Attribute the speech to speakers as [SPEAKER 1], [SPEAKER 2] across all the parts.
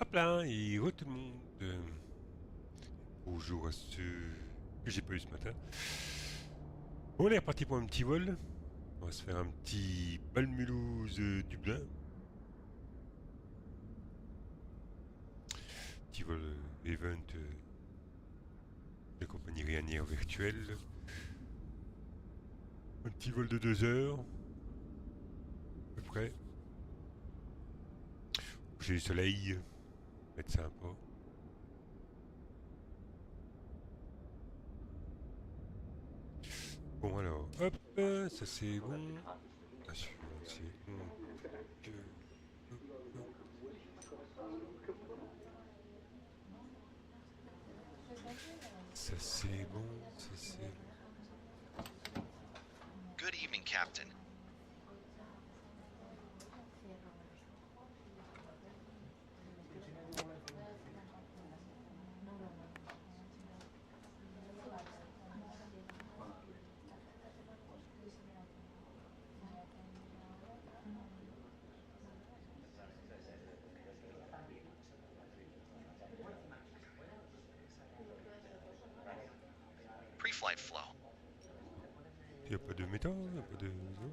[SPEAKER 1] Hop là, et re tout le monde. Bonjour à ceux que j'ai pas eu ce matin. Bon, on est reparti pour un petit vol. On va se faire un petit Bâle Mulhouse-Dublin. Petit vol event de compagnie Ryanair Virtuel. Un petit vol de 2 heures. À peu près. J'ai du soleil. Ça va être sympa. Bon alors, hop, ça c'est bon. Assurance, c'est bon. Ça c'est bon, ça c'est bon.
[SPEAKER 2] Good evening, Captain. Pre-flight flow.
[SPEAKER 1] Il n'y a pas de méta, il n'y a pas de... Non.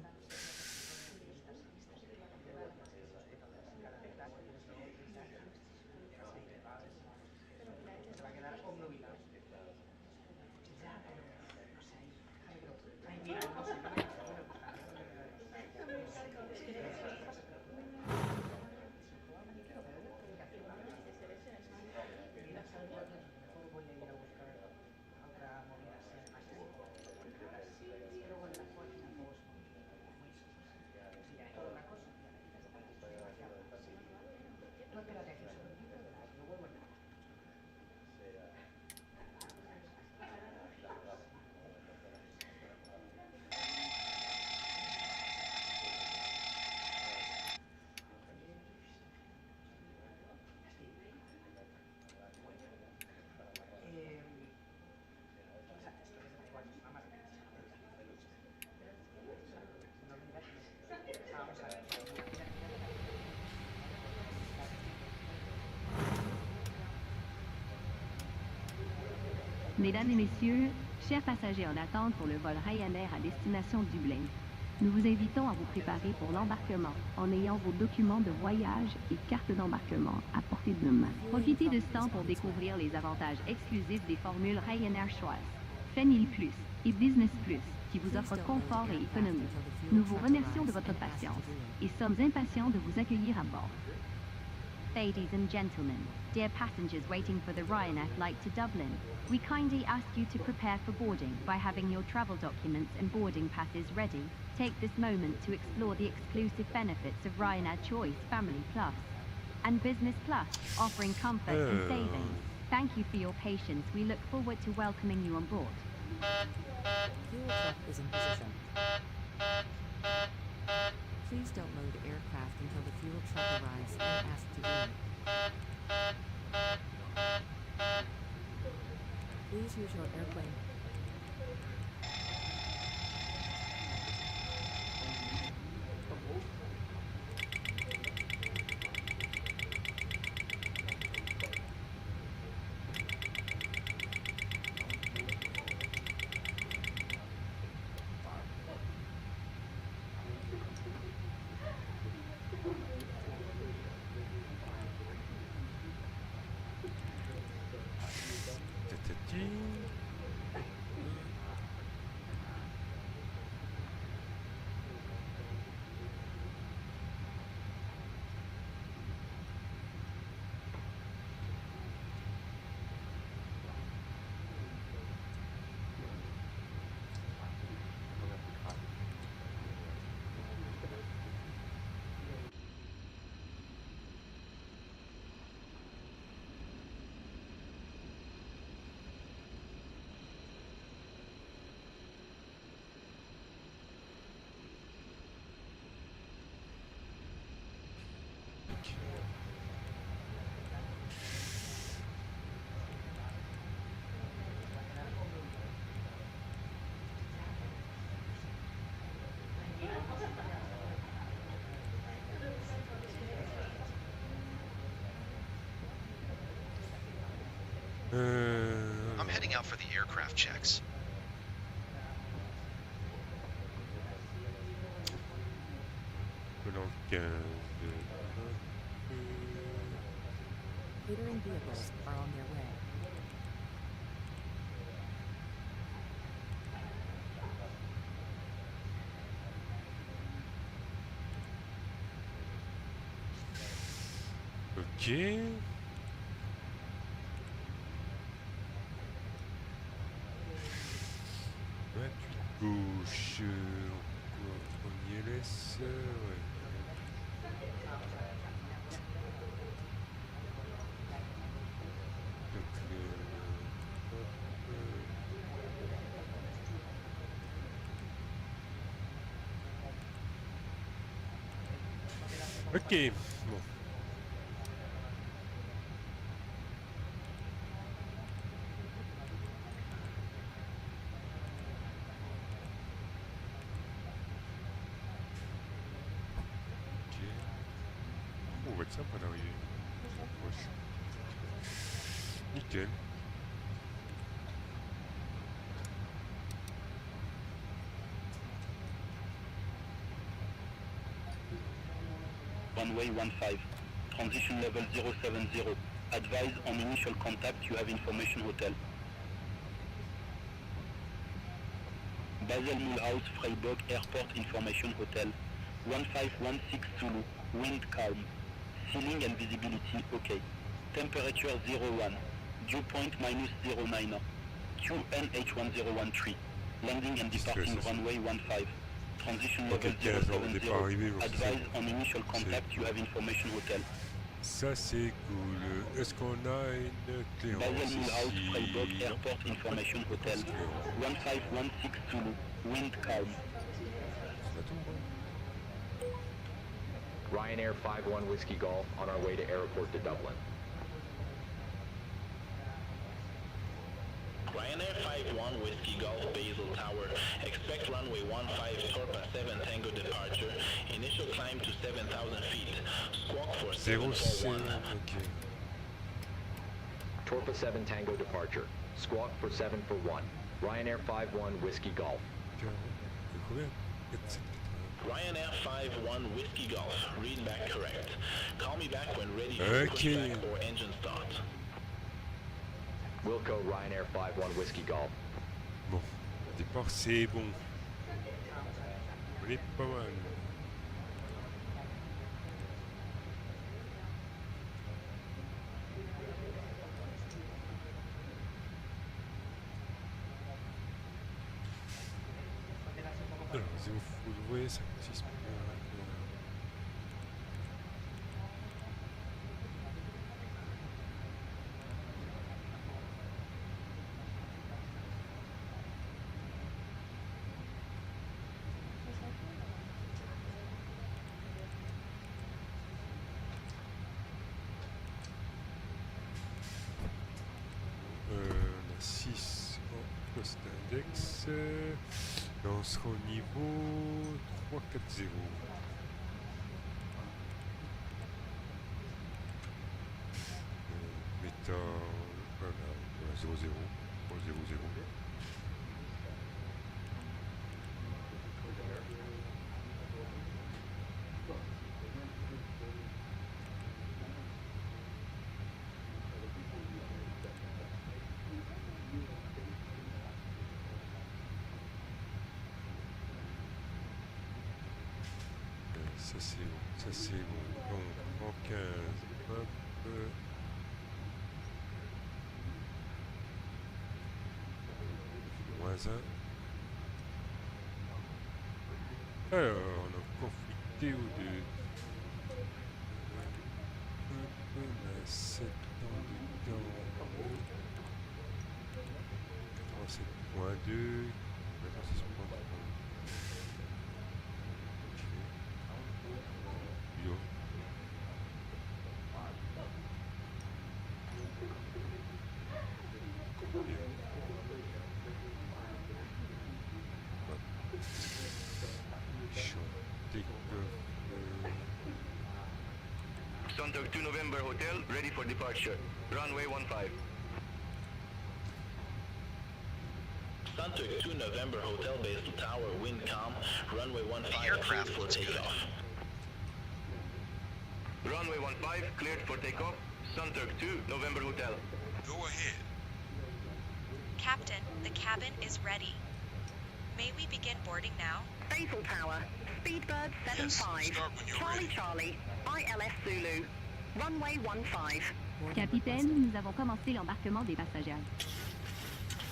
[SPEAKER 3] Mesdames et messieurs, chers passagers en attente pour le vol Ryanair à destination Dublin, nous vous invitons à vous préparer pour l'embarquement en ayant vos documents de voyage et carte d'embarquement à portée de main. Profitez de ce temps pour découvrir les avantages exclusifs des formules Ryanair Choice, Family Plus et Business Plus qui vous offrent confort et économie. Nous vous remercions de votre patience et sommes impatients de vous accueillir à bord.
[SPEAKER 4] Ladies and gentlemen, dear passengers waiting for the Ryanair flight to Dublin, we kindly ask you to prepare for boarding by having your travel documents and boarding passes ready. Take this moment to explore the exclusive benefits of Ryanair Choice Family Plus and Business Plus, offering comfort and savings. Thank you for your patience. We look forward to welcoming you on board.
[SPEAKER 5] Fuel truck is in position. Please don't load aircraft until the fuel truck arrives and ask to leave. Please use your airplane.
[SPEAKER 2] I'm heading out for the aircraft checks.
[SPEAKER 1] Volant 15.
[SPEAKER 5] Catering vehicles are on their way.
[SPEAKER 1] Ok. Gauche, on y laisse, ouais. Donc, ok, bon. On va être sympa d'arriver. Proche. Nickel.
[SPEAKER 6] Runway 15. Transition level 070. Advise on initial contact you have information hotel. Basel Mulhouse Freiburg Airport Information Hotel. 1516 Zulu. Wind calm. Ceiling and visibility okay. Temperature 01. Dew point -09. QNH1013. Landing and departing runway 15. Transition level 070. Advise on initial contact you have information hotel.
[SPEAKER 1] Ça c'est cool. Est-ce qu'on a une cléance
[SPEAKER 6] Basel Mulhouse
[SPEAKER 1] ici?
[SPEAKER 6] Freiburg Airport Information Hotel. 1516 Zulu. Wind calm.
[SPEAKER 1] Ça tombe, hein.
[SPEAKER 7] Ryanair 51 Whiskey Golf on our way to airport to Dublin.
[SPEAKER 8] Ryanair 51 Whiskey Golf Basel Tower. Expect runway 15 Torpa 7 Tango departure. Initial climb to 7,000 feet. Squawk for 741.
[SPEAKER 1] Ok.
[SPEAKER 7] Torpa 7 Tango departure. Squawk for 741. Ryanair 51 Whiskey Golf.
[SPEAKER 1] Combien?
[SPEAKER 8] Ryanair 51 Whiskey Golf. Read back correct. Call me back when ready for pushback or engine start.
[SPEAKER 7] Wilco Ryanair 51 Whiskey Golf.
[SPEAKER 1] Bon, au départ c'est bon. On est pas mal. Alors, vous voyez ça, 6. On a 6 en post-index. Là, on sera au niveau 340. Méta, voilà, 00, 000. Ça c'est bon. Donc en 15, hop. Moins 1. Alors, on a conflicté ou deux. On a 7 ans de temps. 87.2. Maintenant, c'est 6.3.
[SPEAKER 6] Suntok 2 November Hotel, ready for departure. Runway 15.
[SPEAKER 8] Sunturk 2 November Hotel Basel Tower, wind calm, runway 15
[SPEAKER 2] The aircraft
[SPEAKER 8] cleared for
[SPEAKER 2] looks good.
[SPEAKER 8] takeoff.
[SPEAKER 6] Runway 15 cleared for takeoff. Sunturk 2, November Hotel.
[SPEAKER 9] Go ahead.
[SPEAKER 10] Captain, the cabin is ready. May we begin boarding now?
[SPEAKER 11] Basel Tower, Speedbird
[SPEAKER 9] Yes,
[SPEAKER 11] 75,
[SPEAKER 9] start when you're
[SPEAKER 11] Charlie
[SPEAKER 9] ready.
[SPEAKER 11] Charlie, ILS Zulu, runway 15.
[SPEAKER 3] Capitaine, nous avons commencé l'embarquement des passagers.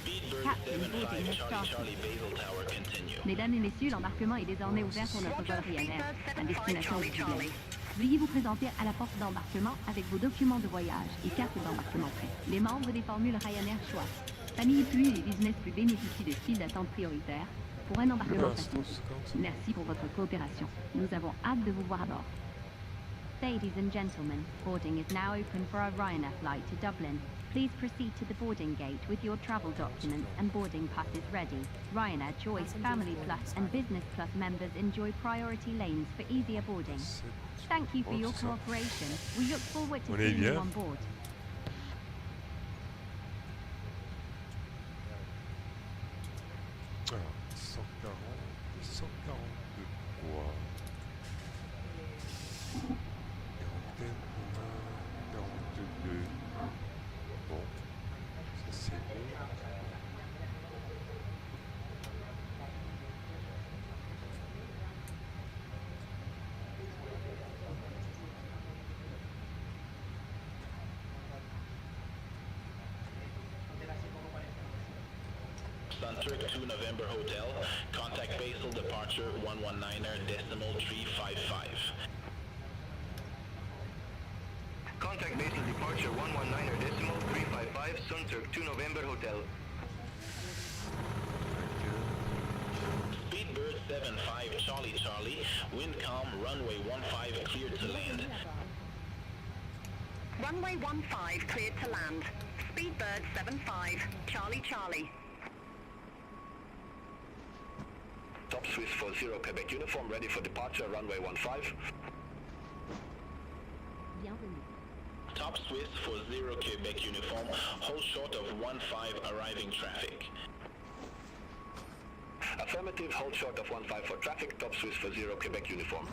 [SPEAKER 8] Speedbird
[SPEAKER 3] Captain,
[SPEAKER 8] 75
[SPEAKER 3] boarding has
[SPEAKER 8] Charlie
[SPEAKER 3] started.
[SPEAKER 8] Charlie Basel Tower, continue.
[SPEAKER 3] Mesdames et messieurs, l'embarquement est désormais ouvert pour notre
[SPEAKER 11] Roger,
[SPEAKER 3] vol Ryanair
[SPEAKER 11] Speedbird
[SPEAKER 3] à destination
[SPEAKER 11] 75
[SPEAKER 3] du
[SPEAKER 11] Charlie
[SPEAKER 3] Dublin.
[SPEAKER 11] Charlie.
[SPEAKER 3] Veuillez vous présenter à la porte d'embarquement avec vos documents de voyage et carte d'embarquement prêts. Les membres des formules Ryanair choix. Famille plus et business plus bénéficient de files d'attente prioritaires pour un embarquement facile. Merci pour votre coopération. Nous avons hâte de vous voir à bord.
[SPEAKER 4] Ladies and gentlemen, boarding is now open for our Ryanair flight to Dublin. Please proceed to the boarding gate with your travel documents and boarding passes ready. Ryanair Choice Family Plus and Business Plus members enjoy priority lanes for easier boarding. Thank you for your cooperation. We look forward to
[SPEAKER 1] On est
[SPEAKER 4] seeing you
[SPEAKER 1] bien.
[SPEAKER 4] on board.
[SPEAKER 1] Alors, 140 et 142 poids. Quarantaine, on a 42. Bon, ça c'est bon.
[SPEAKER 8] Sunturk 2 November Hotel, contact Basel departure 119er decimal 355.
[SPEAKER 6] Contact Basel departure 119er decimal 355, Sunturk 2 November Hotel.
[SPEAKER 8] Speedbird 75 Charlie Charlie, wind calm, runway 15 cleared to land.
[SPEAKER 11] Runway 15 cleared to land. Speedbird 75, Charlie Charlie.
[SPEAKER 6] Top Swiss for 0 Quebec uniform, ready for departure, runway 15.
[SPEAKER 3] Bienvenue.
[SPEAKER 8] Top Swiss for 0 Quebec uniform, hold short of 15 arriving traffic.
[SPEAKER 6] Affirmative, hold short of 15 for traffic, Top Swiss for 0 Quebec uniform.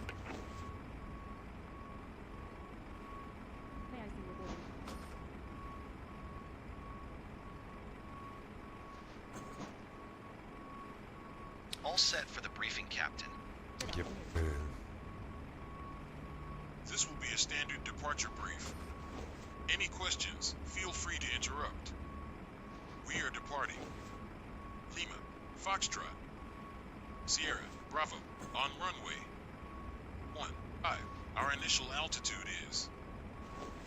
[SPEAKER 2] All set for the briefing, Captain.
[SPEAKER 1] Yep.
[SPEAKER 9] This will be a standard departure brief. Any questions, feel free to interrupt. We are departing. Lima, Foxtrot, Sierra, Bravo, on runway 15. Our initial altitude is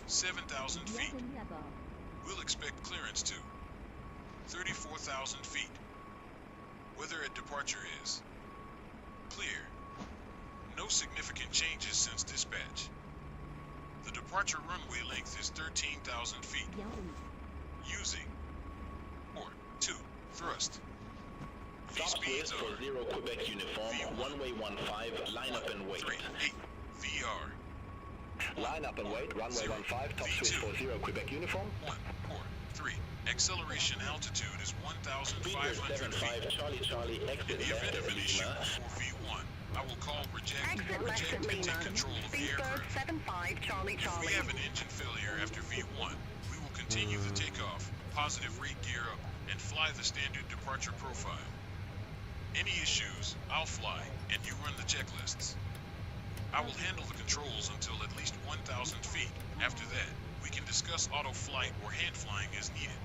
[SPEAKER 9] 7,000 feet.
[SPEAKER 3] Bienvenue à bord.
[SPEAKER 9] We'll expect clearance to 34,000 feet. Weather at departure is clear. No significant changes since dispatch. The departure runway length is 13,000 feet.
[SPEAKER 3] Bienvenue.
[SPEAKER 9] Using 4-2 thrust. V
[SPEAKER 8] Top
[SPEAKER 9] speeds
[SPEAKER 8] Swiss for
[SPEAKER 9] are
[SPEAKER 8] 0 Quebec uniform,
[SPEAKER 9] V1,
[SPEAKER 8] runway 15, line up and wait.
[SPEAKER 9] 3-8 VR.
[SPEAKER 6] Line up and wait, runway 15, Top Swiss for 0 Quebec uniform.
[SPEAKER 9] 1-4-3. Acceleration altitude is
[SPEAKER 8] Speedbird
[SPEAKER 9] 1,500
[SPEAKER 8] 75
[SPEAKER 9] feet.
[SPEAKER 8] Charlie Charlie,
[SPEAKER 9] In
[SPEAKER 8] exit
[SPEAKER 9] the event
[SPEAKER 8] left
[SPEAKER 9] of an
[SPEAKER 8] at
[SPEAKER 9] issue
[SPEAKER 8] Lima.
[SPEAKER 9] before V1, I will call reject
[SPEAKER 11] Exit left at
[SPEAKER 9] and
[SPEAKER 11] Lima.
[SPEAKER 9] take control of the
[SPEAKER 11] Speedbird
[SPEAKER 9] aircraft.
[SPEAKER 11] 75, Charlie
[SPEAKER 9] If we
[SPEAKER 11] Charlie.
[SPEAKER 9] have an engine failure after V1, we will continue the takeoff, positive rate gear up, and fly the standard departure profile. Any issues, I'll fly, and you run the checklists. I will handle the controls until at least 1,000 feet. After that, we can discuss auto flight or hand flying as needed.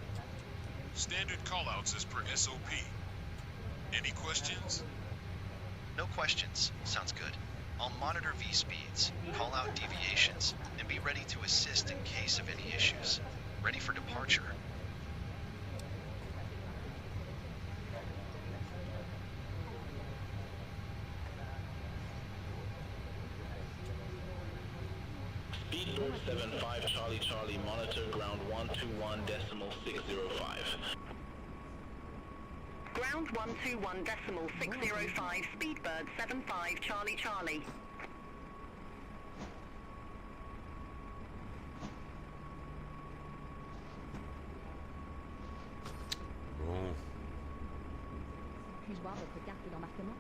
[SPEAKER 9] Standard callouts as per SOP. Any questions?
[SPEAKER 2] No questions. Sounds good. I'll monitor V speeds, call out deviations, and be ready to assist in case of any issues. Ready for departure.
[SPEAKER 8] Speedbird 75 Charlie Charlie, monitor ground 121 decimal 605.
[SPEAKER 11] Ground 121 decimal 605, Speedbird 75, Charlie Charlie.
[SPEAKER 1] Bon.
[SPEAKER 4] Puis-je voir votre carte d'embarquement?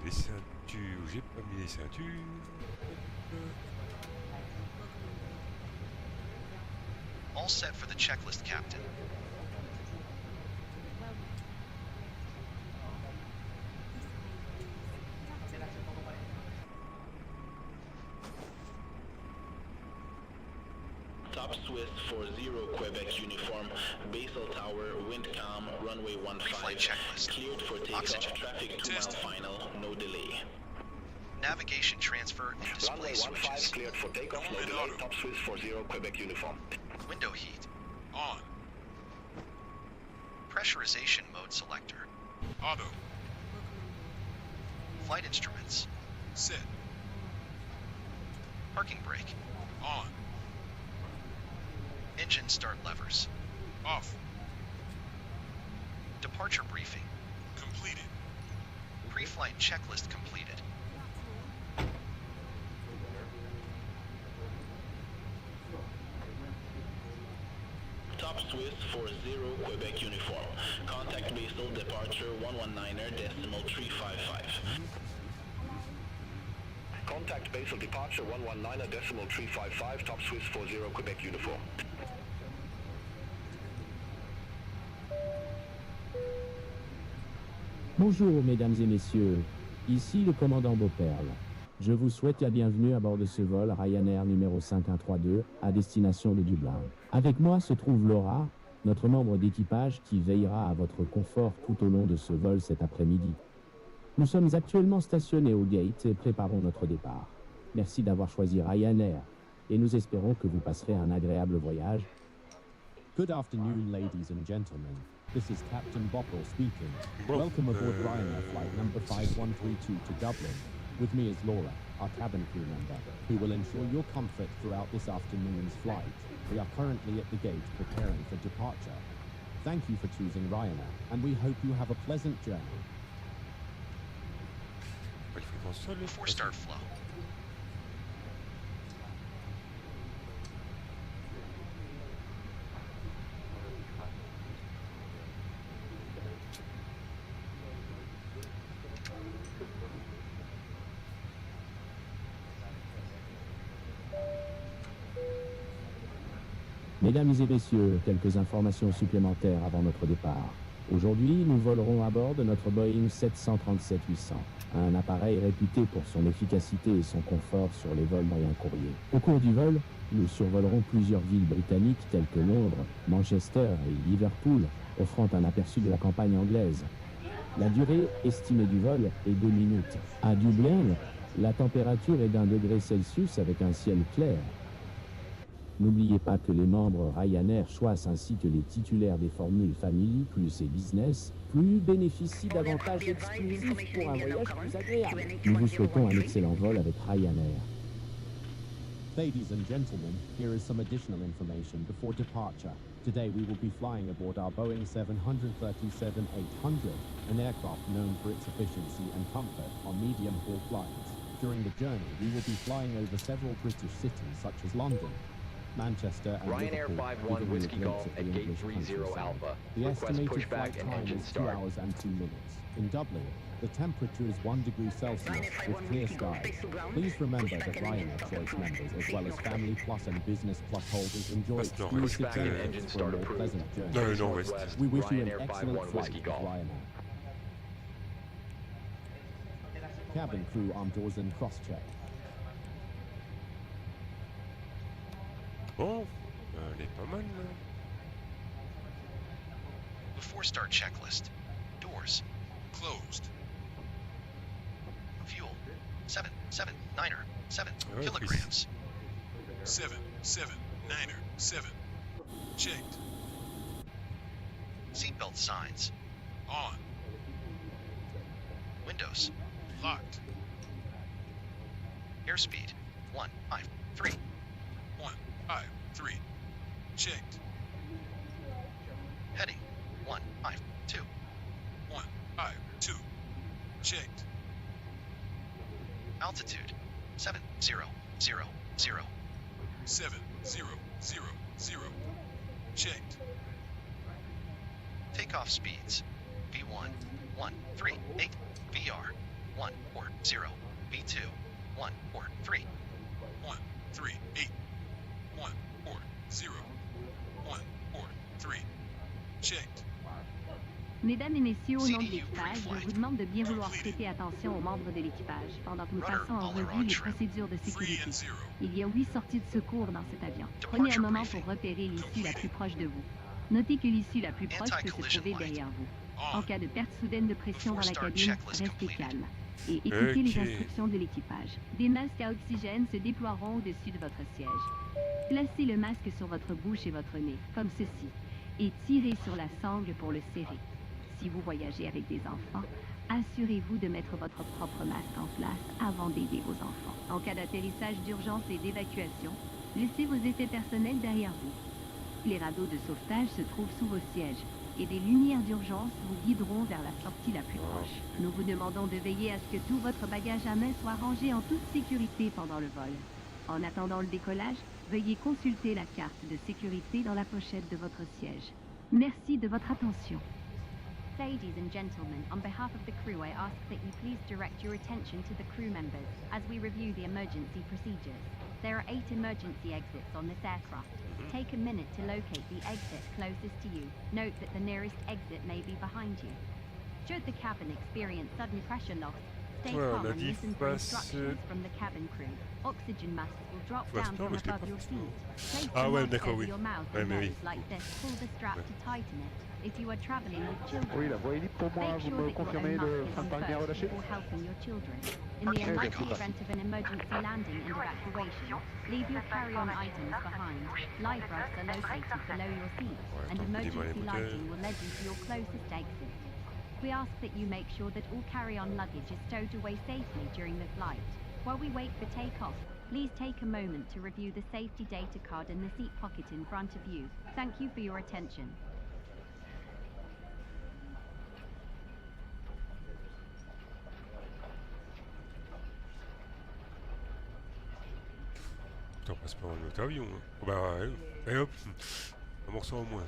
[SPEAKER 1] Les ceintures, j'ai pas mis les ceintures.
[SPEAKER 2] All set for the checklist, Captain.
[SPEAKER 8] Top Swiss 40 Quebec uniform, Basel Tower, wind calm, runway 15.
[SPEAKER 2] Pre-flight checklist.
[SPEAKER 8] Cleared for takeoff,
[SPEAKER 2] Oxygen.
[SPEAKER 8] traffic 2 mile final, no delay.
[SPEAKER 2] Navigation transfer and display
[SPEAKER 8] Runway 15
[SPEAKER 2] switches.
[SPEAKER 8] cleared for takeoff, no
[SPEAKER 9] Red
[SPEAKER 8] delay.
[SPEAKER 9] auto.
[SPEAKER 8] Top Swiss 40 Quebec uniform.
[SPEAKER 2] Window heat.
[SPEAKER 9] On.
[SPEAKER 2] Pressurization mode selector.
[SPEAKER 9] Auto.
[SPEAKER 2] Flight instruments.
[SPEAKER 9] Set.
[SPEAKER 2] Parking brake.
[SPEAKER 9] On.
[SPEAKER 2] Engine start levers.
[SPEAKER 9] Off.
[SPEAKER 2] Departure briefing.
[SPEAKER 9] Completed.
[SPEAKER 2] Pre-flight checklist completed.
[SPEAKER 8] Top Swiss 40 Quebec uniform. Contact Basel departure 119er decimal 355. Contact Basel departure 119er decimal 355. Top Swiss 40 Quebec uniform.
[SPEAKER 12] Bonjour mesdames et messieurs, ici le commandant Beauperle. Je vous souhaite la bienvenue à bord de ce vol Ryanair numéro 5132 à destination de Dublin. Avec moi se trouve Laura, notre membre d'équipage qui veillera à votre confort tout au long de ce vol cet après-midi. Nous sommes actuellement stationnés au gate et préparons notre départ. Merci d'avoir choisi Ryanair et nous espérons que vous passerez un agréable voyage.
[SPEAKER 13] Good afternoon, ladies and gentlemen. This is Captain Bopple speaking. Welcome aboard Ryanair flight number 5132 to Dublin. With me is Laura, our cabin crew member, who will ensure your comfort throughout this afternoon's flight. We are currently at the gate preparing for departure. Thank you for choosing Ryanair, and we hope you have a pleasant journey.
[SPEAKER 2] Before start flow.
[SPEAKER 12] Mesdames et messieurs, quelques informations supplémentaires avant notre départ. Aujourd'hui, nous volerons à bord de notre Boeing 737-800, un appareil réputé pour son efficacité et son confort sur les vols moyens courriers. Au cours du vol, nous survolerons plusieurs villes britanniques telles que Londres, Manchester et Liverpool, offrant un aperçu de la campagne anglaise. La durée estimée du vol est 2 minutes. À Dublin, la température est d'1 degré Celsius avec un ciel clair. N'oubliez pas que les membres Ryanair choisissent ainsi que les titulaires des formules Family plus et Business plus bénéficient d'avantages exclusifs pour un voyage plus agréable. Nous vous souhaitons un excellent vol avec Ryanair.
[SPEAKER 13] Ladies and gentlemen, here is some additional information before departure. Today we will be flying aboard our Boeing 737-800, an aircraft known for its efficiency and comfort on medium-haul flights. During the journey, we will be flying over several British cities such as London, Manchester and
[SPEAKER 7] Ryanair
[SPEAKER 13] Liverpool,
[SPEAKER 7] 51 Whiskey Golf at gate 30 Alpha.
[SPEAKER 13] The
[SPEAKER 7] Request
[SPEAKER 13] estimated
[SPEAKER 7] pushback
[SPEAKER 13] flight
[SPEAKER 7] and
[SPEAKER 13] time
[SPEAKER 7] engine
[SPEAKER 13] is 2
[SPEAKER 7] start.
[SPEAKER 13] hours and 2 minutes. In Dublin, the temperature is 1 degree Celsius with clear skies. Please remember that Ryanair Choice members as well as Family Plus and Business Plus holders enjoy exclusive benefits for a more pleasant journey. We wish you an excellent flight with Ryanair. Cabin crew arm doors and cross-check.
[SPEAKER 1] Bon, elle est pas mal là.
[SPEAKER 2] Before start checklist. Doors.
[SPEAKER 9] Closed.
[SPEAKER 2] Fuel. 779er. 7
[SPEAKER 1] Ouais,
[SPEAKER 2] kilograms.
[SPEAKER 9] 779er 7. Checked.
[SPEAKER 2] Seatbelt signs.
[SPEAKER 9] On.
[SPEAKER 2] Windows.
[SPEAKER 9] Locked.
[SPEAKER 2] Airspeed. 153.
[SPEAKER 9] 153. Checked.
[SPEAKER 2] Heading. 152.
[SPEAKER 9] 152. Checked.
[SPEAKER 2] Altitude. 7000.
[SPEAKER 9] 7000. Checked.
[SPEAKER 2] Takeoff speeds. V1, 138. VR, 140. V2, 143.
[SPEAKER 9] 138. 140. 143. Checked.
[SPEAKER 3] Mesdames et messieurs, au nom de l'équipage, je vous demande de bien vouloir prêter attention aux membres de l'équipage pendant que nous passons en revue les procédures de sécurité. Il y a 8 sorties de secours dans cet avion. Prenez un moment pour repérer l'issue la plus proche de vous. Notez que l'issue la plus proche peut se trouver derrière vous. En cas de perte soudaine de pression dans la cabine, restez calme et écoutez les instructions de l'équipage. Des masques à oxygène se déploieront au-dessus de votre siège. Placez le masque sur votre bouche et votre nez, comme ceci, et tirez sur la sangle pour le serrer. Si vous voyagez avec des enfants, assurez-vous de mettre votre propre masque en place avant d'aider vos enfants. En cas d'atterrissage d'urgence et d'évacuation, laissez vos effets personnels derrière vous. Les radeaux de sauvetage se trouvent sous vos sièges et des lumières d'urgence vous guideront vers la sortie la plus proche. Nous vous demandons de veiller à ce que tout votre bagage à main soit rangé en toute sécurité pendant le vol. En attendant le décollage, veuillez consulter la carte de sécurité dans la pochette de votre siège. Merci de votre attention.
[SPEAKER 4] Ladies and gentlemen, on behalf of the crew, I ask that you please direct your attention to the crew members as we review the emergency procedures. There are 8 emergency exits on this aircraft. Take a minute to locate the exit closest to you. Note that the nearest exit may be behind you. Should the cabin experience sudden pressure loss, stay calm and listen for instructions from the cabin crew. Oxygen masks will drop down from above your feet. Place the mask over your mouth and nose like this. Pull the strap to tighten it. If you are traveling with children,
[SPEAKER 14] Oui, la voie est libre pour moi.
[SPEAKER 4] make
[SPEAKER 14] Vous
[SPEAKER 4] sure
[SPEAKER 14] me
[SPEAKER 4] that your
[SPEAKER 14] confirmez
[SPEAKER 4] own
[SPEAKER 14] le
[SPEAKER 4] mask
[SPEAKER 14] fin
[SPEAKER 4] is
[SPEAKER 14] de
[SPEAKER 4] on
[SPEAKER 14] parking à
[SPEAKER 4] first
[SPEAKER 14] relâcher?
[SPEAKER 4] before helping your children. In the unlikely event of an emergency landing and evacuation, leave your carry-on items behind. Life rafts are located below your seat, and emergency lighting will lead you to your closest exit. We ask that you make sure that all carry-on luggage is stowed away safely during the flight. While we wait for takeoff, please take a moment to review the safety data card in the seat pocket in front of you. Thank you for your attention.
[SPEAKER 1] On passe pas en autre avion. Hein. Oh bah, et hop, un morceau en moins.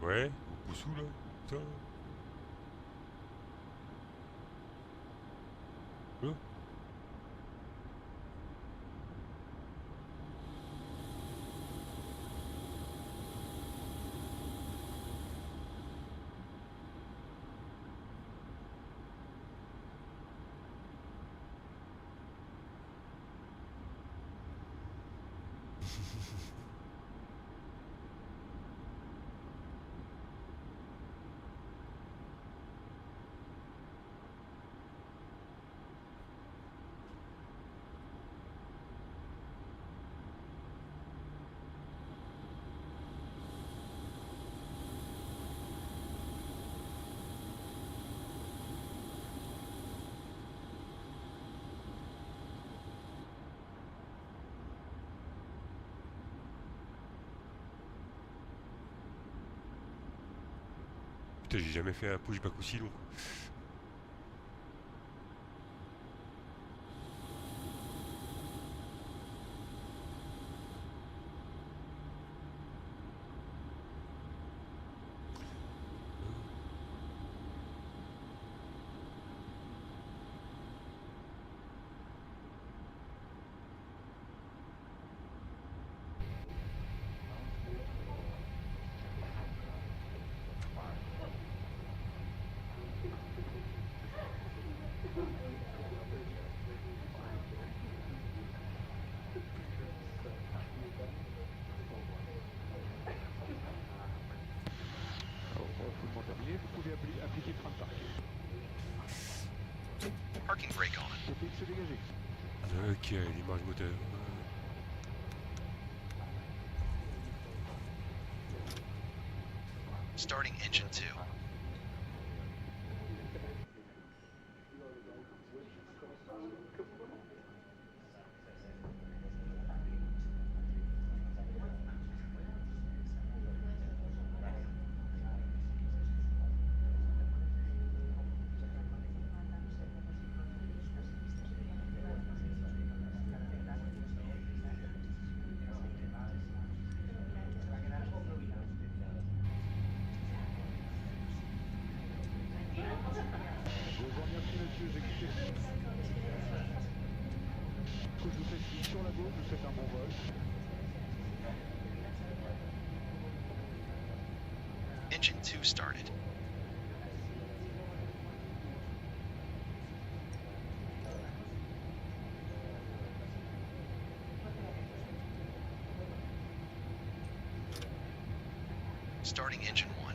[SPEAKER 1] Ouais, au poussou là, ça. Là. Putain, j'ai jamais fait un pushback aussi long.
[SPEAKER 2] Parking brake on.
[SPEAKER 1] Ok, l'image moteur.
[SPEAKER 2] Starting engine 2.
[SPEAKER 14] Sur la gauche, je souhaite un bon vol.
[SPEAKER 2] Engine 2 started. Starting engine 1.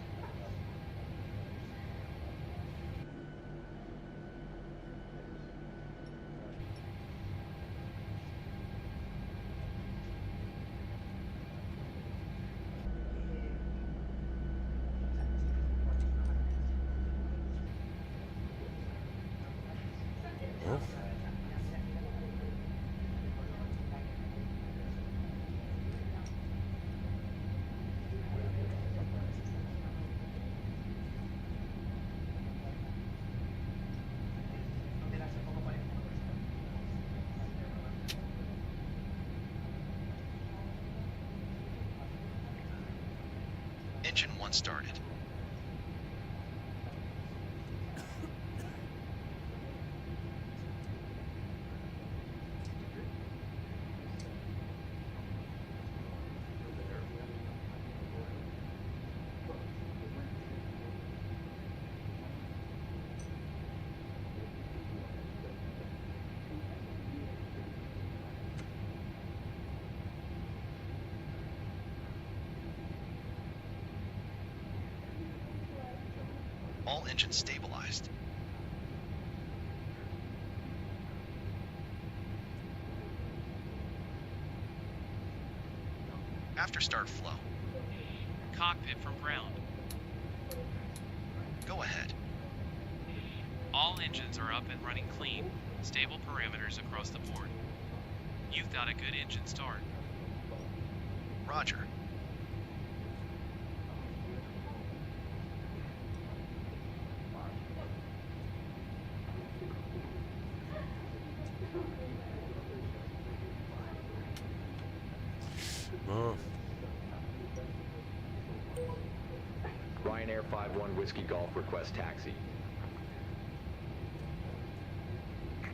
[SPEAKER 2] Engine 1 started. All engines stabilized. After start flow.
[SPEAKER 15] Cockpit from ground.
[SPEAKER 2] Go ahead.
[SPEAKER 15] All engines are up and running clean. Stable parameters across the board. You've got a good engine start.
[SPEAKER 2] Roger.
[SPEAKER 7] Ryanair 5-1 Whiskey Golf request taxi.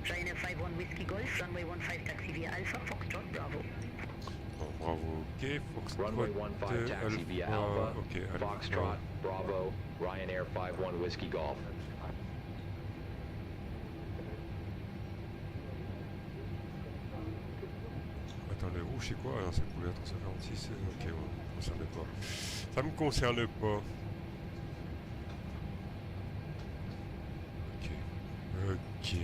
[SPEAKER 11] Ryanair 5-1 Whiskey Golf, runway 15 taxi via Alpha, Foxtrot, Bravo.
[SPEAKER 1] Bon, bravo, ok, Foxtrot,
[SPEAKER 7] Runway 15 taxi via Alpha,
[SPEAKER 1] ok,
[SPEAKER 7] Foxtrot, Bravo, Ryanair 5-1 Whiskey Golf.
[SPEAKER 1] Attends, le rouge c'est quoi? Ah, c'est pour la 346, ok, ouais, ça me concerne pas. Ça me concerne pas. Ok.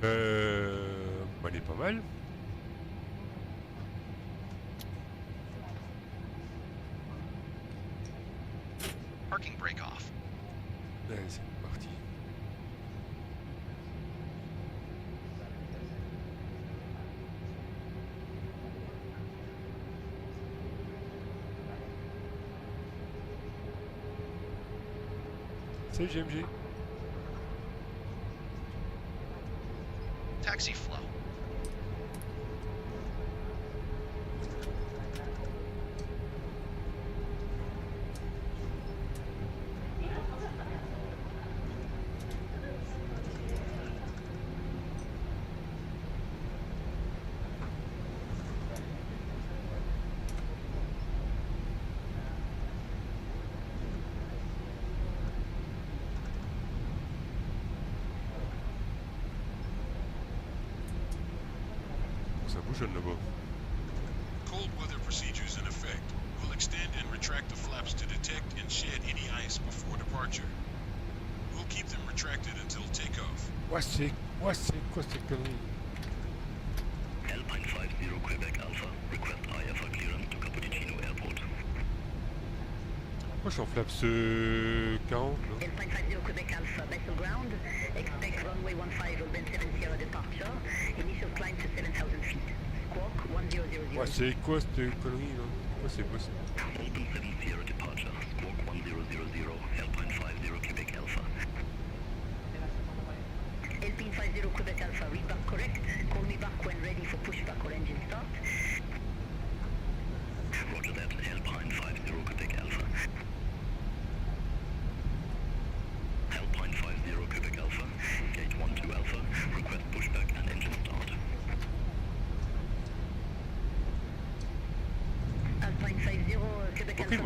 [SPEAKER 1] Elle est pas mal.
[SPEAKER 2] Parking brake off.
[SPEAKER 1] Allez, c'est parti. C'est GMG.
[SPEAKER 2] Taxi flow.
[SPEAKER 9] Cold weather procedures in effect. We'll extend and retract the flaps to detect and shed any ice before departure. We'll keep them retracted until takeoff.
[SPEAKER 1] Ouais, c'est quoi cette connerie?
[SPEAKER 6] Alpine 50 Quebec Alpha, request IFR clearance to Cappuccino Airport.
[SPEAKER 1] Moi je suis en flaps 40 là.
[SPEAKER 11] Alpine 50 Quebec Alpha, vessel ground. Expect runway 15 will then 70 departure. Initial climb to 7,000 feet. Squawk 1000.
[SPEAKER 1] Ouais, c'est quoi cette connerie là? Ouais, c'est quoi ça?
[SPEAKER 6] Open 70 departure, squawk 1000, Alpine 50 Quebec Alpha.
[SPEAKER 11] Alpine 50 Quebec Alpha, read back correct. Call me back when ready for pushback or engine start.
[SPEAKER 6] Roger that, Alpine 50 Quebec Alpha. Alpine 50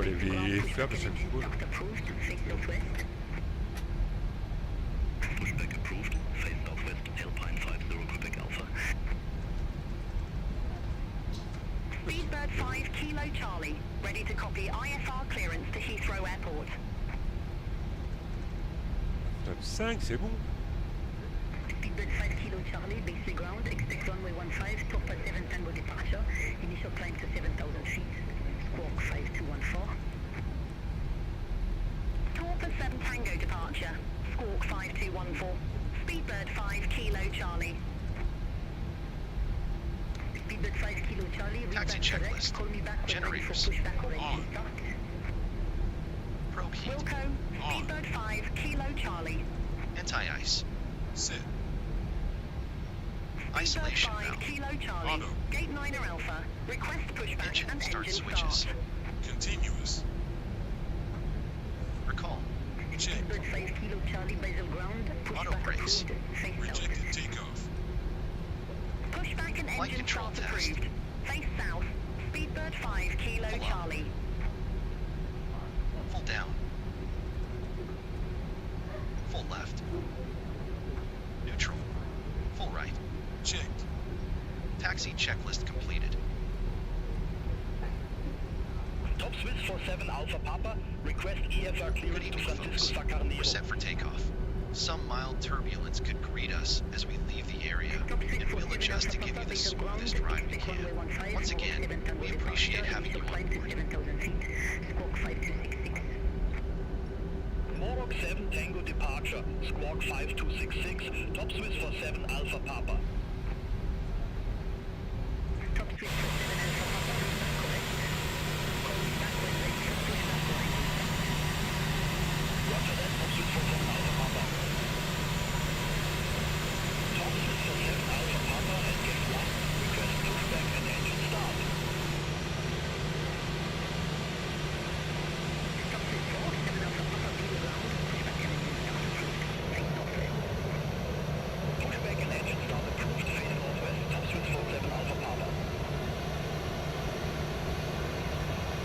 [SPEAKER 1] pas les faire de chaque fois.
[SPEAKER 8] Pushback approved. Face southwest, Alpine 50 Quebec Alpha.
[SPEAKER 11] Speedbird 5 Kilo Charlie, ready to copy IFR clearance to Heathrow Airport.
[SPEAKER 1] Top 5, c'est bon.
[SPEAKER 11] Speedbird 5 Kilo Charlie, base ground, expect runway 15, Turpa 7 Tango departure, initial climb to 7,000 feet, squawk 5214. Turpa 7 Tango departure, squawk 5214. Speedbird 5 Kilo Charlie. Speedbird 5 Kilo Charlie,
[SPEAKER 2] Taxi checklist.
[SPEAKER 11] Call me back
[SPEAKER 2] Generators. On. Proc heat.
[SPEAKER 11] Wilco,
[SPEAKER 2] On.
[SPEAKER 11] Speedbird 5 Kilo Charlie.
[SPEAKER 2] Anti-ice.
[SPEAKER 9] Set.
[SPEAKER 2] Isolation
[SPEAKER 11] Speedbird 5
[SPEAKER 2] valve.
[SPEAKER 11] Kilo Charlie.
[SPEAKER 9] Auto.
[SPEAKER 11] Gate 9er Alpha. Request pushback
[SPEAKER 2] Engine
[SPEAKER 11] and
[SPEAKER 2] start
[SPEAKER 11] engine
[SPEAKER 2] switches.
[SPEAKER 11] start.
[SPEAKER 9] Continuous.
[SPEAKER 2] Recall.
[SPEAKER 9] Check.
[SPEAKER 11] Speedbird 5 Kilo Charlie, basal ground.
[SPEAKER 2] Auto
[SPEAKER 11] Pushback
[SPEAKER 2] brakes.
[SPEAKER 11] approved. Face
[SPEAKER 9] Rejected
[SPEAKER 11] south.
[SPEAKER 9] takeoff.
[SPEAKER 11] Pushback and
[SPEAKER 2] Flight
[SPEAKER 11] engine
[SPEAKER 2] control
[SPEAKER 11] start
[SPEAKER 2] test.
[SPEAKER 11] approved. Face south. Speedbird 5 Kilo
[SPEAKER 2] Full up.
[SPEAKER 11] Charlie.
[SPEAKER 2] Full down. Full left. Neutral. Full right.
[SPEAKER 9] Checked.
[SPEAKER 2] Taxi checklist completed.
[SPEAKER 8] Top Swiss 47 Alpha Papa, request EFR
[SPEAKER 2] Good
[SPEAKER 8] clearance to
[SPEAKER 2] evening, folks.
[SPEAKER 8] Francisco
[SPEAKER 2] We're
[SPEAKER 8] Sacarnero.
[SPEAKER 2] set for takeoff. Some mild turbulence could greet us as we leave the area, and we'll adjust to give you the smoothest ride we can. Once again, we appreciate having you on board.
[SPEAKER 11] Squawk 5266.
[SPEAKER 8] Morok 7 Tango departure, squawk 5266, Top Swiss 47 Alpha Papa.
[SPEAKER 11] Top Swiss 47 Alpha Papa, correct. Call me back when ready for pushback or engine start.
[SPEAKER 8] Roger that, Top Swiss 47 Alpha Papa. Top Swiss 47 Alpha Papa and gate 1, request pushback and engine start.
[SPEAKER 11] Top Swiss 47 Alpha Papa, below ground. Pushback and engine start approved. Face northwest.
[SPEAKER 8] Pushback and engine start approved, face northwest, Top Swiss 47 Alpha Papa.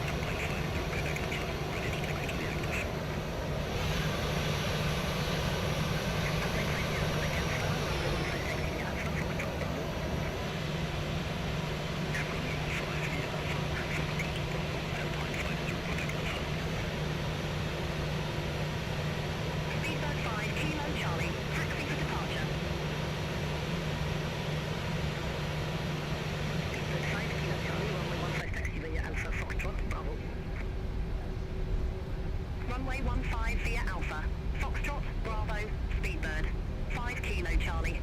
[SPEAKER 11] 2.50 Quebec Alpha, ready to take to the active. 2.50 Quebec Alpha, runway 15 taxi via Alpha, Foxtrot Bravo. Runway 15 via Alpha, Foxtrot Bravo, Alpine 50 Quebec Alpha. Speedbird 5 Kilo Charlie, taxi for departure. Speedbird 5 Kilo Charlie, runway 15 taxi via Alpha, Foxtrot Bravo. Runway 15 via Alpha, Foxtrot Bravo, Speedbird 5 Kilo Charlie.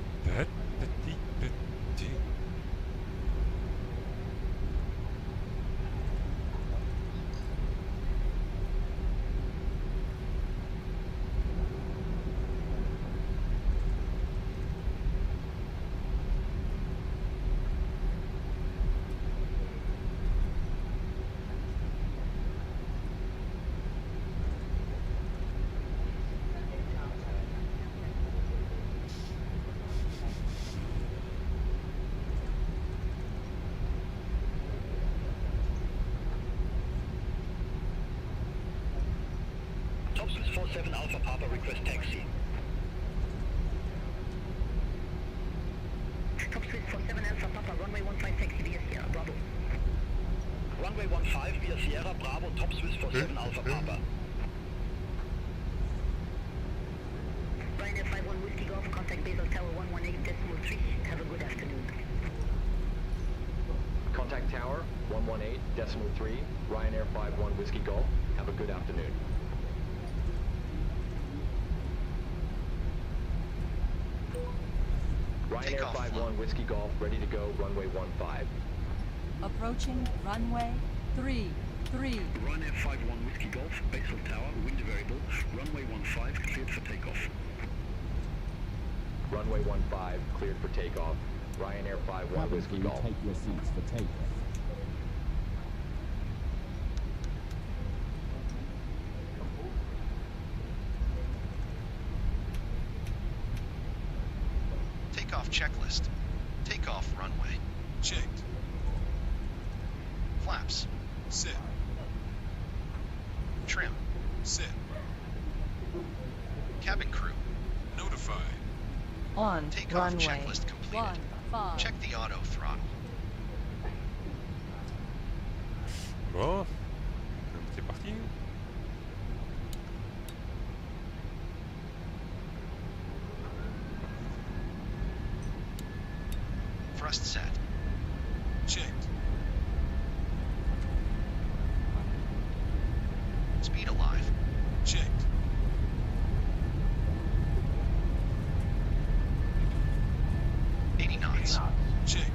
[SPEAKER 8] Top Swiss 47 Alpha Papa, request taxi.
[SPEAKER 11] Top Swiss 47 Alpha Papa, runway 15 taxi via Sierra Bravo.
[SPEAKER 8] Runway 15 via Sierra Bravo, Top Swiss 47 Alpha Papa.
[SPEAKER 11] Ryanair 51 Whiskey Golf, contact Basel Tower 118.3. Have a good afternoon.
[SPEAKER 7] Contact Tower 118.3, Ryanair 51 Whiskey Golf. Have a good afternoon. Ryanair
[SPEAKER 2] Takeoff
[SPEAKER 7] 51 Whiskey Golf, ready to go, runway 15.
[SPEAKER 16] Approaching runway 33.
[SPEAKER 8] Ryanair 51 Whiskey Golf, Basel Tower, wind variable, runway 15 cleared for takeoff.
[SPEAKER 7] Runway 15, cleared for takeoff. Ryanair 51 Whiskey Golf.
[SPEAKER 13] Take your seats for takeoff.
[SPEAKER 2] Takeoff checklist. Takeoff runway.
[SPEAKER 9] Checked.
[SPEAKER 2] Flaps.
[SPEAKER 9] Set.
[SPEAKER 2] Trim.
[SPEAKER 9] Set.
[SPEAKER 2] Cabin crew.
[SPEAKER 9] Notified.
[SPEAKER 16] On
[SPEAKER 2] Takeoff
[SPEAKER 16] runway
[SPEAKER 2] checklist completed.
[SPEAKER 16] 15.
[SPEAKER 2] Check the auto throttle.
[SPEAKER 1] Bon, c'est parti.
[SPEAKER 2] Thrust set.
[SPEAKER 9] Checked.
[SPEAKER 2] Speed alive.
[SPEAKER 9] Checked.
[SPEAKER 2] Knots.
[SPEAKER 9] Checked.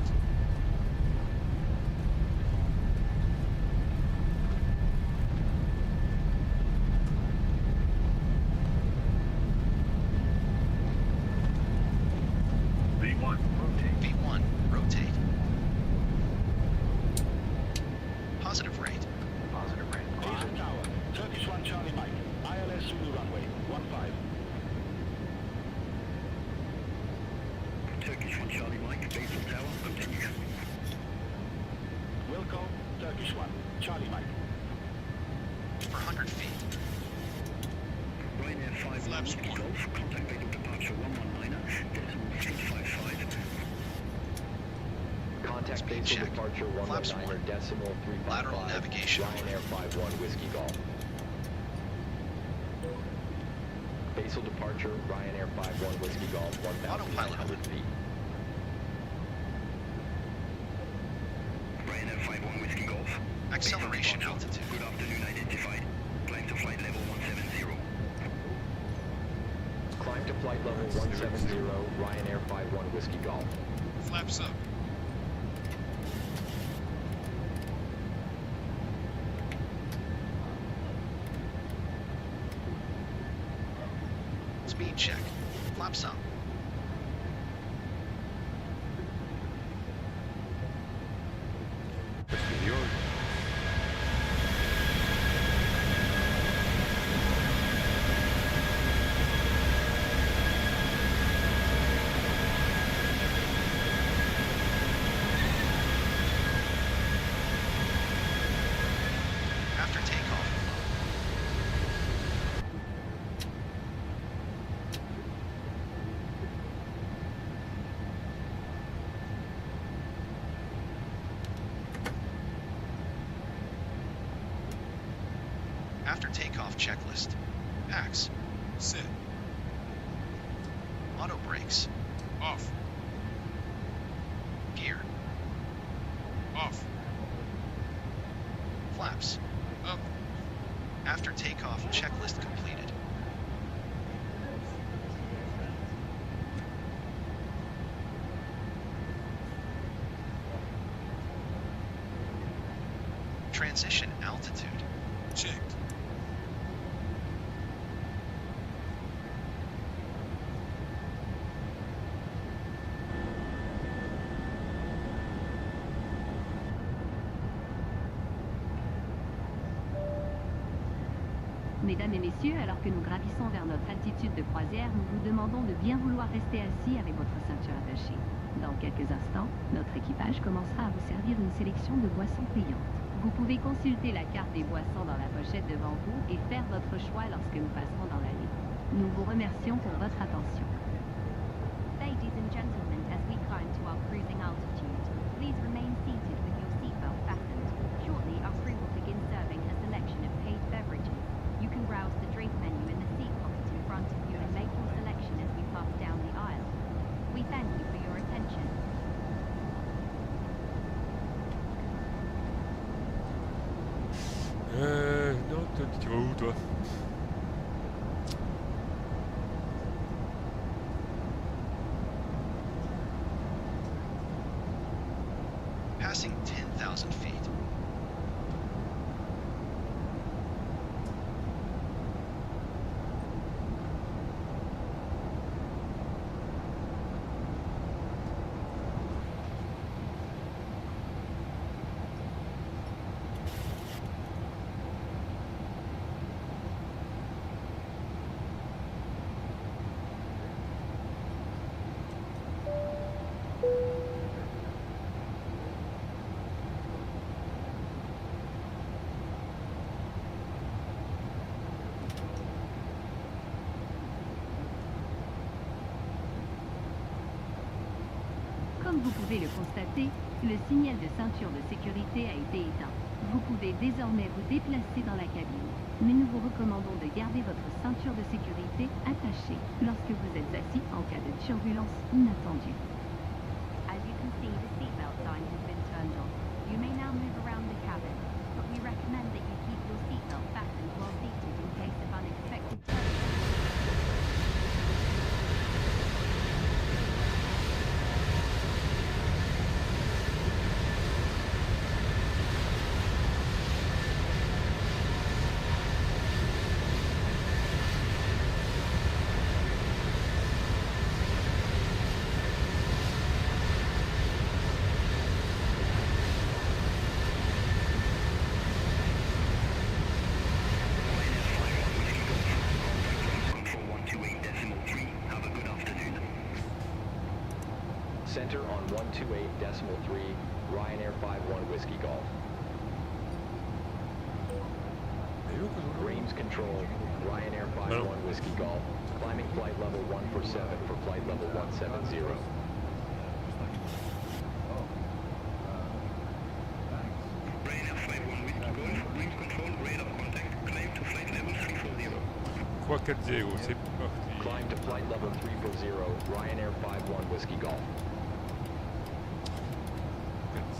[SPEAKER 2] V1, rotate. Positive rate.
[SPEAKER 8] Basil Tower, Turkish 1 Charlie Mike, ILS Zulu runway, 15.
[SPEAKER 17] Turkish 1 Charlie Mike, Basil Tower, continue.
[SPEAKER 8] Wilco, Turkish 1, Charlie Mike.
[SPEAKER 2] For 100 feet.
[SPEAKER 17] Ryanair 5
[SPEAKER 9] Flaps
[SPEAKER 17] Whiskey
[SPEAKER 9] 1.
[SPEAKER 17] Golf, contact base of departure 119er, decimal 355.
[SPEAKER 7] Contact
[SPEAKER 2] Speed
[SPEAKER 7] base
[SPEAKER 2] check.
[SPEAKER 7] of departure
[SPEAKER 2] Flaps
[SPEAKER 7] 119 or
[SPEAKER 2] 1.
[SPEAKER 7] decimal 355.
[SPEAKER 2] Lateral navigation.
[SPEAKER 7] Ryanair 51 Whiskey Golf. Basal departure, Ryanair 51 Whiskey Golf, 1,900 feet.
[SPEAKER 17] Ryanair 51 Whiskey Golf.
[SPEAKER 2] Acceleration altitude.
[SPEAKER 17] Good afternoon identified. Climb to flight level 170.
[SPEAKER 7] Climb to flight level 170, Ryanair 51 Whiskey Golf.
[SPEAKER 9] Flaps up.
[SPEAKER 2] Speed check. Flaps up. After takeoff. After takeoff checklist. Packs.
[SPEAKER 9] Set.
[SPEAKER 2] Auto brakes.
[SPEAKER 9] Off.
[SPEAKER 2] Gear.
[SPEAKER 9] Off.
[SPEAKER 2] Flaps.
[SPEAKER 9] Up.
[SPEAKER 2] After takeoff checklist completed. Transition altitude.
[SPEAKER 9] Checked.
[SPEAKER 3] Mesdames et messieurs, alors que nous gravissons vers notre altitude de croisière, nous vous demandons de bien vouloir rester assis avec votre ceinture attachée. Dans quelques instants, notre équipage commencera à vous servir une sélection de boissons payantes. Vous pouvez consulter la carte des boissons dans la pochette devant vous et faire votre choix lorsque nous passerons dans l'allée. Nous vous remercions pour votre attention.
[SPEAKER 4] Ladies and gentlemen, as we climb to our cruising altitude, please remain seated with your seatbelt fastened. Shortly, our crew will begin serving a selection of paid beverages. You can browse the drink menu in the seat pocket in front of you and make your selection as we pass down the aisle. We thank you for your attention.
[SPEAKER 1] Non, tu vas où toi?
[SPEAKER 2] Passing 10,000 feet.
[SPEAKER 3] Comme vous pouvez le constater, le signal de ceinture de sécurité a été éteint. Vous pouvez désormais vous déplacer dans la cabine, mais nous vous recommandons de garder votre ceinture de sécurité attachée lorsque vous êtes assis en cas de turbulence inattendue.
[SPEAKER 4] As you can see, the seatbelt sign has been turned off. You may now move around the cabin, but we recommend that you keep your seatbelt fastened while seated in case of unexpected turbulence.
[SPEAKER 7] Center on 128.3, Ryanair 51 Whiskey Golf. Reims control, Ryanair 51 Whiskey Golf. Climbing flight level 147 for flight level 170.
[SPEAKER 8] Ryanair 51 Whiskey Golf, Reims control, radar contact, climb to flight level 340.
[SPEAKER 1] 340, c'est parti.
[SPEAKER 7] Climb to flight level 340, Ryanair 51 Whiskey Golf.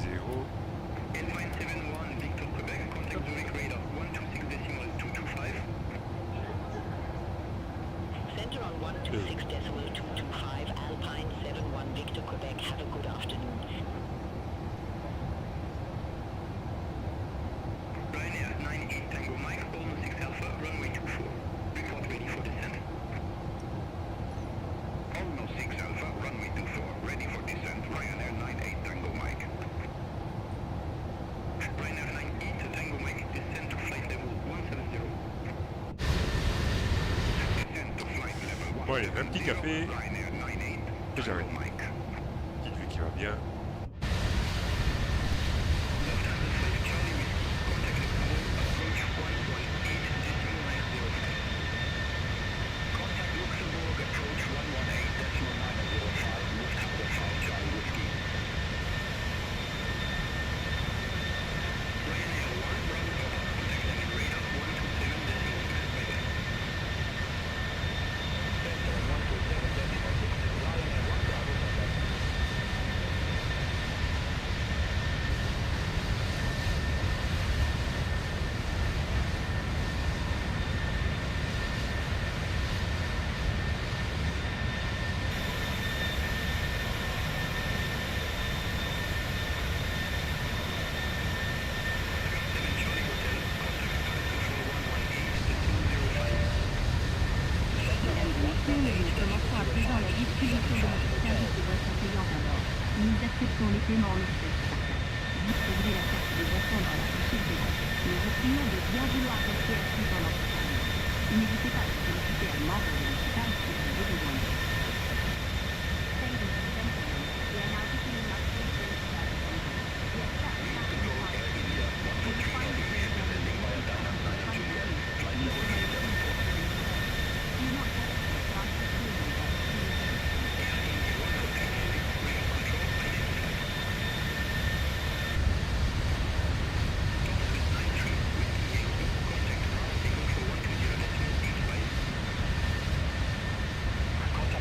[SPEAKER 1] 0.
[SPEAKER 8] Airline 71 Victor Quebec, contact Zurich radar 126.225.
[SPEAKER 11] Center on 126.225, Alpine 71 Victor Quebec, have a good afternoon.
[SPEAKER 8] Ryanair 98 Tango Mike, almost 6 Alpha, runway 24. Report ready for descent. Almost 6 Alpha, runway 24, ready for descent. Ryanair 98 Tango Mike. Ryanair 98 Tango Mike, descent to flight level 170. Descent to flight level 170.
[SPEAKER 1] Bon, allez, un petit café.
[SPEAKER 8] Ryanair 98
[SPEAKER 1] Et j'arrête.
[SPEAKER 8] Tango Mike.
[SPEAKER 1] Petite vue qui va bien.
[SPEAKER 3] Nous acceptons les paiements en espèces. Vous trouverez la carte de boisson dans la pochette de droite. Nous vous prions de bien vouloir rester assis pendant ce trajet. N'hésitez pas à solliciter un membre de l'équipage si vous avez besoin d'aide.
[SPEAKER 4] Ladies and gentlemen, we are now beginning our pre-break service. We accept the passing departure. You will find the room number 8. Do not hesitate to ask the crew member.
[SPEAKER 8] Contact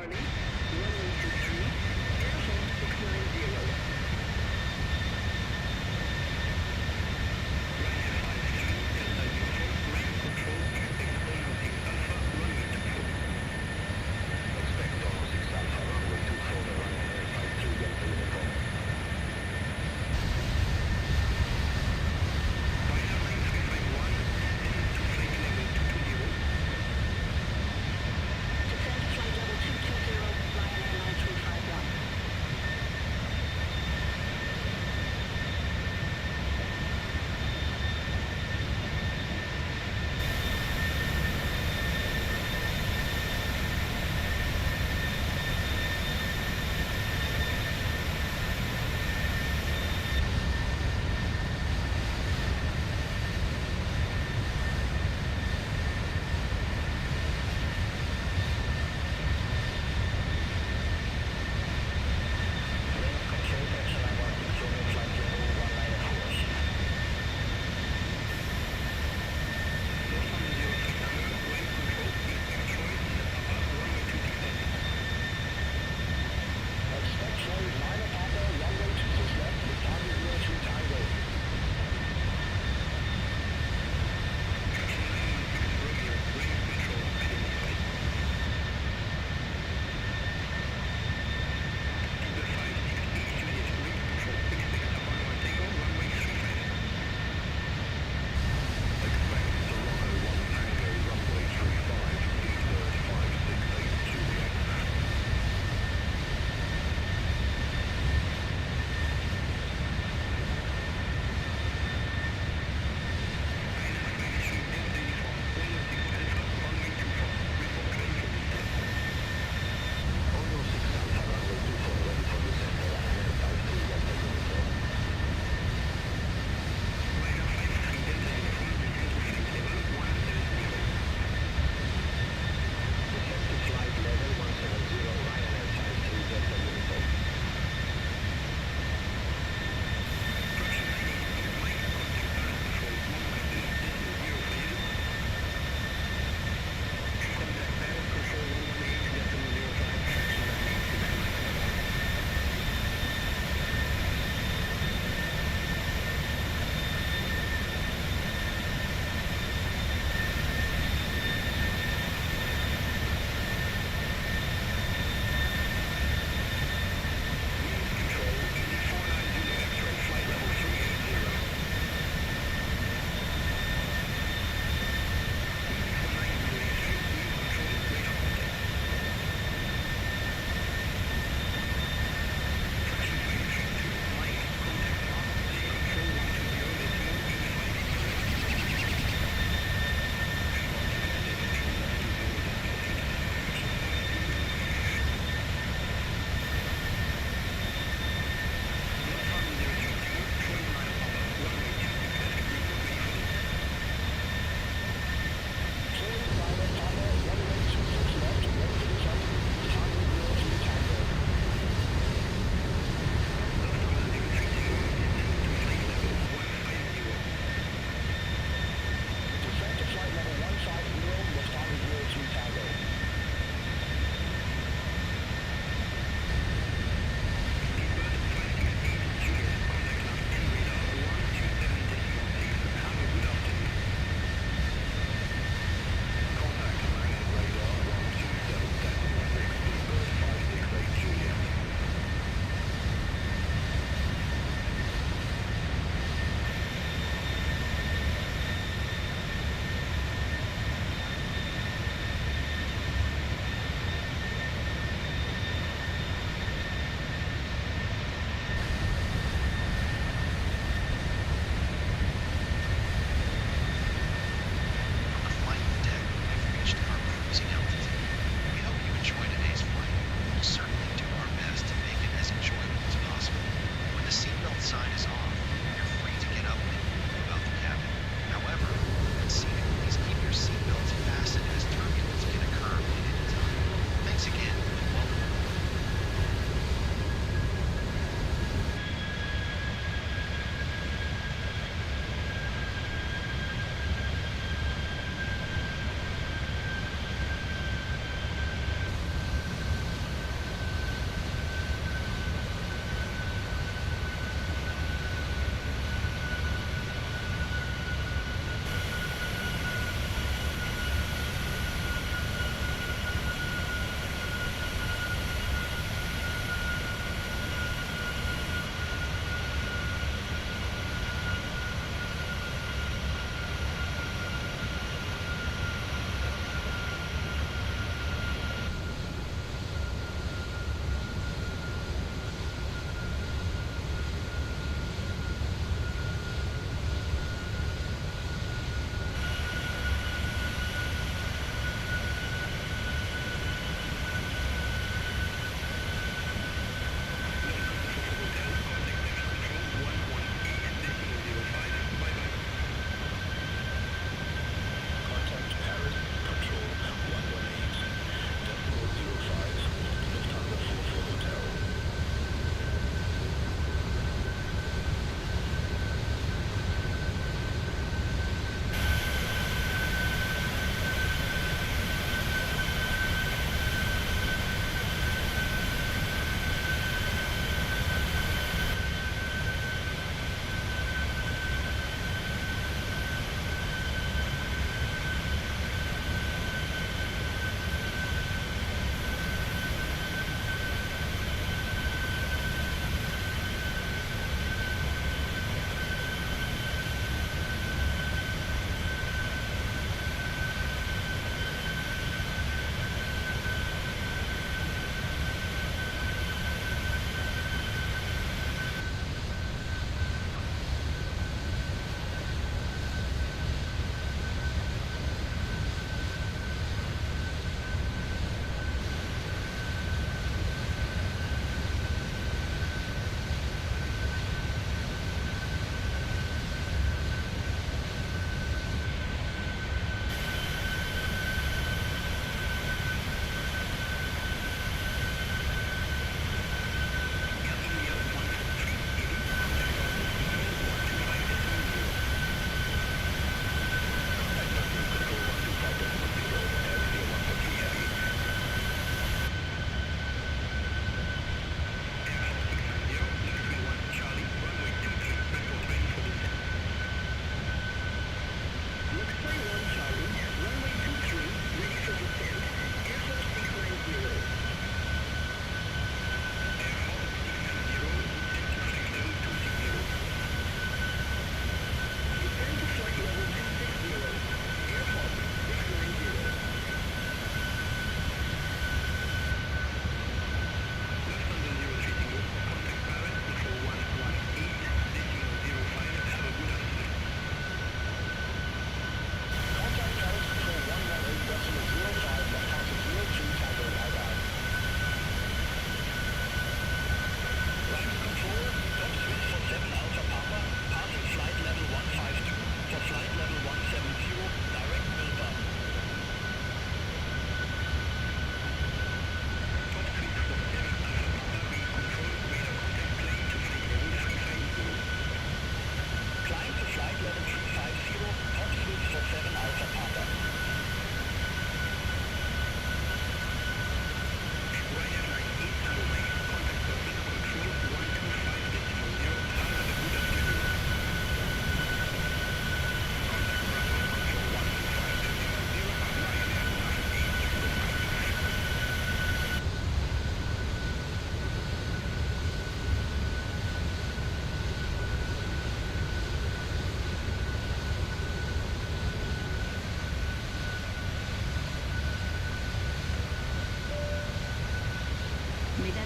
[SPEAKER 11] Charlie, runway 23, airhold 690.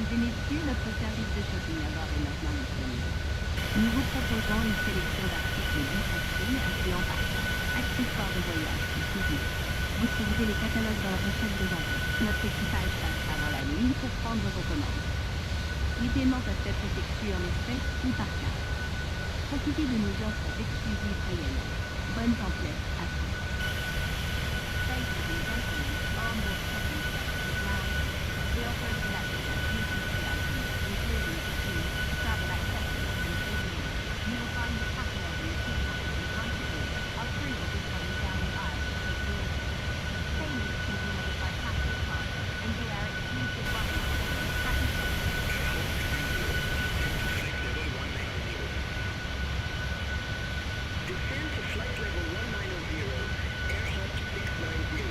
[SPEAKER 3] et messieurs, notre service de shopping à bord est maintenant disponible. Nous vous proposons une sélection d'articles difficiles, incluant par exemple accessoires de voyage et tourisme. Vous trouverez les catalogues dans la pochette devant vous. Notre équipage passe avant la nuit pour prendre vos commandes. Les paiements peuvent être effectués en espèces ou par carte. Profitez de nos offres exclusives Ryanair. Bonne template à tous. Ladies and gentlemen, our more shopping section is lounge. We offer a selection of duty-free items, including perfume, travel accessories, and souvenirs. You will find the catalog in the gift package in front of you. Our crew will be coming down the aisle to take your order. Payments can be made by plastic card, and we are exclusive Ryanair.
[SPEAKER 17] Descend to flight level 1900, air hop 690.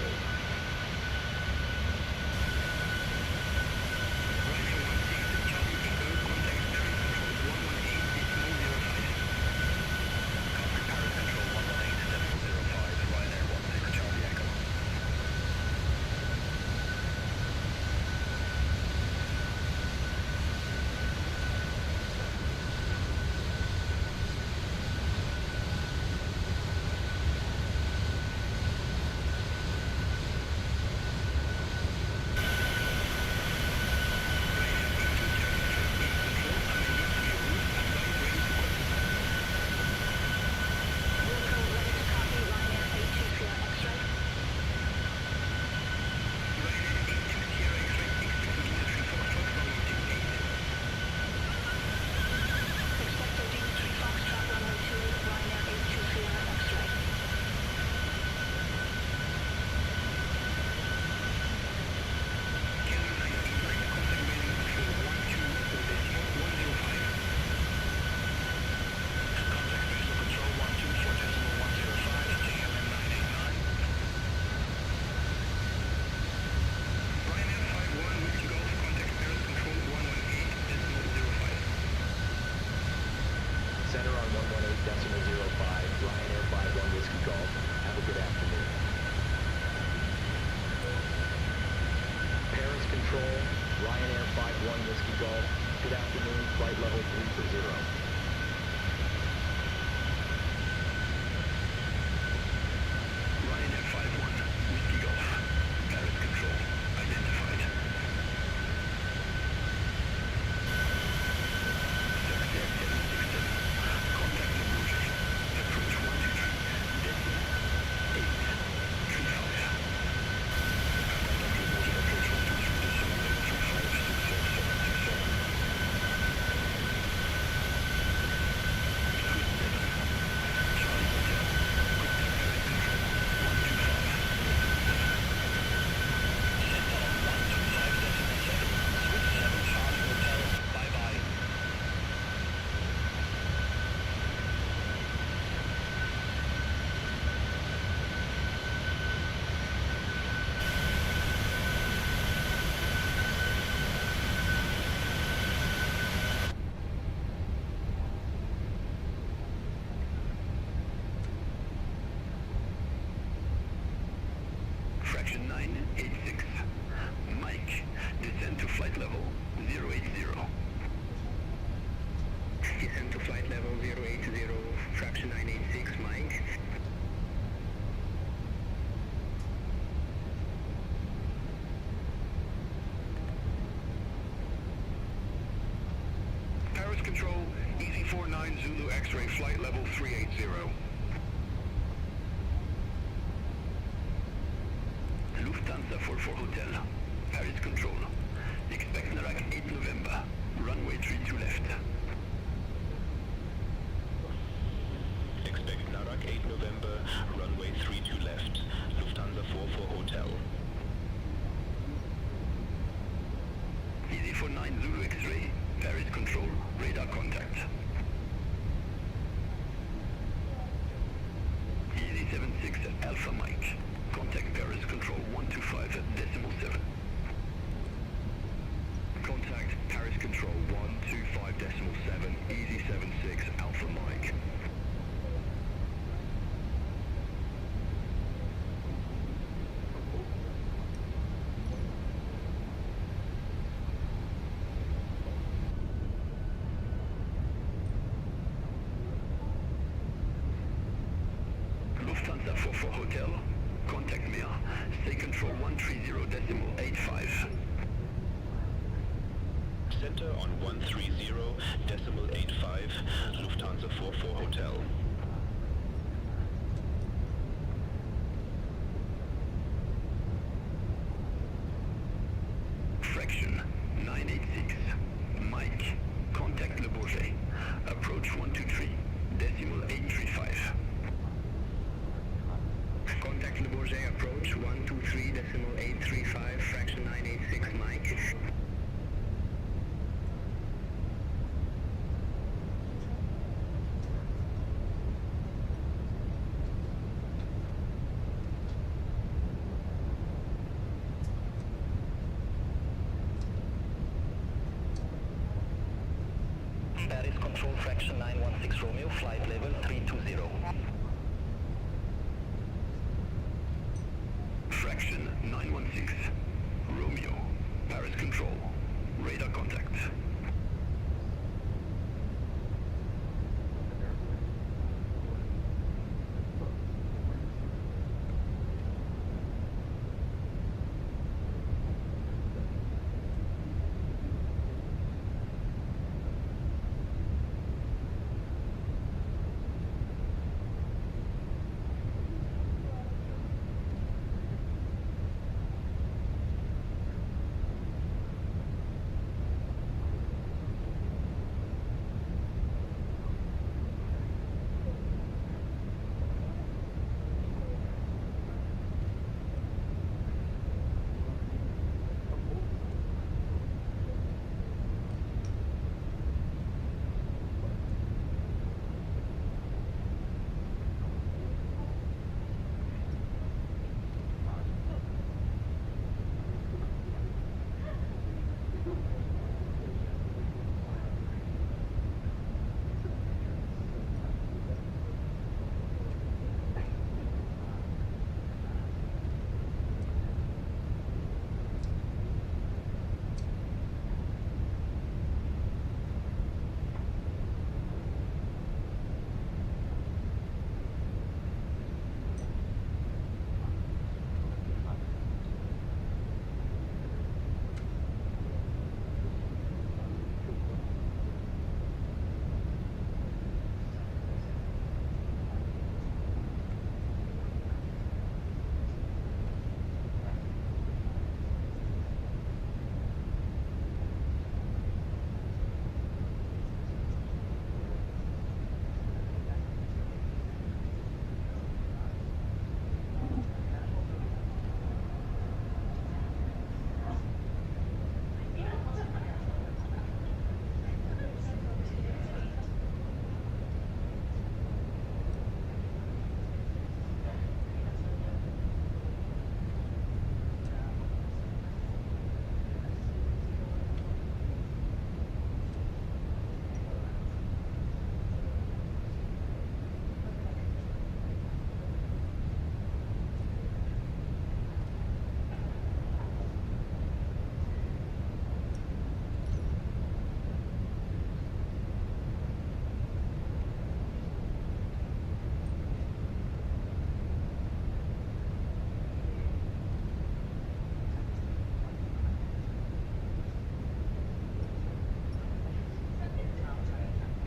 [SPEAKER 17] Center on 118.05, Ryanair 51 Whiskey Golf. Have a good afternoon. Paris Control, Ryanair 51 Whiskey Golf. Good afternoon, flight level 340. Ryanair 51 Whiskey Golf. Paris Control, identified. Fraction 986. Mike, descend to flight level 080. Descend to flight level 080, fraction 986, Mike. Paris Control, Easy 49 Zulu X-ray, flight level 380. Lufthansa 44 Hotel, Paris Control. Expect Narak 8 November, runway 32 left. Expect Narak 8 November, runway 32 left, Lufthansa 44 Hotel. Easy 49 Zulu X-ray, Paris Control, radar contact. Easy 76 Alpha Mike. Contact Paris Control 125.7. Contact Paris Control 125.7, Easy 76 Alpha Mike. Lufthansa 44 Hotel. Contact mère. Say control 130.85.
[SPEAKER 8] Center on 130.85, Lufthansa 44 Hotel.
[SPEAKER 17] Fraction 986. Mike. Contact Le Bourget. Approach 123.835. Contact Le Bourget, approach 123.835, fraction 986, Mike.
[SPEAKER 8] Paris control fraction 916 Romeo, flight level 320.
[SPEAKER 17] Fraction 916. Romeo. Paris control. Radar contact.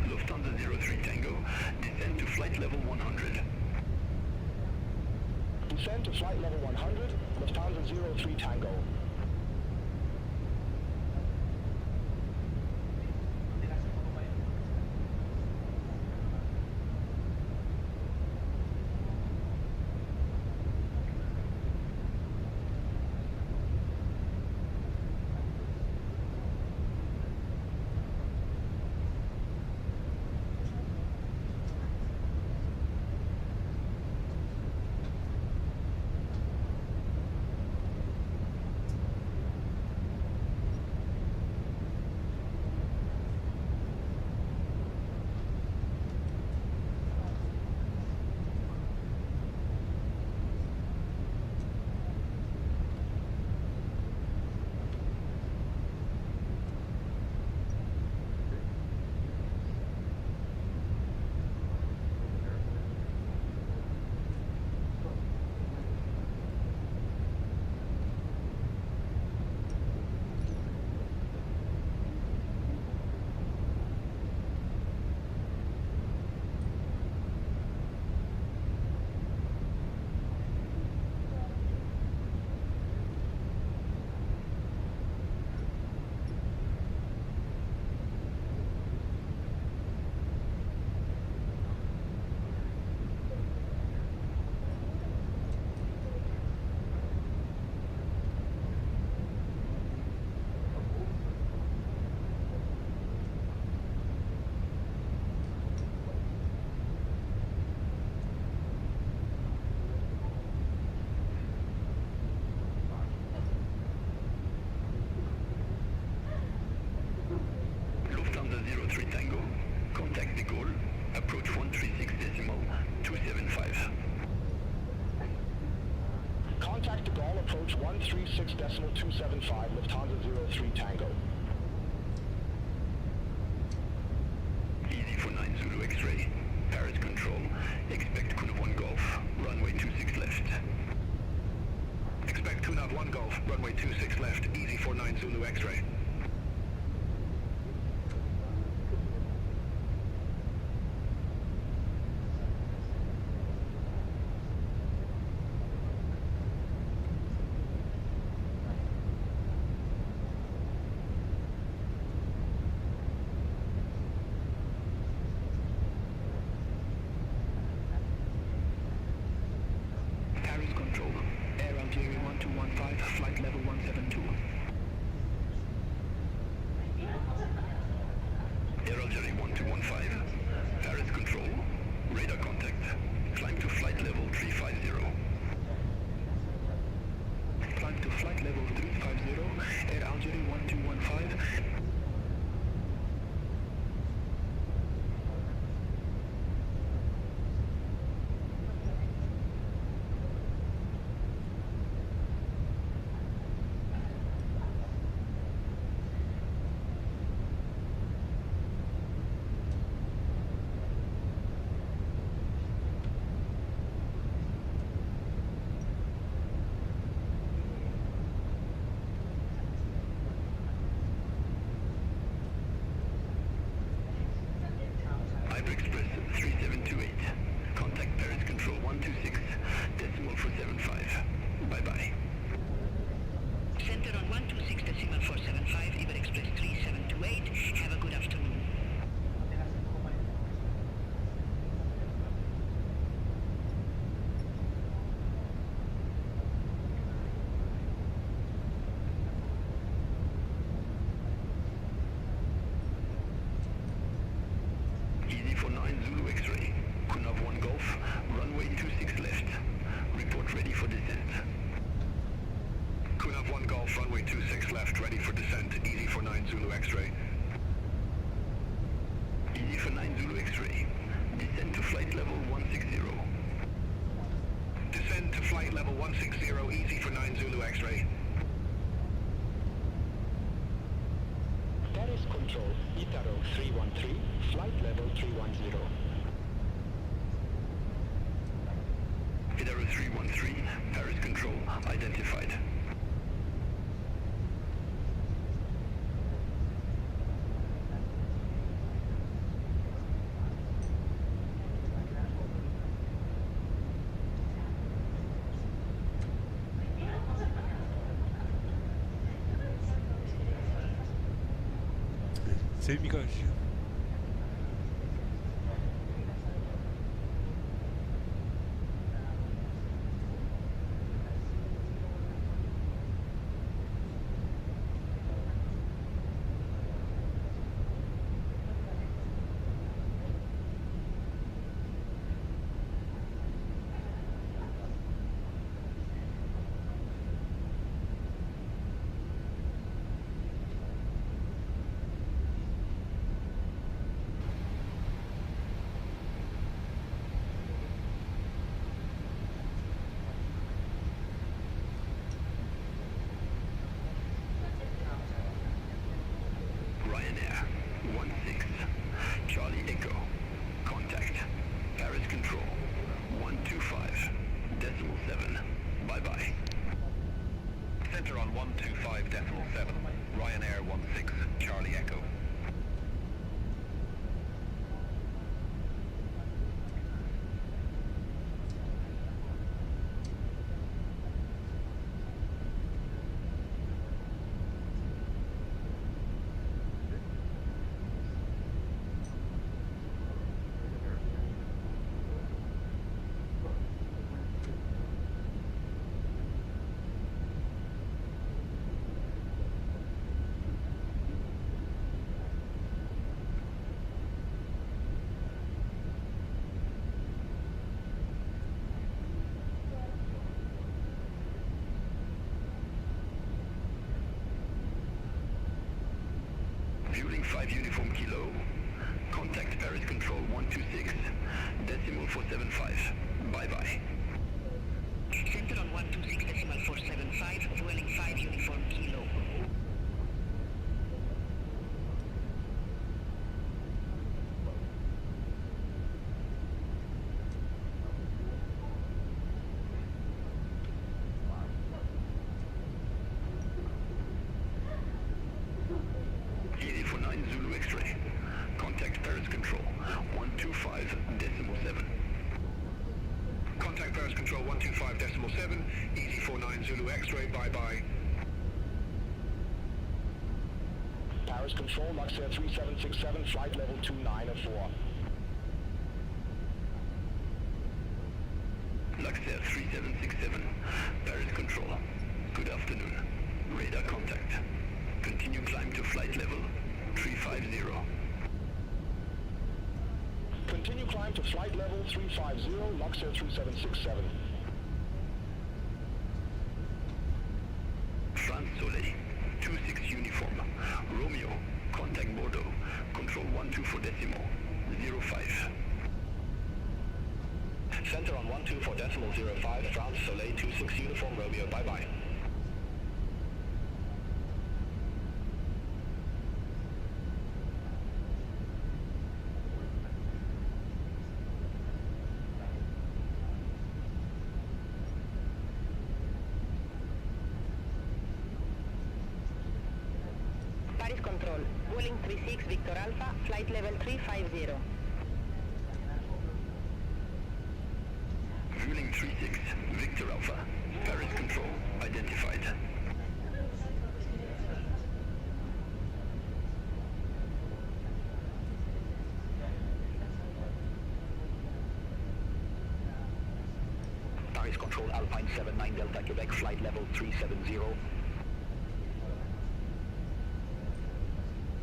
[SPEAKER 17] Lufthansa 03 Tango, descend to flight level 100.
[SPEAKER 8] Descend to flight level 100, Lufthansa 03 Tango.
[SPEAKER 14] approach 136.275, Lufthansa 03 Tango.
[SPEAKER 17] Easy for 9 Zulu X-ray. Paris control. Expect Kuna 1 Golf. Runway 26 left.
[SPEAKER 14] Expect Kuna 1 Golf. Runway 26 left. Easy for 9 Zulu X-ray.
[SPEAKER 1] Salut Mikoche.
[SPEAKER 17] Ryanair 16 Charlie Echo. Contact Paris Control 125.7. Bye bye. Center on 125.7. Ryanair 16 Charlie Echo. Fueling 5 Uniform Kilo. Contact Paris Control 126.475. Bye bye.
[SPEAKER 11] Center on 126.475,
[SPEAKER 14] Contact Paris Control 125.7, Easy 49 Zulu X-ray, bye-bye.
[SPEAKER 8] Paris Control, Luxair 3767, flight level 2904.
[SPEAKER 17] Luxair 3767, Paris Control. Good afternoon. Radar contact. Continue climb to flight level 350.
[SPEAKER 8] Continue climb to flight level 350, Luxair 3767.
[SPEAKER 17] France Soleil, 26 uniform. Romeo, contact Bordeaux. Control 124 decimal 05.
[SPEAKER 8] Center on 124 decimal 05, France Soleil 26 uniform Romeo, bye-bye.
[SPEAKER 11] Paris Control, Vueling 36 Victor Alpha, flight level 350.
[SPEAKER 17] Vueling 36, Victor Alpha, Paris Control, identified.
[SPEAKER 8] Paris Control, Alpine 79 Delta Quebec, flight level 370.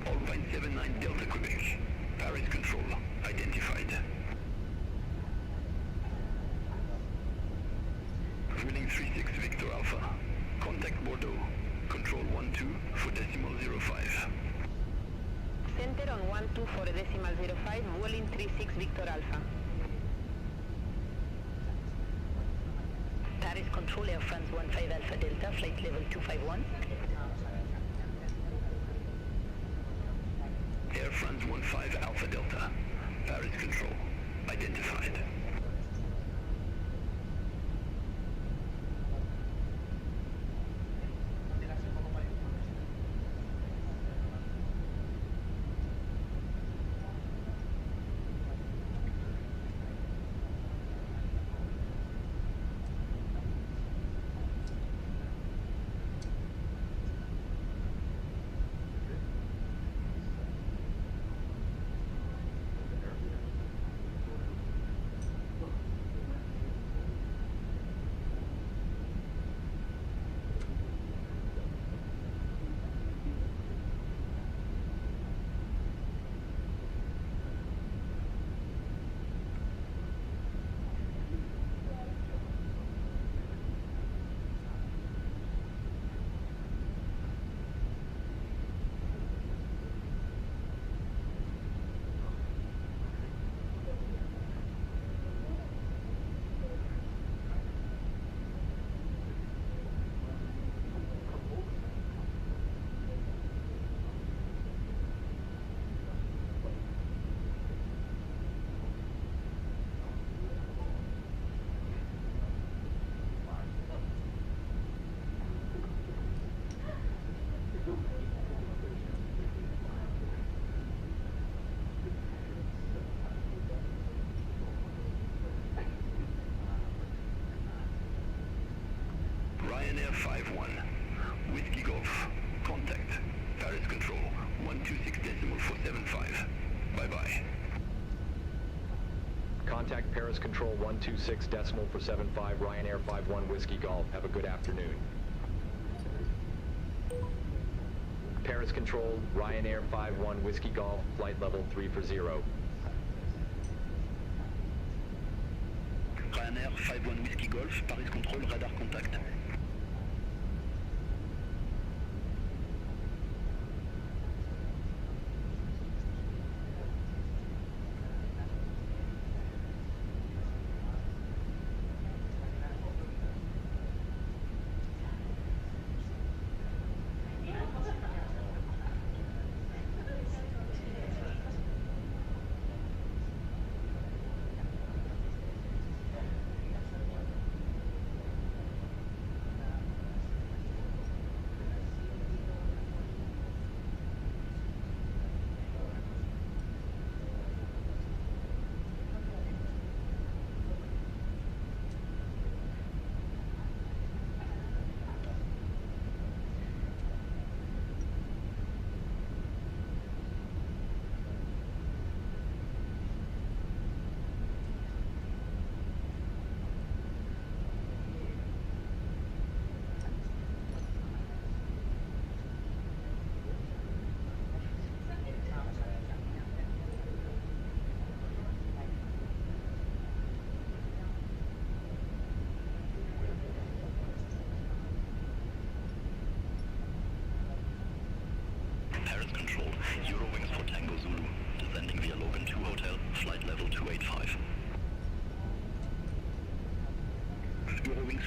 [SPEAKER 17] Alpine 79 Delta Quebec, Paris Control, identified. Vueling 36 Victor Alpha, contact Bordeaux, control 12 for decimal 05.
[SPEAKER 11] Center on 12 for decimal 05, Vueling 36 Victor Alpha. Paris Control, Air France 15 Alpha Delta, flight level 251.
[SPEAKER 17] Air France 15 Alpha Delta, Paris Control, identified. Ryanair 51, Whiskey Golf, contact, Paris Control, 126.475, bye-bye.
[SPEAKER 7] Contact Paris Control 126.475, Ryanair 51 Whiskey Golf. Have a good afternoon. Paris Control, Ryanair 51 Whiskey Golf, flight level 340.
[SPEAKER 17] Ryanair 51 Whiskey Golf, Paris Control, radar contact.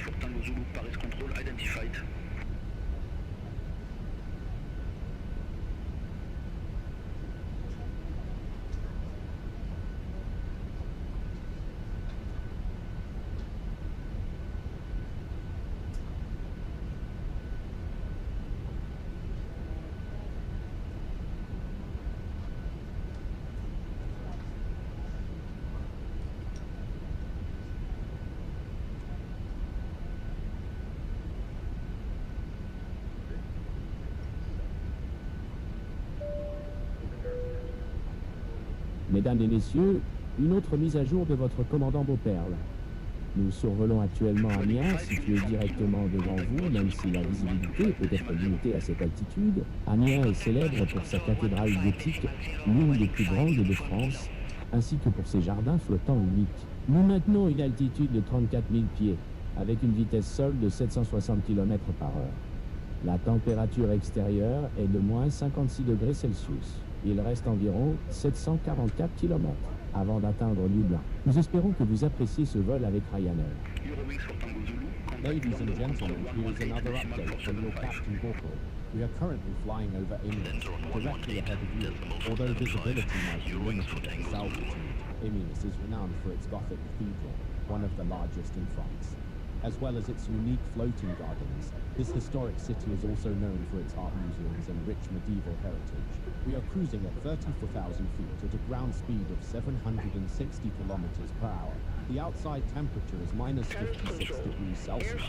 [SPEAKER 17] for Tango Zulu, Paris Control identified.
[SPEAKER 12] Mesdames et messieurs, une autre mise à jour de votre commandant Beauperle. Nous survolons actuellement Amiens, situé directement devant vous, même si la visibilité peut être limitée à cette altitude. Amiens est célèbre pour sa cathédrale gothique, l'une des plus grandes de France, ainsi que pour ses jardins flottants uniques. Nous maintenons une altitude de 34 000 pieds, avec une vitesse sol de 760 km/h. La température extérieure est de moins 56 degrés Celsius. Il reste environ 744 km avant d'atteindre Dublin. Nous espérons que vous appréciez ce vol avec Ryanair.
[SPEAKER 13] Ladies and gentlemen, here's another update from your Captain Bopple. We are currently flying over Amiens, directly ahead of you, although visibility might be limited at this altitude. Amiens is renowned for its Gothic cathedral, one of the largest in France. As well as its unique floating gardens, this historic city is also known for its art museums and rich medieval heritage. We are cruising at 34,000 feet at a ground speed of 760 kilometers per hour. The outside temperature is minus 56 degrees Celsius.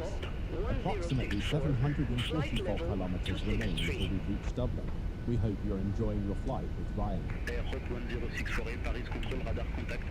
[SPEAKER 13] Approximately 744 kilometers remain until we reach Dublin. We hope you're enjoying your flight with Ryanair.
[SPEAKER 17] Airport 1064 Paris Control radar contact.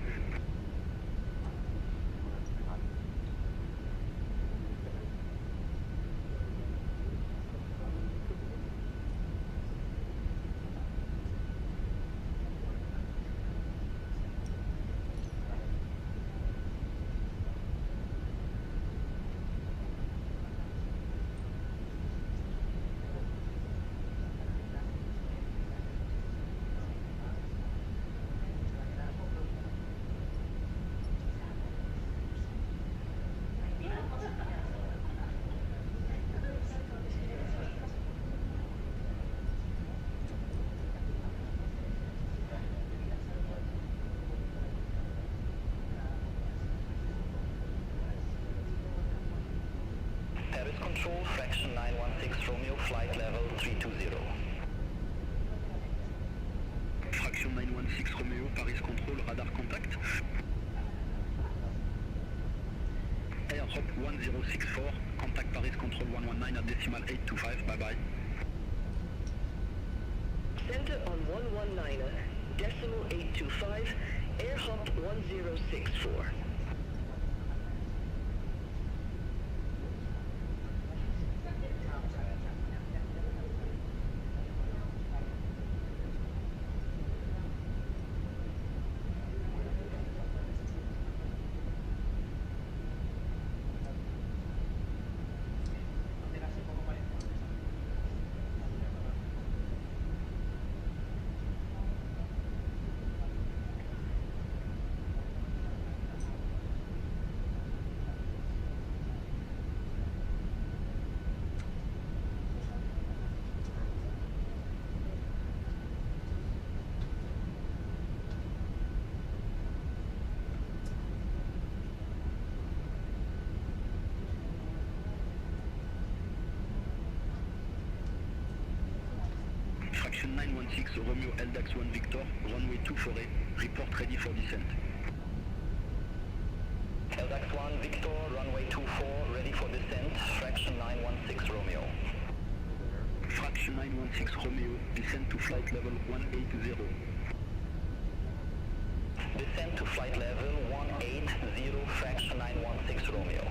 [SPEAKER 8] Paris Control, fraction 916 Romeo, flight level 320.
[SPEAKER 17] Fraction 916 Romeo, Paris Control, radar contact. Airhop 1064, contact Paris Control 119 at decimal 825, bye bye.
[SPEAKER 18] Center on 119, decimal 825, Airhop 1064.
[SPEAKER 17] Fraction 916 Romeo LDAX 1 Victor, runway 24A, report ready for descent.
[SPEAKER 8] LDAX 1 Victor, runway 24, ready for descent, fraction 916 Romeo.
[SPEAKER 17] Fraction 916 Romeo, descent to flight level 180.
[SPEAKER 8] Descent to flight level 180, fraction 916 Romeo.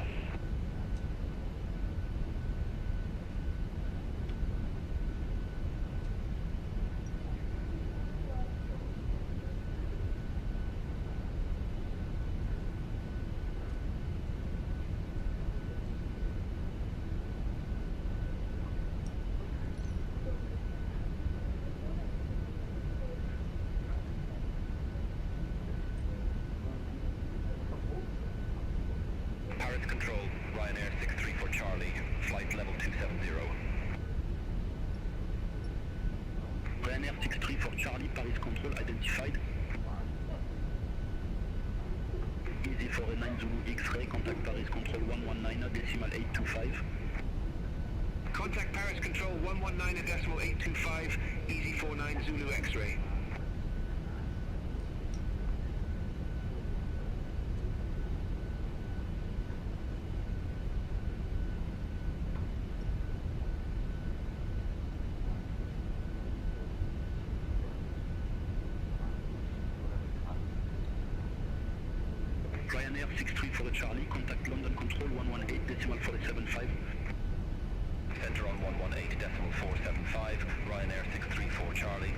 [SPEAKER 17] Paris Control, Ryanair 634 Charlie, flight level 270. Ryanair 634 Charlie, Paris Control identified. Easy for a 9 Zulu X-ray, contact Paris Control 119 decimal 825.
[SPEAKER 14] Contact Paris Control 119 decimal 825, Easy 49 Zulu X-ray.
[SPEAKER 17] Ryanair 634 Charlie, contact London Control 118 decimal 475. Center on 118 decimal 475, Ryanair 634 Charlie.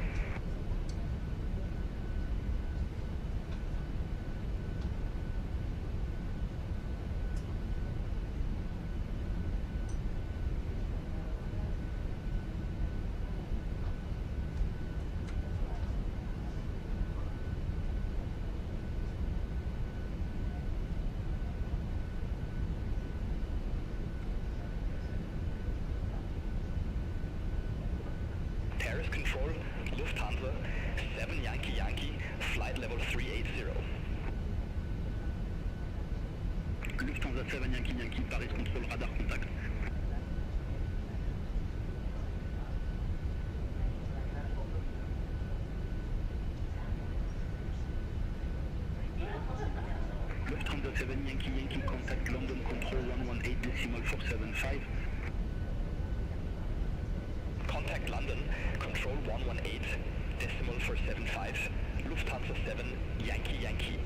[SPEAKER 17] Paris Control, Lufthansa, 7 Yankee Yankee, flight level 380. Lufthansa 7 Yankee Yankee, Paris Control, radar contact. Lufthansa 7 Yankee Yankee, contact London Control 118 decimal 475. Contact London, Control 118, decimal 475, Lufthansa 7, Yankee Yankee.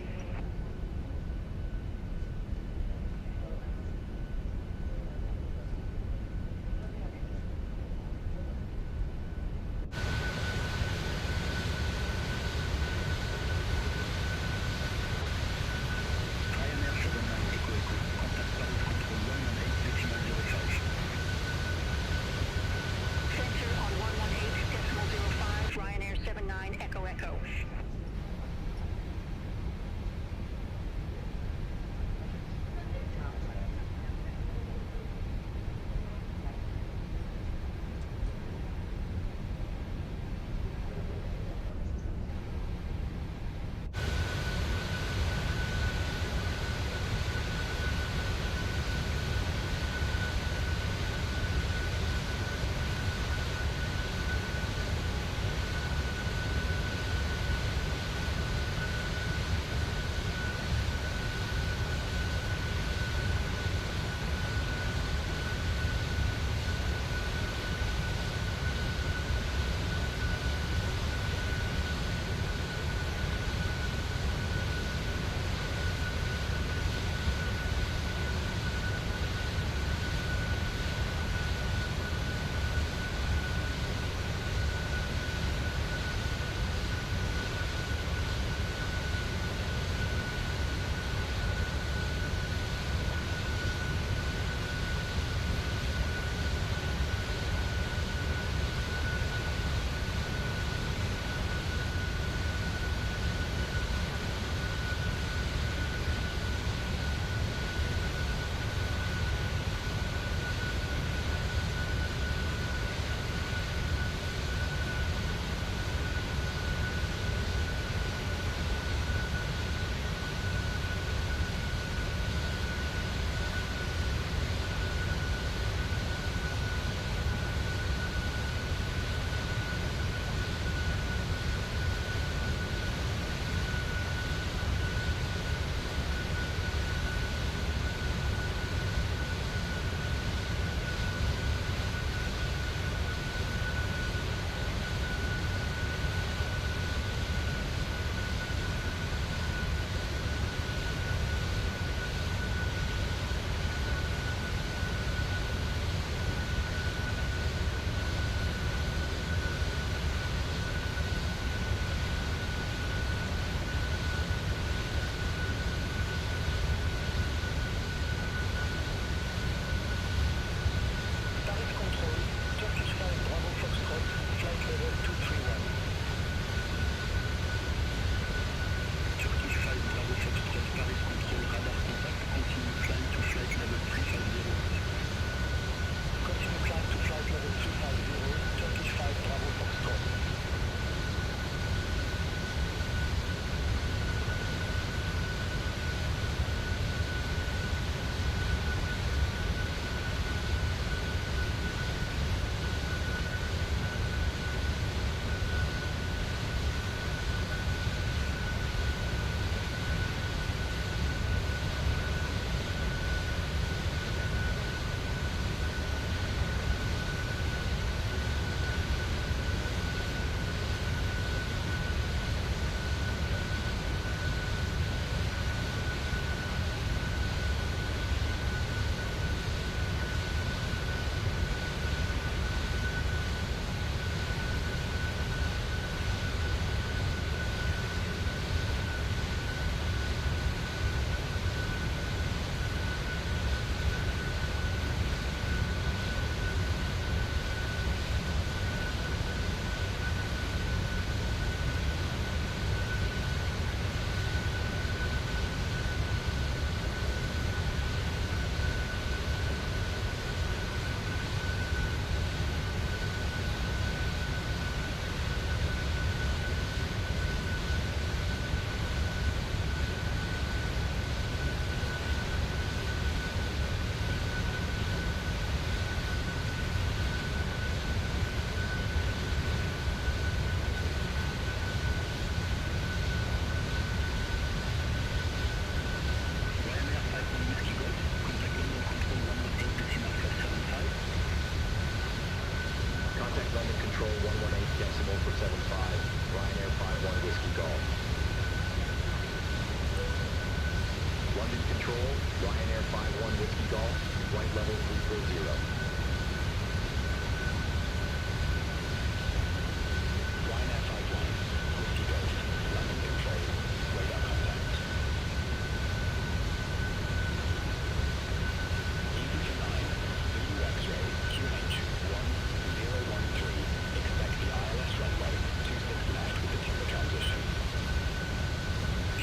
[SPEAKER 17] Ryanair 79 Echo Echo, contact Paris Control 118 decimal 05.
[SPEAKER 11] Center on 118 decimal 05, Ryanair 79 Echo Echo.
[SPEAKER 7] decimal for 75, Ryanair 51 Whiskey Golf. London Control, Ryanair 51 Whiskey Golf, flight level 340.
[SPEAKER 8] Ryanair 51, Whiskey Golf, London Control, radar contact. Easy for 9, Zulu X-ray, QH 1013, expect the ILS runway 26 left with the timber transition.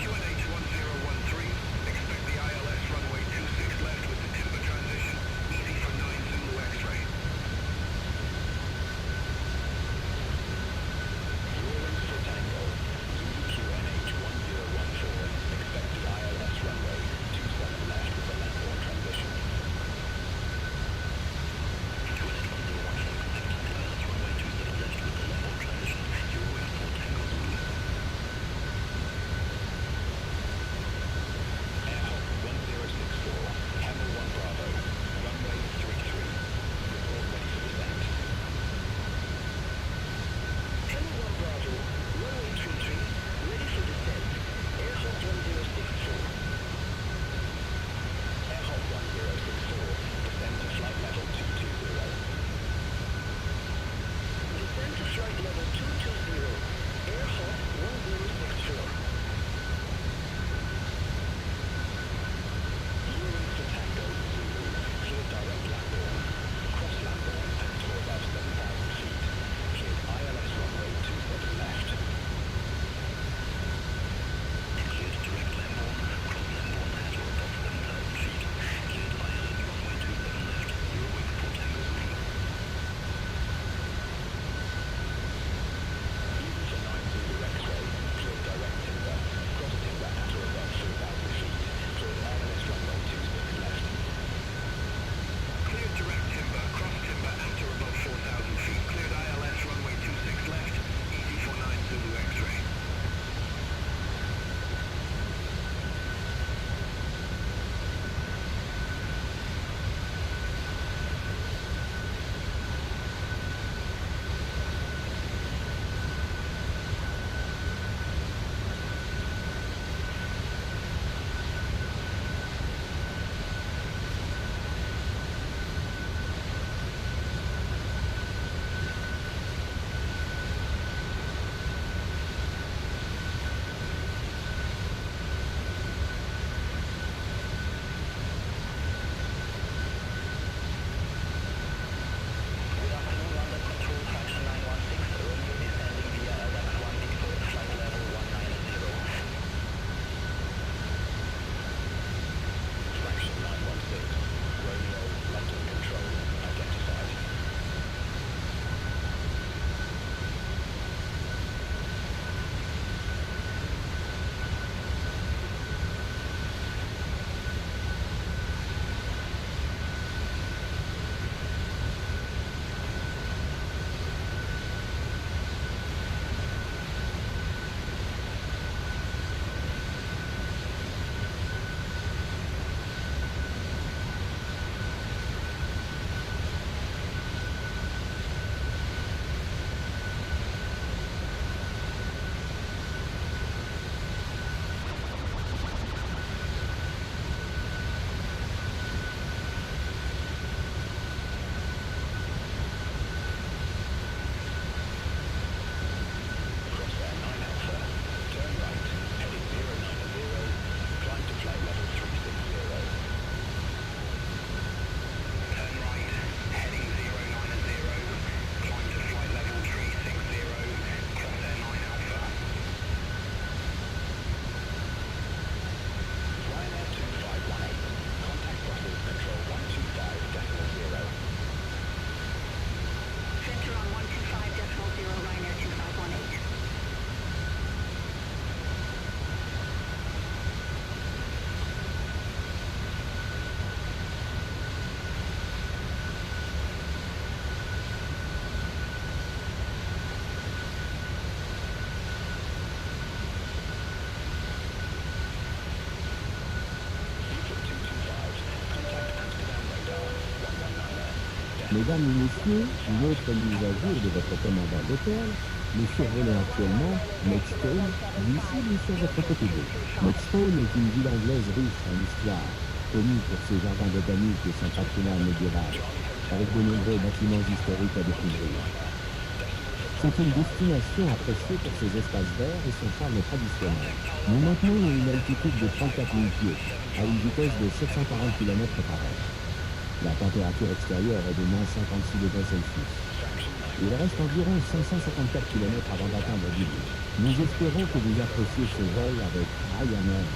[SPEAKER 14] QNH 1013, expect the ILS runway 26 left with the timber transition, easy for 9 Zulu
[SPEAKER 12] Mesdames et messieurs, une autre mise à jour de votre commandant d'hôtel, le survolant actuellement, Maidstone, visible sur votre côté gauche. Maidstone est une ville anglaise riche en histoire, connue pour ses jardins botaniques et son patrimoine médiéval, avec de nombreux bâtiments historiques à découvrir. C'est une destination appréciée pour ses espaces verts et son charme traditionnel. Nous maintenons une altitude de 34 000 pieds, à une vitesse de 740 km par heure. La température extérieure est de -56 degrés Celsius. Il reste environ 554 km avant d'atteindre Bâle. Nous espérons que vous appréciez ce vol avec Ryanair.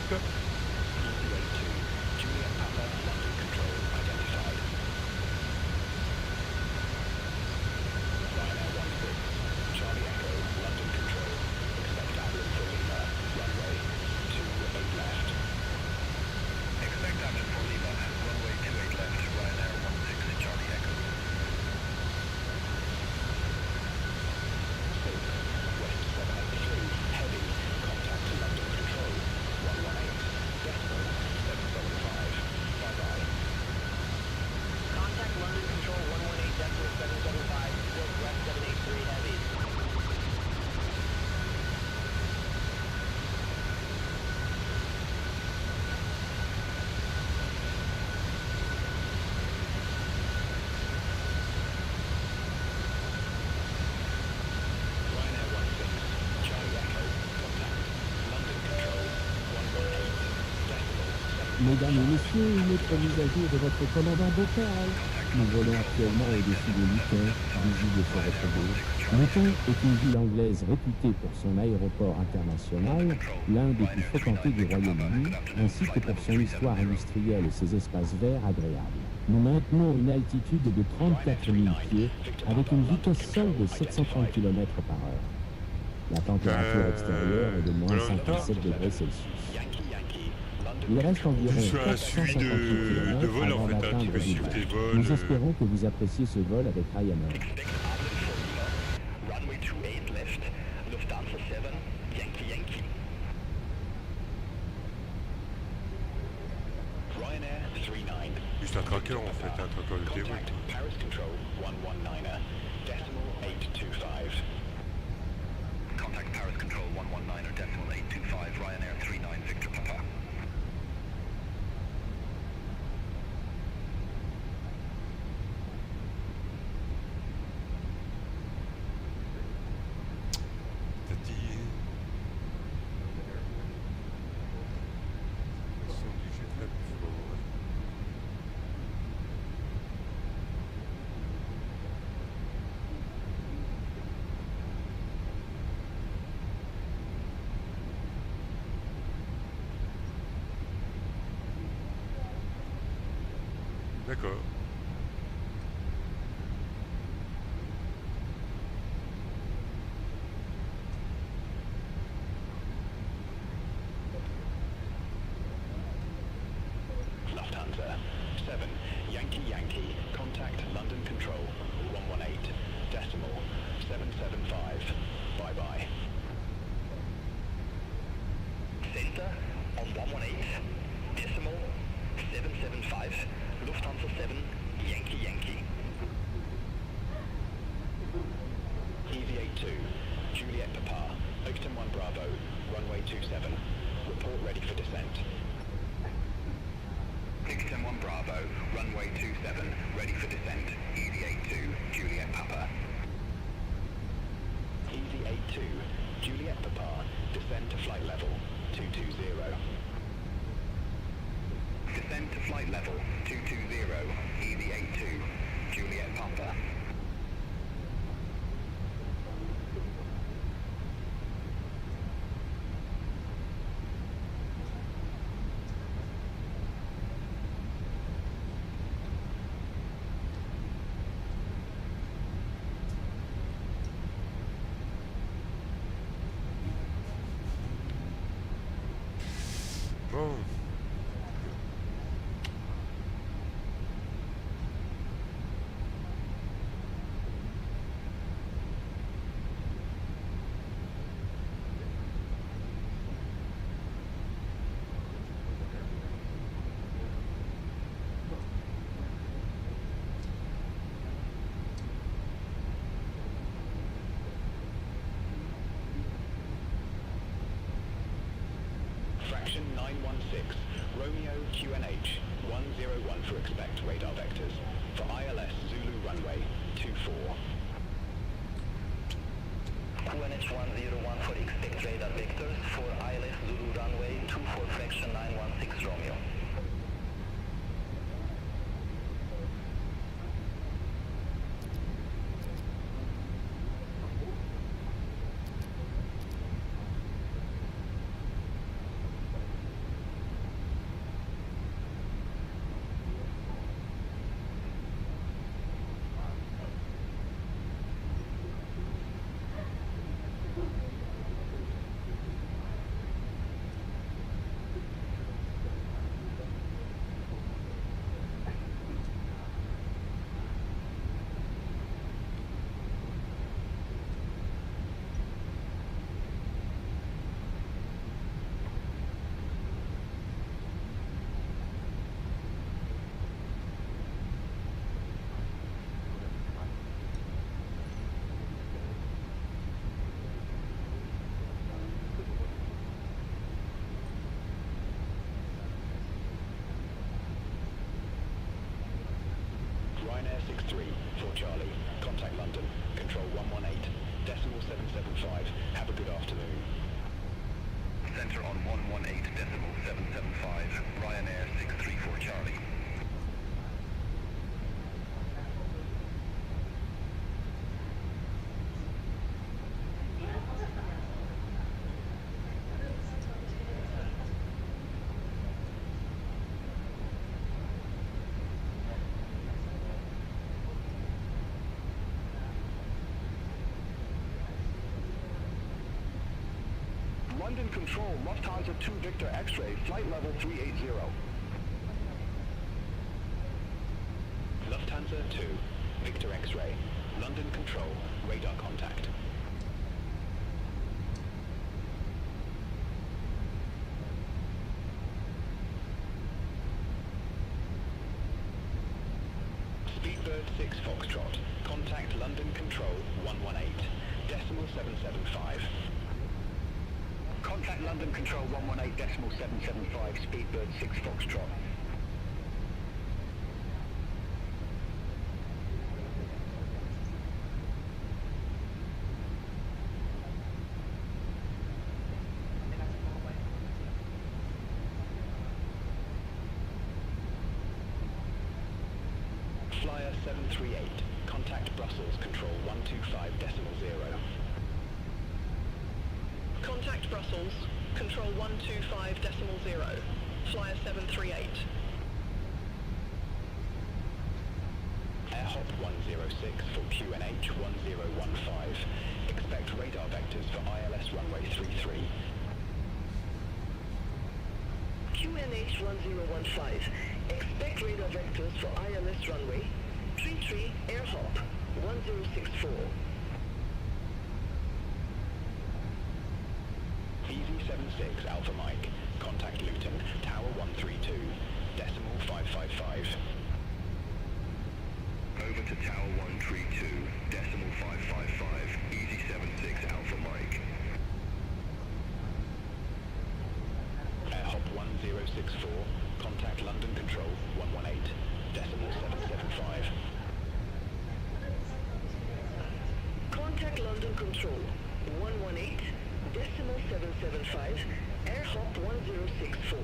[SPEAKER 1] quoi.
[SPEAKER 12] Mesdames et messieurs, une autre mise à jour de votre commandant Bâle. Nous volons actuellement au-dessus de Lyon, visible sur votre dos. Lyon est une ville anglaise réputée pour son aéroport international, l'un des plus fréquentés du Royaume-Uni, ainsi que pour son histoire industrielle et ses espaces verts agréables. Nous maintenons une altitude de 34 000 pieds, avec une vitesse sol de 730 km/h. La température extérieure est de moins 57 degrés Celsius. Il reste environ 458 km avant d'atteindre Dubaï. Nous espérons que vous appréciez ce vol avec Ryanair.
[SPEAKER 1] Juste un tracker en fait, un tracker de dévol.
[SPEAKER 17] Contact Paris Control 119er decimal 825 Ryanair 39 Victor Papa.
[SPEAKER 1] D'accord.
[SPEAKER 8] Lufthansa 7 Yankee Yankee, contact London Control 118 decimal 775. Bye bye.
[SPEAKER 17] Center on 118 decimal 775. Lufthansa 7 Yankee Yankee.
[SPEAKER 8] EV82 Juliet Papa, Oakton 1 Bravo, runway 27. Report ready for descent.
[SPEAKER 17] Oakton 1 Bravo, runway 27, ready for descent. EV82 Juliet Papa.
[SPEAKER 8] EV82 Juliet Papa, descend to flight level 220.
[SPEAKER 17] Descend to flight level 220, EV82, Juliet Papa.
[SPEAKER 1] Bon.
[SPEAKER 8] Fraction 916, Romeo QNH 101 for expect radar vectors. For ILS Zulu runway 24.
[SPEAKER 17] QNH 101 for expect radar vectors. For ILS Zulu runway 24 fraction 916 Romeo.
[SPEAKER 8] Charlie. Contact London. Control 118. Decimal 775. Have a good afternoon.
[SPEAKER 17] Center on 118 decimal 775. Ryanair 634 Charlie.
[SPEAKER 14] London Control, Lufthansa 2 Victor X-ray, flight level 380.
[SPEAKER 8] Lufthansa 2, Victor X-ray. London Control, radar contact. Speedbird 6 Foxtrot, contact London Control 118, decimal 775.
[SPEAKER 14] Contact London Control 118 decimal 775, Speedbird 6 Foxtrot.
[SPEAKER 8] Flyer 738, contact Brussels Control 125 decimal 0.
[SPEAKER 18] Contact Brussels, control 125 decimal 0, flyer 738.
[SPEAKER 8] Air hop 106 for QNH 1015. Expect radar vectors for ILS runway 33.
[SPEAKER 18] QNH 1015, expect radar vectors for ILS runway 33, air hop 1064.
[SPEAKER 8] Easy 76 Alpha Mike, contact Luton, Tower 132, decimal 555.
[SPEAKER 17] Over to Tower 132, decimal 555, Easy 76 Alpha Mike.
[SPEAKER 8] Air hop 1064, contact London Control 118, decimal 775.
[SPEAKER 18] Contact London Control 118, decimal 775, air hop 1064.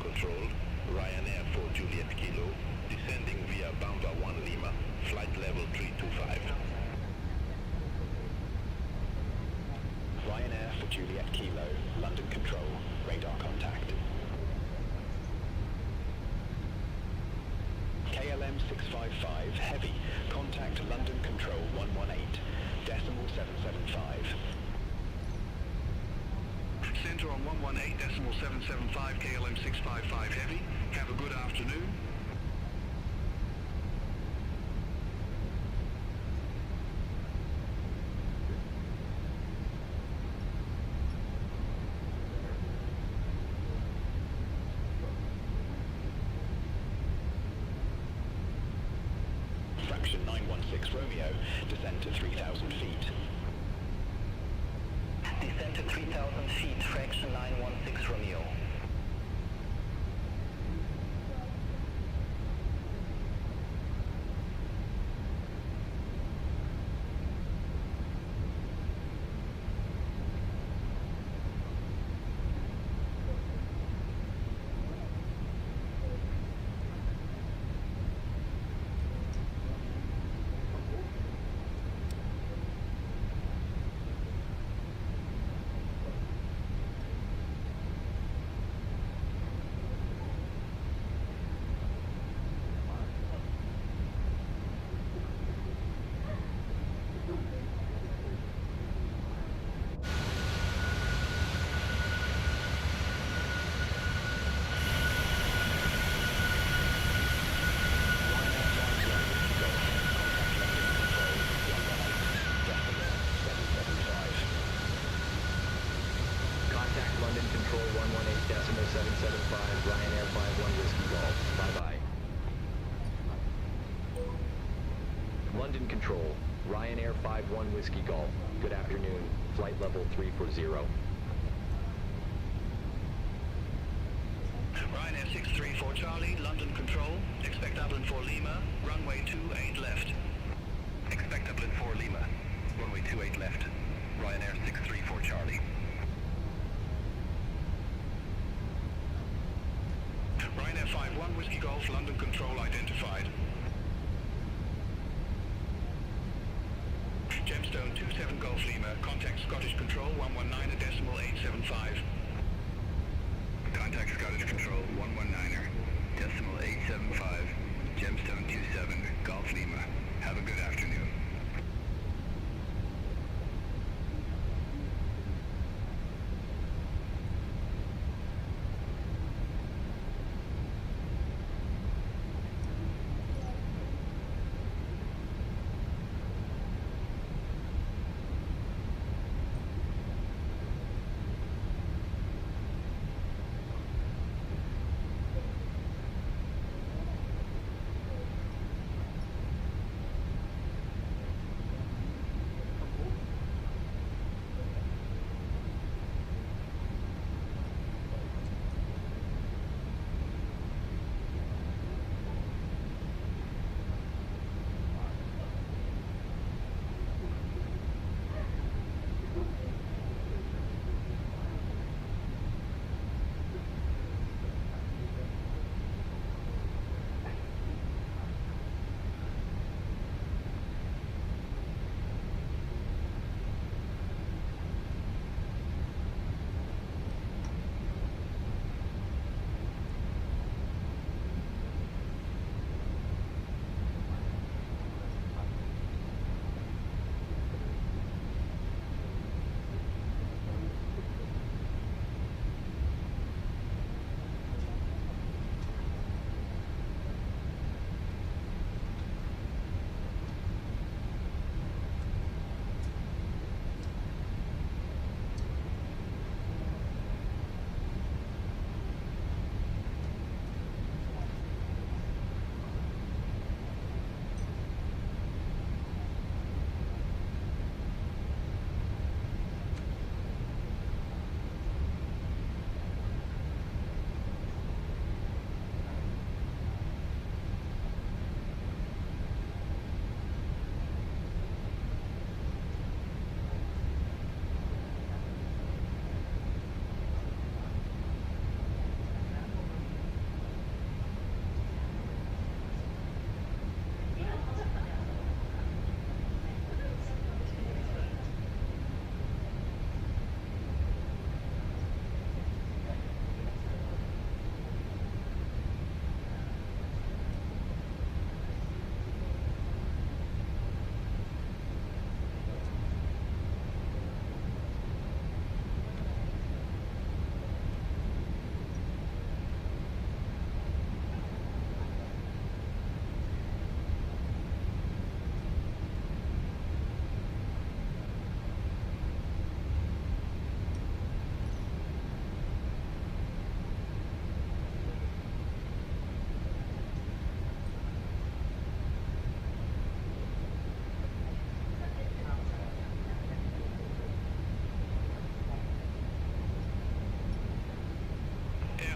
[SPEAKER 17] Control, Ryanair for Juliet Kilo, descending via Bamba 1 Lima, flight level 325.
[SPEAKER 8] Ryanair for Juliet Kilo, London Control, radar contact. KLM 655, heavy, contact London Control 118, decimal 775.
[SPEAKER 14] Center on 118 decimal 775, KLM 655 heavy. Have a good afternoon.
[SPEAKER 8] Fraction 916 Romeo, descend to 3,000 feet.
[SPEAKER 18] Descend to 3,000 feet, fraction 916 Romeo.
[SPEAKER 7] Control 118.775, Ryanair 51 Whiskey Golf. Bye-bye. London Control, Ryanair 51 Whiskey Golf. Good afternoon. Flight level 340.
[SPEAKER 14] Ryanair 634 Charlie, London Control. Expect Dublin 4 Lima, runway 28 left. Expect Dublin 4 Lima, runway 28 left. Ryanair 634 Charlie. Ryanair 51 Whiskey Golf, London Control identified. Gemstone 27 Golf Lima, contact Scottish Control 119.875. Contact Scottish Control 119.875. Gemstone 27 Golf Lima. Have a good afternoon.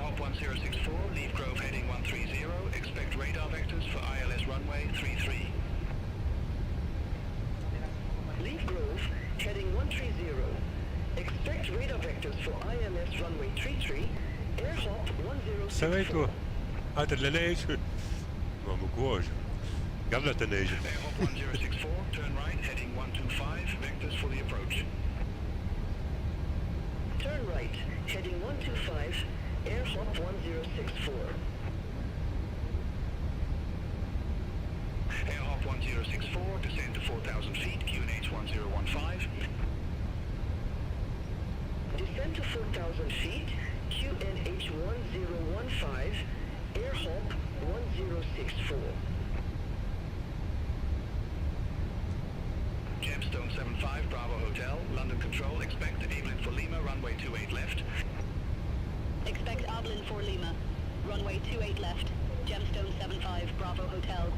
[SPEAKER 14] Hop 1064, leave Grove heading 130, expect radar vectors for ILS runway 33.
[SPEAKER 18] Leave Grove heading 130, expect radar vectors for ILS runway 33, air hop 106.
[SPEAKER 1] Ça va et toi? Ah, t'as de la neige? Bon, bon courage. Garde là ta neige.
[SPEAKER 14] Air hop 1064, turn right heading 125, vectors for the approach.
[SPEAKER 18] Turn right heading 125, air hop 1064.
[SPEAKER 14] Air hop 1064, descend to 4,000 feet, QNH 1015.
[SPEAKER 18] Descend to 4,000 feet, QNH 1015, air hop 1064.
[SPEAKER 14] Gemstone 75, Bravo Hotel, London Control, expect enabling for Lima, runway 28 left.
[SPEAKER 11] Dublin for Lima. Runway 28 left. Gemstone 75, Bravo Hotel.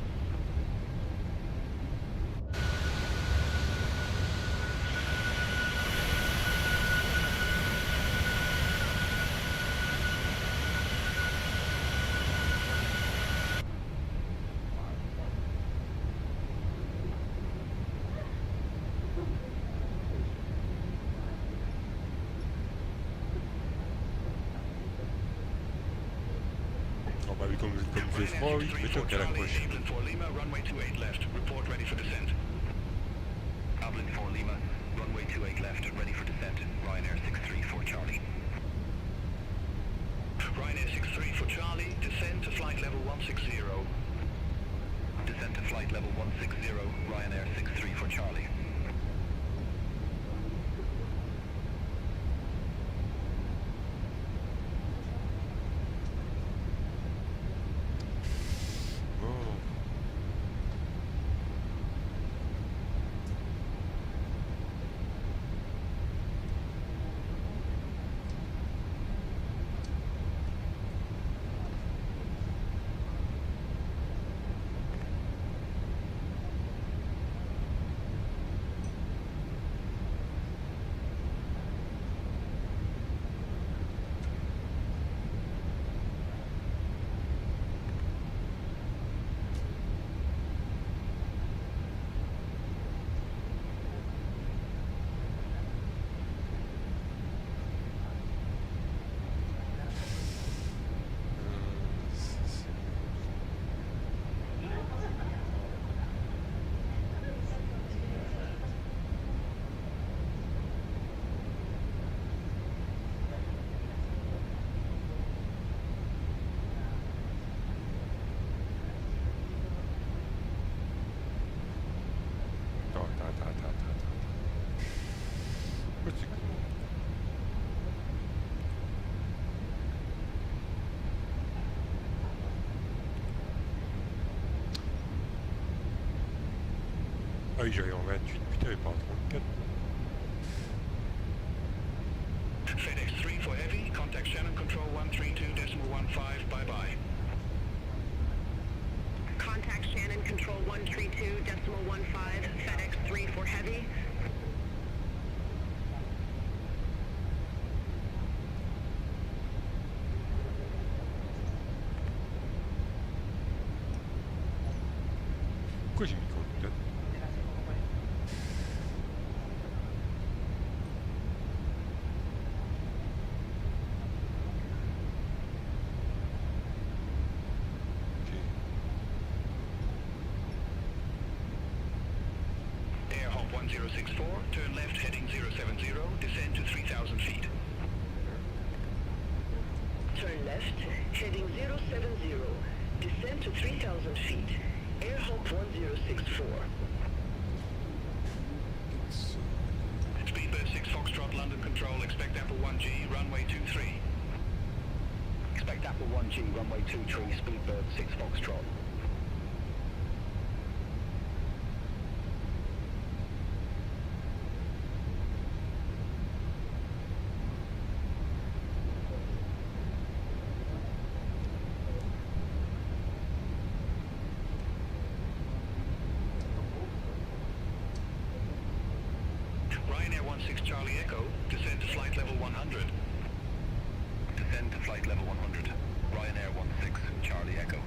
[SPEAKER 1] Comme j'ai froid, oui, je m'étonne qu'à la poche.
[SPEAKER 14] Dublin for Lima, runway 28 left. Report ready for descent.
[SPEAKER 8] Dublin for Lima, runway 28 left, ready for descent. Ryanair 63 for Charlie.
[SPEAKER 14] Ryanair 63 for Charlie, descend to flight level 160.
[SPEAKER 8] Descent to flight level 160, Ryanair 63 for Charlie.
[SPEAKER 1] Ah oui, j'arrive en 28, putain, mais pas en 34.
[SPEAKER 14] FedEx 3 for heavy, contact Shannon Control 132.15, bye-bye.
[SPEAKER 11] Contact Shannon Control 132.15, FedEx 3 for heavy.
[SPEAKER 1] Pourquoi j'ai mis conducteur?
[SPEAKER 14] Air Hop 1064, turn left heading 070, descend to 3,000 feet.
[SPEAKER 18] Turn left, heading 070. Descend to 3,000 feet. Air Hop 1064.
[SPEAKER 14] Speedbird 6 Foxtrot, London Control, expect Apple 1G, runway 23.
[SPEAKER 8] Expect Apple 1G, runway 23, Speedbird 6 Foxtrot.
[SPEAKER 14] Ryanair 16 Charlie Echo, descend to flight level 100.
[SPEAKER 8] Descend to flight level 100. Ryanair 16 Charlie Echo.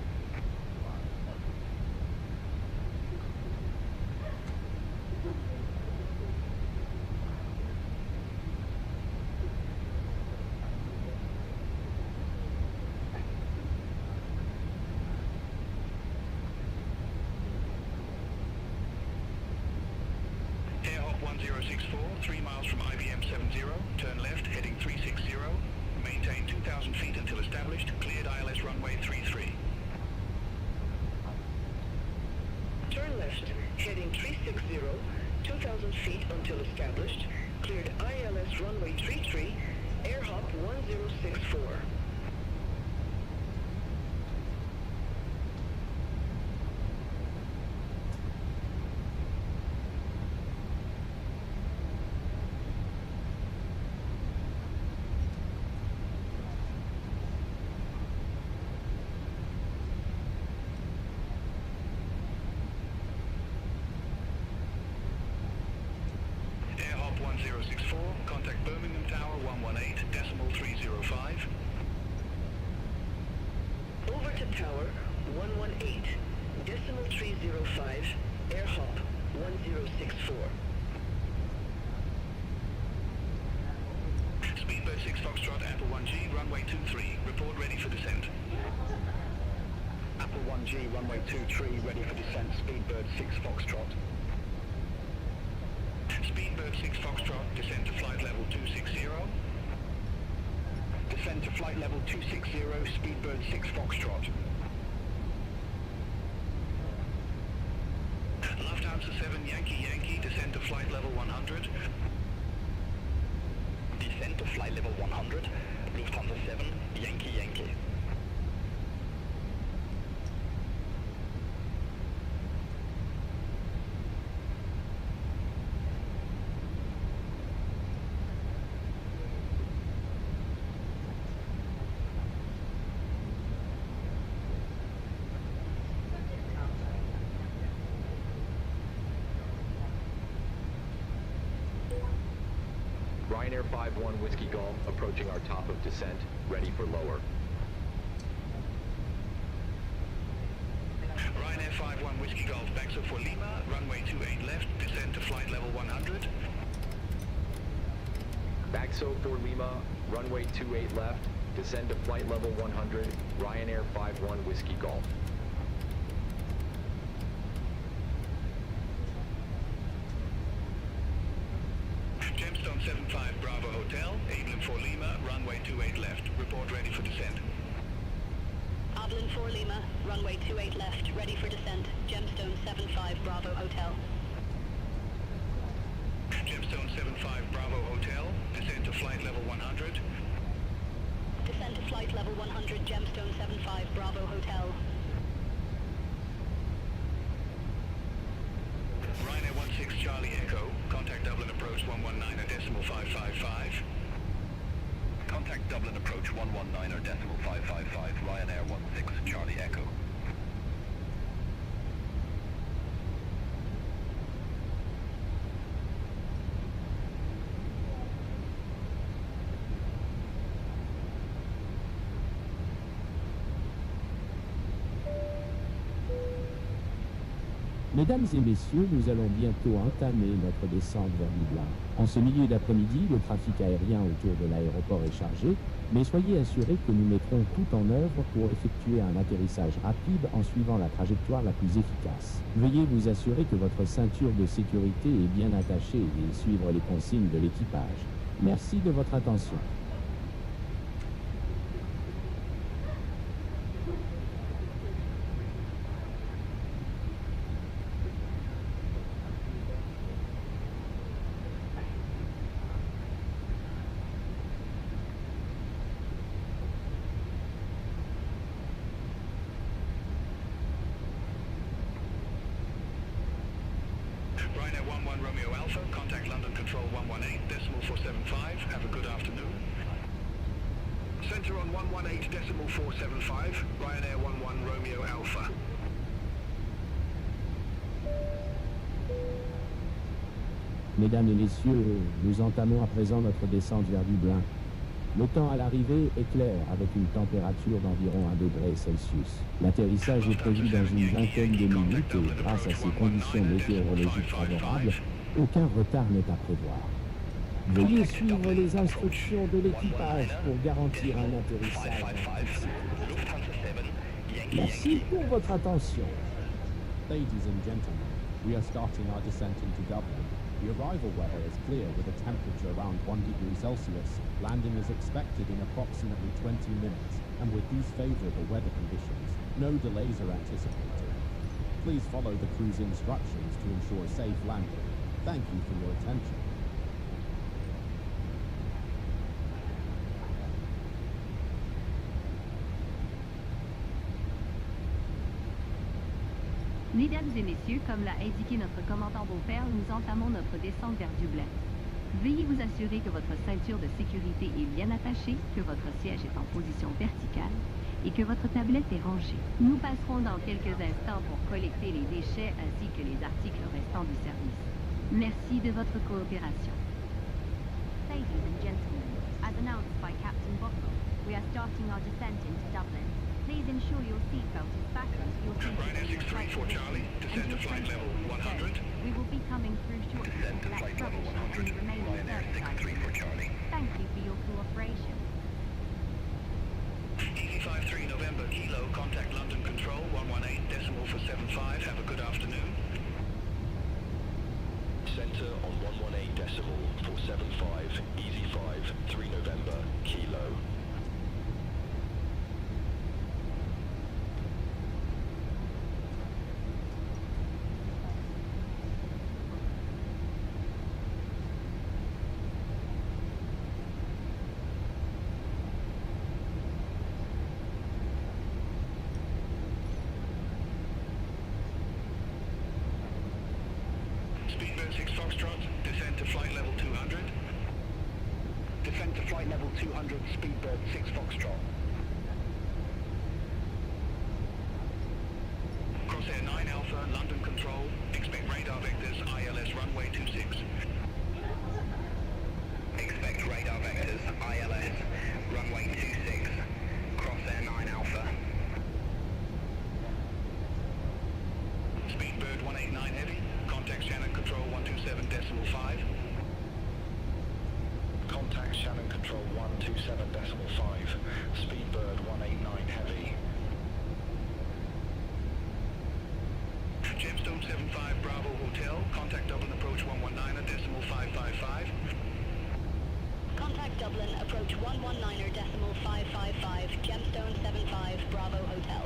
[SPEAKER 14] Air Hop 1064, 3 miles from IBM 70, turn left heading 360, maintain 2,000 feet until established, cleared ILS runway 33.
[SPEAKER 18] Turn left, heading 360, 2,000 feet until established, cleared ILS runway 33, Air Hop 1064.
[SPEAKER 14] AirHop 1064, contact Birmingham Tower 118.305.
[SPEAKER 18] Over to Tower 118.305, AirHop 1064.
[SPEAKER 14] Speedbird 6 Foxtrot, Apple 1G, runway 23, report ready for descent.
[SPEAKER 17] Apple 1G, runway 23, ready for descent, Speedbird 6 Foxtrot.
[SPEAKER 14] Speedbird 6 Foxtrot, descend to flight level 260.
[SPEAKER 17] Descend to flight level 260, Speedbird 6 Foxtrot.
[SPEAKER 14] Lufthansa 7 Yankee Yankee, descend to flight level 100.
[SPEAKER 17] Descend to flight level 100, Lufthansa 7 Yankee Yankee. Ryanair 5-1 Whiskey Golf, approaching our top of descent, ready for lower.
[SPEAKER 14] Ryanair 5-1 Whiskey Golf, backs up for Lima, runway 28 left, descend to flight level 100.
[SPEAKER 17] Baxo for Lima, runway 28 left, descend to flight level 100, Ryanair 5-1 Whiskey Golf.
[SPEAKER 14] Gemstone 75 Bravo Hotel, Ablin for Lima, runway 28 left, report ready for descent.
[SPEAKER 11] Ablin 4 Lima, runway 28 left, ready for descent. Gemstone 75 Bravo Hotel.
[SPEAKER 14] Gemstone 75 Bravo Hotel, descend to flight level 100.
[SPEAKER 11] Descend to flight level 100, Gemstone 75 Bravo Hotel.
[SPEAKER 14] Ryanair 16 Charlie Echo, contact Dublin approach 119.555.
[SPEAKER 17] Contact Dublin approach 119.555, Ryanair 16 Charlie Echo.
[SPEAKER 12] Mesdames et messieurs, nous allons bientôt entamer notre descente vers Dublin. En ce milieu d'après-midi, le trafic aérien autour de l'aéroport est chargé, mais soyez assurés que nous mettrons tout en œuvre pour effectuer un atterrissage rapide en suivant la trajectoire la plus efficace. Veuillez vous assurer que votre ceinture de sécurité est bien attachée et suivre les consignes de l'équipage. Merci de votre attention.
[SPEAKER 14] Ryanair 11 Romeo Alpha, contact London Control 118.475, have a good afternoon. Center on 118.475, Ryanair 11 Romeo Alpha.
[SPEAKER 12] Mesdames et messieurs, nous entamons à présent notre descente vers Dublin. Le temps à l'arrivée est clair avec une température d'environ 1 degré Celsius. L'atterrissage est prévu dans une vingtaine de minutes et grâce à ces conditions météorologiques favorables, aucun retard n'est à prévoir. Veuillez suivre les instructions de l'équipage pour garantir un atterrissage en toute sécurité. Merci pour votre attention.
[SPEAKER 13] Ladies and gentlemen, we are starting our descent into Dublin. The arrival weather is clear with a temperature around 1 degree Celsius. Landing is expected in approximately 20 minutes, and with these favorable weather conditions, no delays are anticipated. Please follow the crew's instructions to ensure safe landing. Thank you for your attention.
[SPEAKER 3] Mesdames et messieurs, comme l'a indiqué notre commandant Beaupère, nous entamons notre descente vers Dublin. Veuillez vous assurer que votre ceinture de sécurité est bien attachée, que votre siège est en position verticale et que votre tablette est rangée. Nous passerons dans quelques instants pour collecter les déchets ainsi que les articles restants du service. Merci de votre coopération.
[SPEAKER 4] We are starting our descent into Dublin. Please ensure your seatbelt is fastened to your seat
[SPEAKER 14] Ryanair 63 for Charlie, descend to flight level 100.
[SPEAKER 4] We will be coming through shortly to collect rubbish and the remaining
[SPEAKER 14] Ryanair 63 for Charlie.
[SPEAKER 4] Thank you for your cooperation.
[SPEAKER 14] Easy 53 November Kilo, contact London Control 118 decimal for 75. Have a good afternoon.
[SPEAKER 17] Center on 118 decimal 475, Easy 5, 3 November, Kilo.
[SPEAKER 14] Speedbird 6 Foxtrot, descend to flight level 200.
[SPEAKER 19] Descend to flight level 200, Speedbird 6 Foxtrot.
[SPEAKER 14] Corsair 9 Alpha, London Control, expect radar vectors ILS runway 26.
[SPEAKER 19] Expect radar vectors, ILS, runway 26, Corsair 9 Alpha.
[SPEAKER 14] Speedbird 189 Heavy, contact Shannon Control 127 decimal 5.
[SPEAKER 17] Contact Shannon Control 127 decimal 5, Speedbird 189 Heavy.
[SPEAKER 14] Gemstone 75 Bravo Hotel, contact Dublin approach 119 decimal 555.
[SPEAKER 11] Contact Dublin, approach 119er decimal 555, Gemstone 75 Bravo Hotel.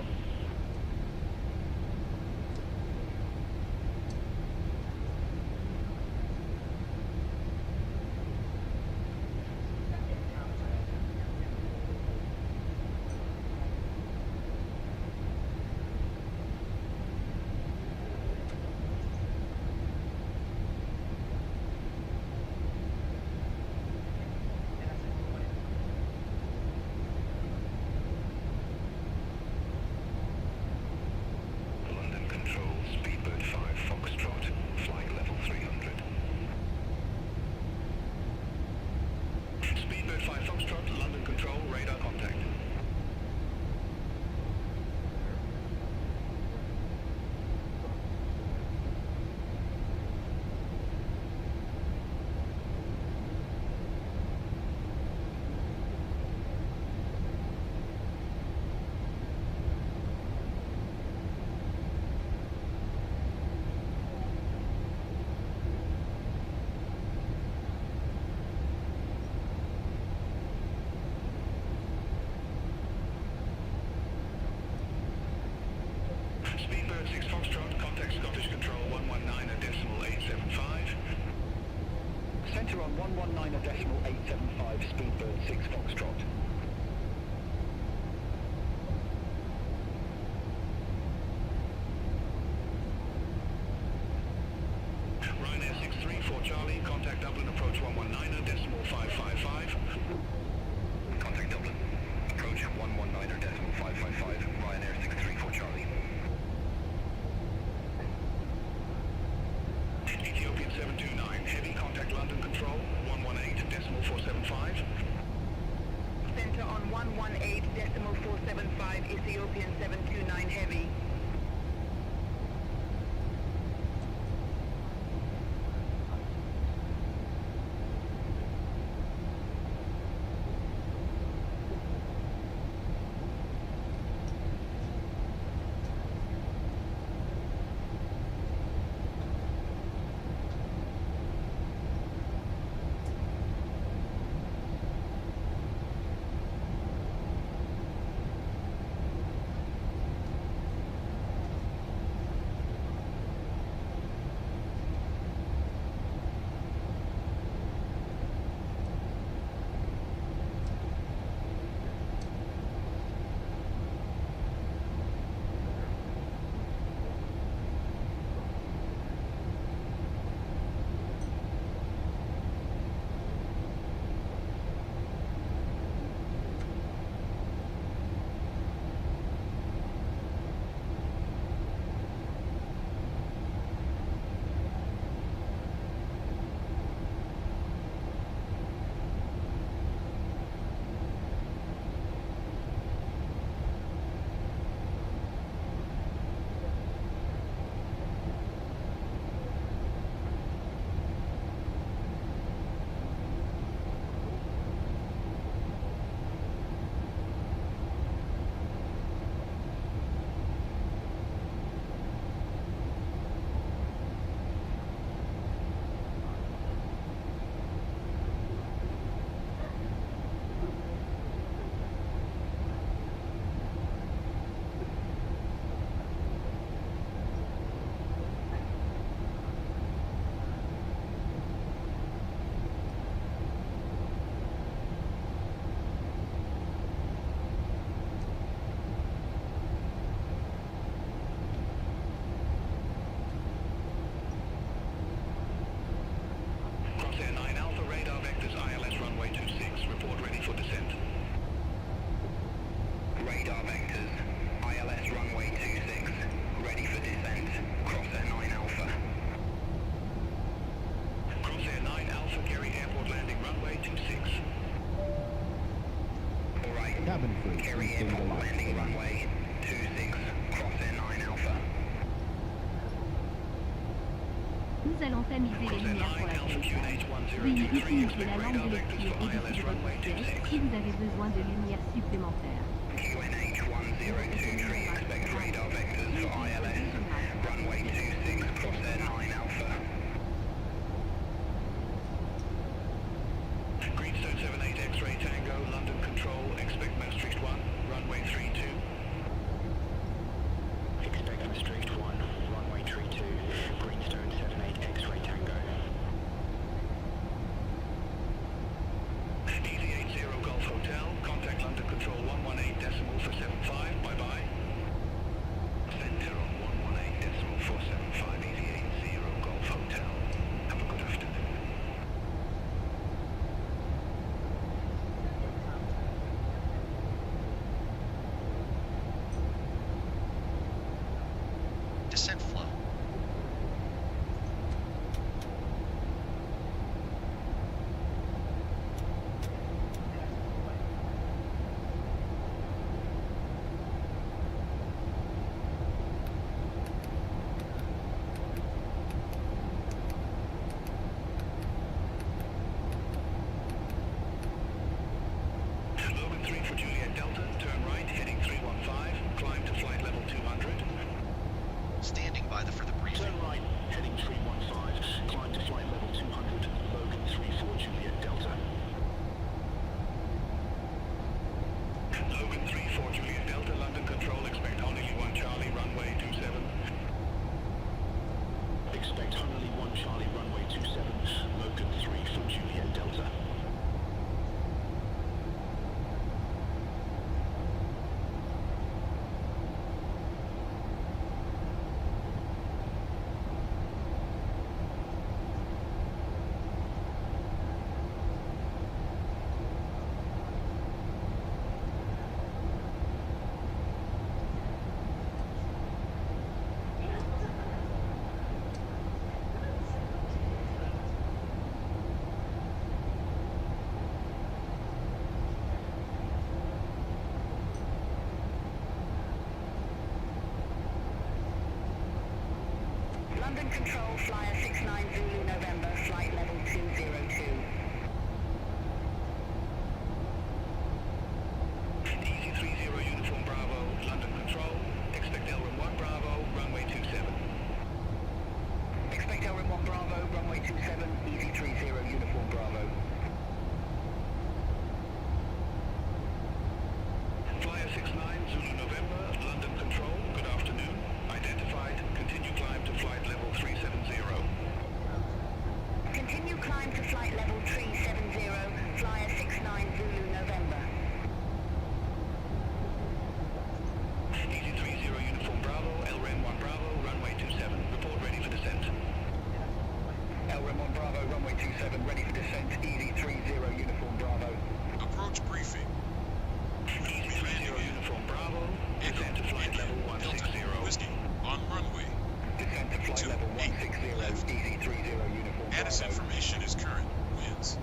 [SPEAKER 14] London Control, Speedbird 5 Foxtrot, flight level 300. Speedbird 5 Foxtrot, London Control, radar contact. Speedbird 6 Foxtrot, contact Scottish Control 119 decimal 875.
[SPEAKER 19] Center on 119 decimal 875, Speedbird 6 Foxtrot.
[SPEAKER 14] Ryanair 63 for Charlie, contact Dublin approach 119 decimal 555.
[SPEAKER 19] Contact Dublin. Approach 119 decimal 555, Ryanair 63 for Charlie.
[SPEAKER 14] Ethiopian 729, heavy contact London Control 118 decimal 475.
[SPEAKER 11] Center on 118 decimal 475, Ethiopian 729 Heavy.
[SPEAKER 13] cabin crew,
[SPEAKER 14] Carry
[SPEAKER 13] please
[SPEAKER 14] airport
[SPEAKER 13] dim the lights
[SPEAKER 14] landing
[SPEAKER 13] below.
[SPEAKER 14] runway 26, crossing 9 Alpha.
[SPEAKER 3] Nous allons tamiser les lumières pour l'atterrissage. Veuillez utiliser la lampe de lecture au-dessus de votre siège si vous avez besoin de lumière supplémentaire.
[SPEAKER 14] QNH 1023, expect radar vectors for ILS. Runway 26, crossing 9 Alpha. Greenstone 78 X-ray Tango, London Control, expect Maastricht 1, runway 32. Expect Maastricht 1, runway 32, Greenstone 78 X-ray Tango. Easy 80 Golf Hotel, contact London Control 118 decimal for 75, bye-bye. Center on 118 decimal 475, Easy 80 Golf Hotel. Have a good afternoon.
[SPEAKER 2] Descent flow.
[SPEAKER 14] Logan 3 for Juliet Delta, turn right, heading 315, climb to flight level 200.
[SPEAKER 2] Standing by for the briefing.
[SPEAKER 14] Turn right, heading 315, climb to flight level 200, Logan 3 for Juliet Delta. Logan 3 for Juliet Delta, London Control, expect Honolulu 1 Charlie, runway 27. Expect Honolulu 1 Charlie, runway 27, Logan 3 for Juliet Delta. London Control, flyer 69 Zulu November, flight level 202. Easy 30 Uniform Bravo, London Control, expect LRIM 1 Bravo, runway 27. Expect LRIM 1 Bravo, runway 27, Easy 30 Uniform Bravo. Flyer 69 Zulu November, London Control, good afternoon. Identified, continue climb to flight level 370. Continue climb to flight level 370, flyer 69 Zulu November. Easy 30 Uniform Bravo, LRIM 1 Bravo, runway 27, report ready for descent. LRIM 1 Bravo, runway 27, ready for descent, Easy 30 Uniform Bravo.
[SPEAKER 9] Approach briefing.
[SPEAKER 14] Easy 30 Uniform Bravo, descent to flight level 160.
[SPEAKER 9] Whiskey on runway.
[SPEAKER 14] Descent to flight level 160,
[SPEAKER 9] left.
[SPEAKER 14] Easy 30 Uniform
[SPEAKER 9] Addis
[SPEAKER 14] Bravo.
[SPEAKER 9] information is current. Winds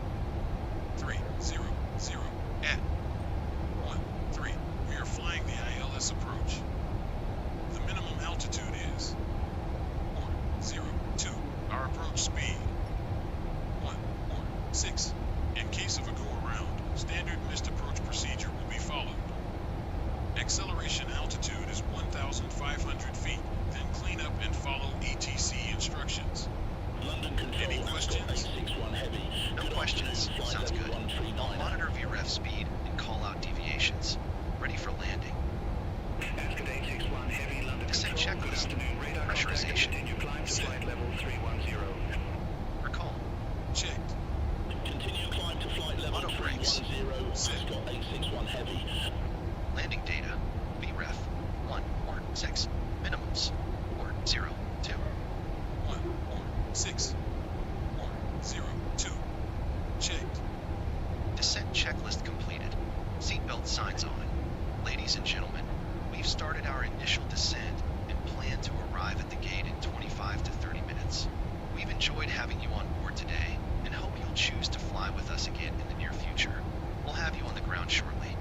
[SPEAKER 9] 300 at 13. We are flying the ILS approach. The minimum altitude is 402. Our approach speed 146. In case of a go-around, standard missed approach procedure will be followed. Acceleration altitude is 1,500 feet, then clean up and follow ETC instructions.
[SPEAKER 14] London Control,
[SPEAKER 9] Any questions?
[SPEAKER 14] 861 Heavy.
[SPEAKER 2] No questions. Sounds good. I'll monitor VREF speed and call out deviations. Ready for landing.
[SPEAKER 14] Ascot 861 Heavy, London
[SPEAKER 2] Descent
[SPEAKER 14] Control, good
[SPEAKER 2] checklist.
[SPEAKER 14] afternoon. Radar
[SPEAKER 2] Pressurization.
[SPEAKER 14] contact, continue climb to
[SPEAKER 9] Set.
[SPEAKER 14] flight level 310.
[SPEAKER 2] Recall.
[SPEAKER 9] Checked.
[SPEAKER 14] Continue climb to flight level
[SPEAKER 2] Auto brakes.
[SPEAKER 14] 310,
[SPEAKER 9] Set.
[SPEAKER 14] Ascot 861 Heavy.
[SPEAKER 2] Landing data. VREF 146. Minimums 402.
[SPEAKER 9] 146. 402. Checked.
[SPEAKER 2] Descent checklist completed. Seatbelt signs on. Ladies and gentlemen, we've started our initial descent and plan to arrive at the gate in 25 to 30 minutes. We've enjoyed having you on board today and hope you'll choose to fly with us again in the near future. We'll have you on the ground shortly.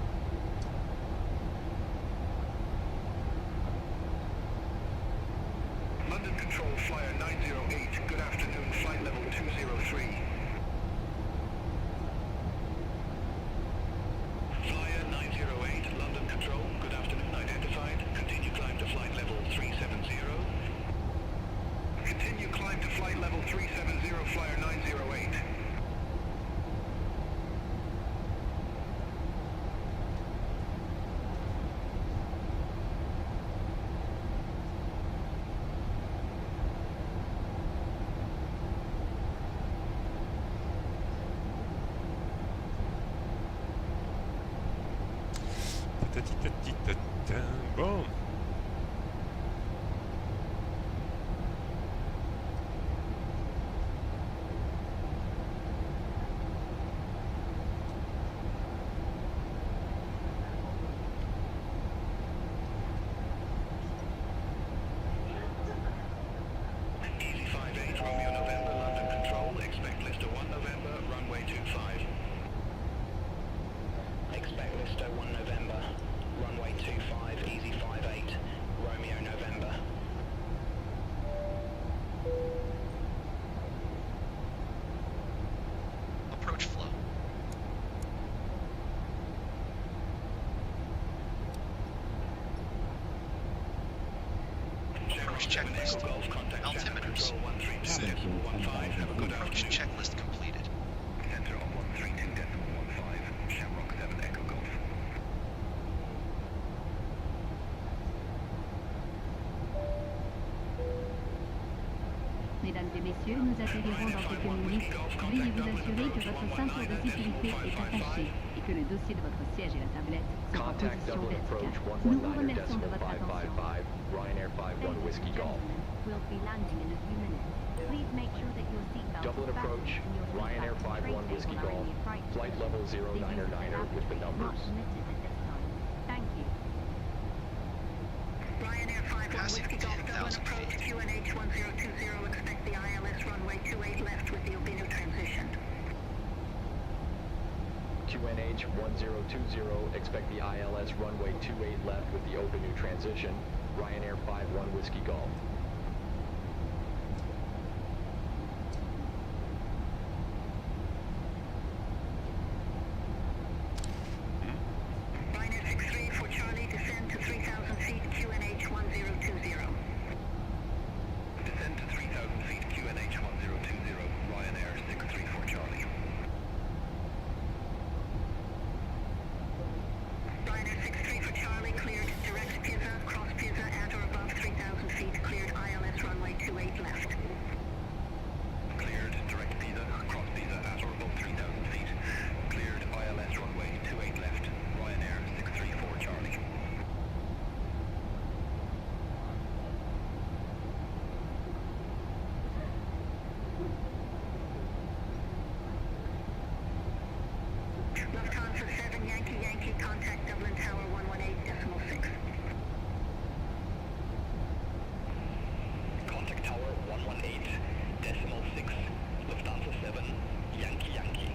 [SPEAKER 1] Bon.
[SPEAKER 14] Easy 58 Romeo November London Control, expect Lister 1 November, runway 25.
[SPEAKER 8] Expect Lister 1 November, runway 25, easy 58, Romeo November.
[SPEAKER 2] Approach flow. Approach checklist. Altimeters. Approach checklist completed.
[SPEAKER 19] Center on 132.15, Shamrock 7 Echo Golf.
[SPEAKER 3] Mesdames et messieurs, nous atterrirons dans quelques minutes. Veuillez vous assurer que votre ceinture de sécurité est attachée et que le dossier de votre siège et la tablette sont en
[SPEAKER 7] Contact
[SPEAKER 3] position
[SPEAKER 7] Dublin approach
[SPEAKER 3] verticale. Nous vous remercions de
[SPEAKER 7] 119.555,
[SPEAKER 3] votre attention.
[SPEAKER 7] Ryanair 51 Whiskey Golf.
[SPEAKER 4] We'll be landing in a few minutes. Please make sure that your seatbelt
[SPEAKER 7] Dublin
[SPEAKER 4] is
[SPEAKER 7] approach,
[SPEAKER 4] fastened and your seatbelt
[SPEAKER 7] Ryanair
[SPEAKER 4] is
[SPEAKER 7] 51
[SPEAKER 4] traced
[SPEAKER 7] Whiskey
[SPEAKER 4] on our
[SPEAKER 7] Golf,
[SPEAKER 4] new flight
[SPEAKER 7] flight
[SPEAKER 4] schedule.
[SPEAKER 7] level
[SPEAKER 4] The use of
[SPEAKER 7] 099er with the
[SPEAKER 4] lavatory is
[SPEAKER 7] numbers.
[SPEAKER 4] not permitted at this time. Thank you.
[SPEAKER 11] Ryanair 51
[SPEAKER 2] Passing
[SPEAKER 11] Whiskey Golf,
[SPEAKER 2] 10,000
[SPEAKER 11] Dublin approach,
[SPEAKER 2] feet.
[SPEAKER 11] QNH 1020, expect the ILS runway 28 left with the Albino transition.
[SPEAKER 7] QNH 1020, expect the ILS runway 28 left with the open new transition. Ryanair 51 Whiskey Golf.
[SPEAKER 11] Ryanair 63 for Charlie, descend to 3,000 feet, QNH 1020.
[SPEAKER 19] Descend to 3,000 feet, QNH 1020, Ryanair 63 for Charlie.
[SPEAKER 11] Ryanair 63 for Charlie, cleared direct Pisa, cross Pisa at or above 3,000 feet, cleared ILS runway 28 left.
[SPEAKER 19] Cleared direct Pisa, cross Pisa at or above 3,000 feet. Cleared ILS runway 28 left, Ryanair 63 for Charlie.
[SPEAKER 11] Lufthansa 7 Yankee Yankee, contact Dublin Tower 118.6.
[SPEAKER 19] Contact Tower 118.6, Lufthansa 7, Yankee Yankee.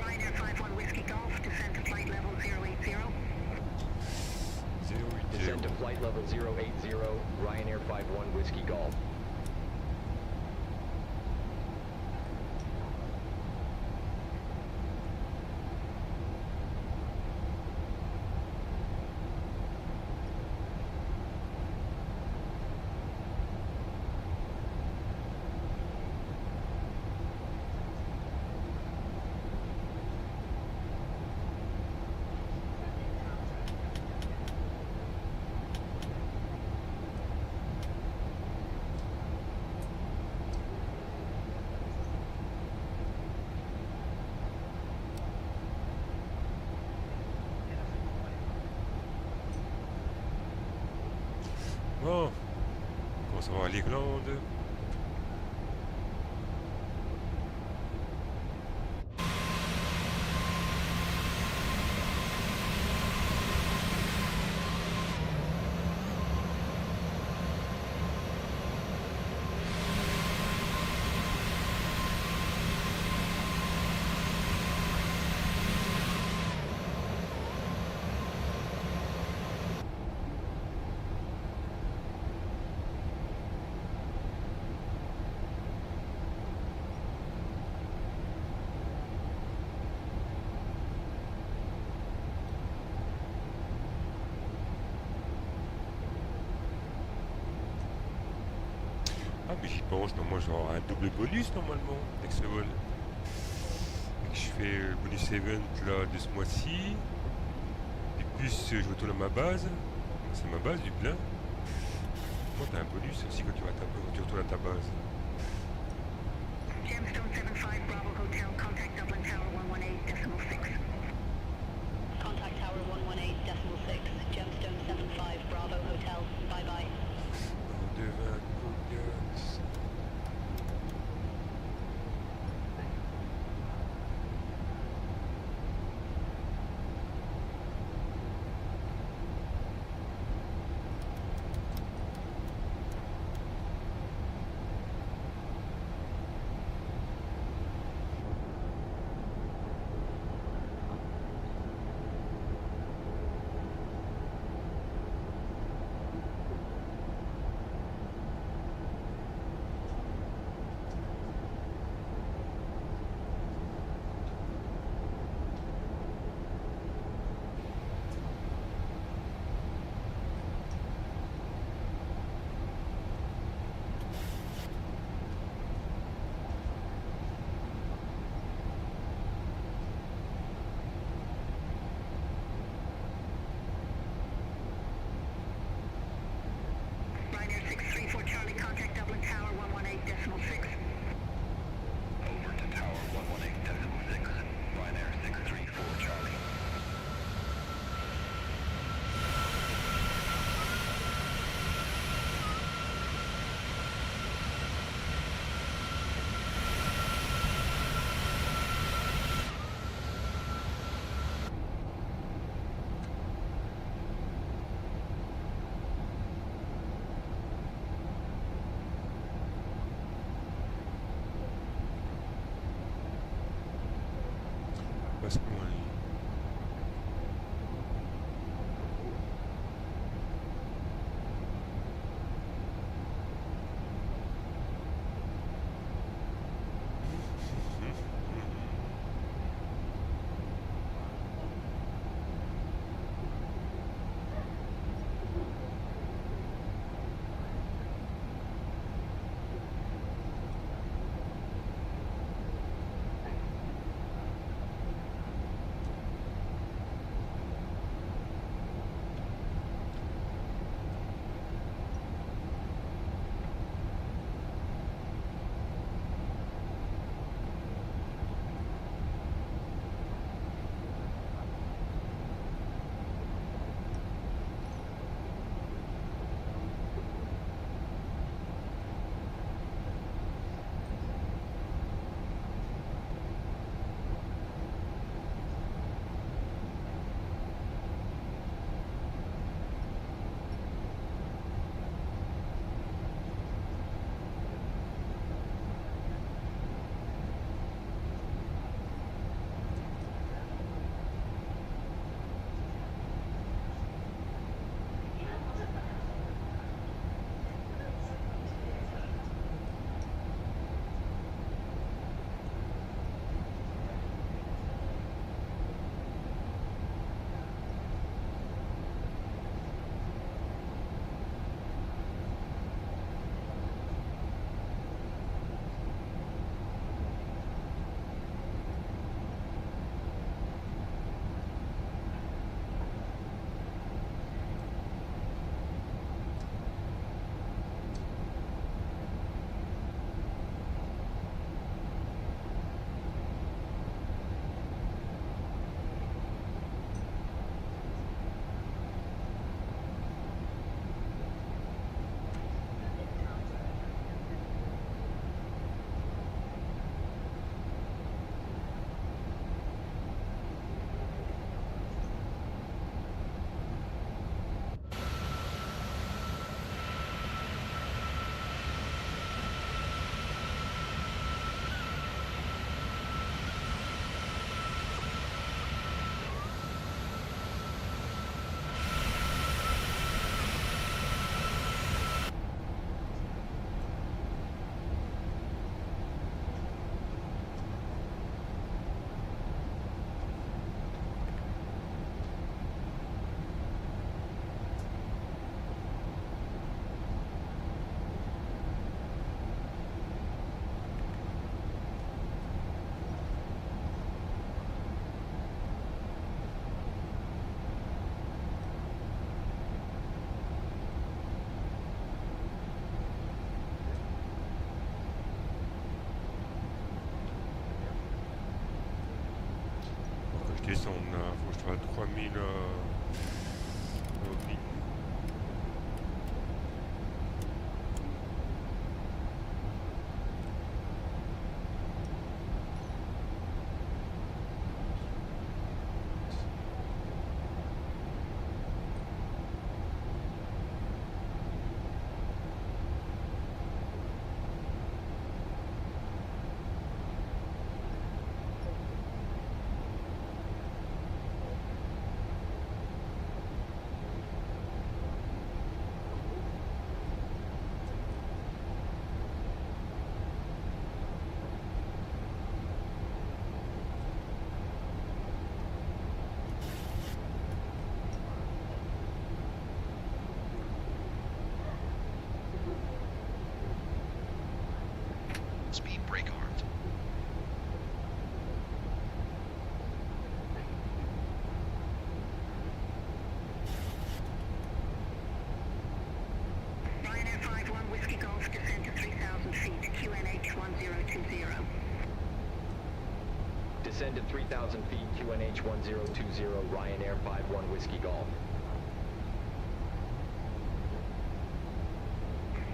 [SPEAKER 11] Ryanair 51 Whiskey Golf, descend to flight level 080.
[SPEAKER 7] Descend to flight level 080, Ryanair 51 Whiskey Golf.
[SPEAKER 1] Bon, on commence à voir l'Irlande. mais j'y pense, normalement j'aurai un double bonus normalement avec ce vol. Je fais le bonus event là de ce mois-ci. Et plus je retourne à ma base. C'est ma base du plein. Moi t'as un bonus aussi quand tu retournes à ta base.
[SPEAKER 11] Gemstone 75 Bravo Hotel, contact Dublin Tower 118.6. Contact Tower 118.6, Gemstone 75 Bravo Hotel, bye bye. Ryanair 634 Charlie, contact Dublin Tower 118.6.
[SPEAKER 19] Over to Tower 118.6. Ryanair 634 Charlie.
[SPEAKER 1] Parce que moi, ça on a, faut que je trouve 3000 oui.
[SPEAKER 2] Speed brake armed.
[SPEAKER 11] Ryanair 5-1 Whiskey Golf, descend to 3,000 feet, QNH 1020.
[SPEAKER 7] Descend to 3,000 feet, QNH 1020, Ryanair 5-1 Whiskey Golf.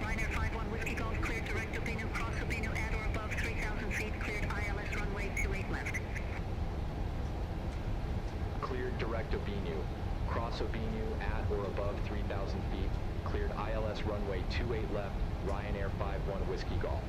[SPEAKER 11] Ryanair 5-1 Whiskey Golf, cleared direct Obinu, cross Obinu at or above 3,000 feet, cleared ILS runway 28 left.
[SPEAKER 7] Cleared direct Obinu. Cross Obinu at or above 3,000 feet, cleared ILS runway 28 left, Ryanair 5-1 Whiskey Golf.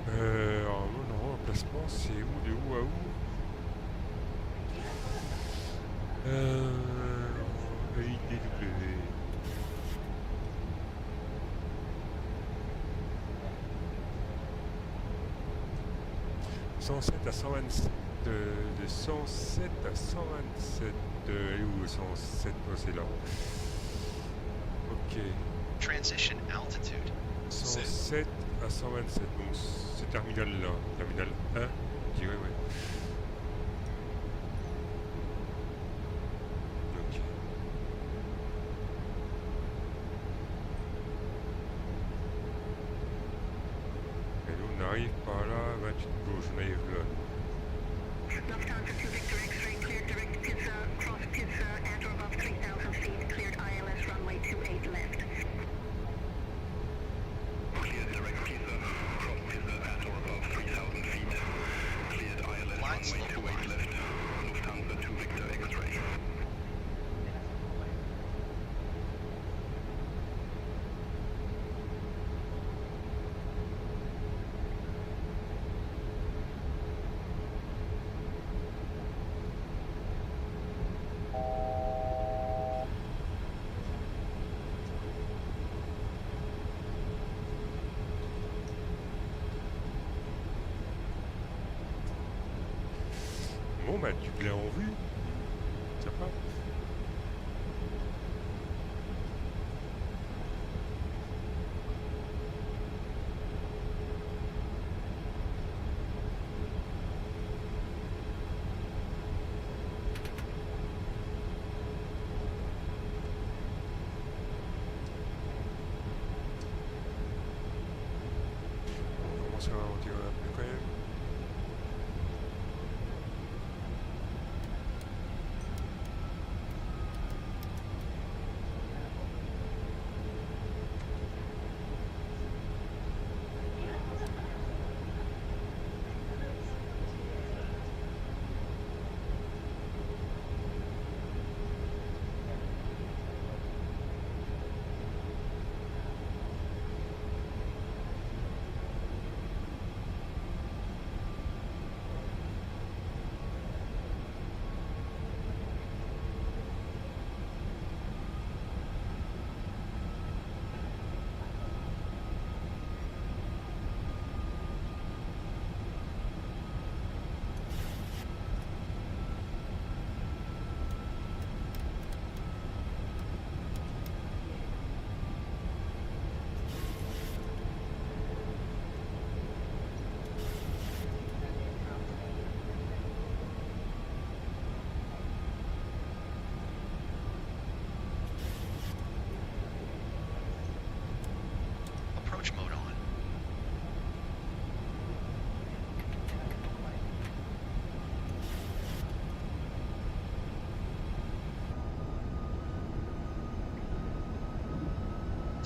[SPEAKER 1] Alors non, emplacement, c'est où, de où à où? EIDW. « 107 à 127, de 107 à 127, elle est où 107, c'est là. Ok.
[SPEAKER 2] Transition altitude.
[SPEAKER 1] 107 à 127, donc ce terminal là, terminal 1, je dirais, ouais. Ok. Et nous on arrive par là, 28 gauche, on arrive là.
[SPEAKER 11] Lufthansa 2 Victor X-ray, cleared direct Pizza, cross Pizza at or above 3,000 feet, cleared ILS runway 28 left.
[SPEAKER 14] Cleared direct Pizza, cross Pizza at or above 3,000 feet, cleared ILS runway 28 left, Lufthansa 2 Victor X-ray.
[SPEAKER 1] Bon bah tu l'as en vue, ça va. On commence à ralentir un peu quand même.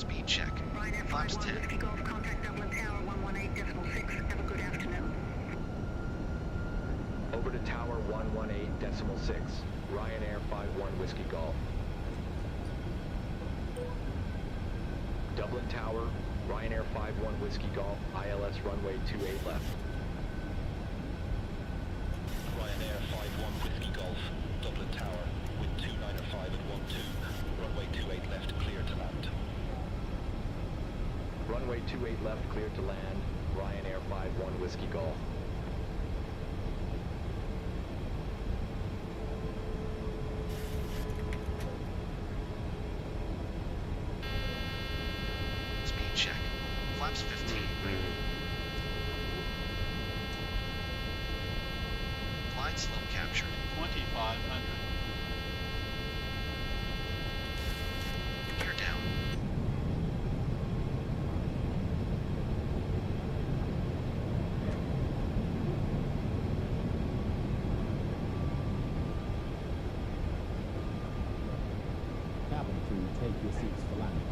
[SPEAKER 2] Speed check. Flaps 10.
[SPEAKER 11] Whiskey Golf, contact Dublin Tower 118.6. Have a good afternoon.
[SPEAKER 7] Over to Tower 118.6. Ryanair 51 Whiskey Golf. Dublin Tower, Ryanair 51 Whiskey Golf, ILS runway 28 left.
[SPEAKER 8] Ryanair 51 Whiskey Golf, Dublin Tower, with 295 at 12, runway 28 left, clear to land.
[SPEAKER 7] Runway 28 left, clear to land, Ryanair 51 Whiskey Golf.
[SPEAKER 2] Speed check. Flaps 15. Glide slope captured.
[SPEAKER 20] 2500.
[SPEAKER 2] Gear down.
[SPEAKER 13] Cabin crew, take your seats for landing.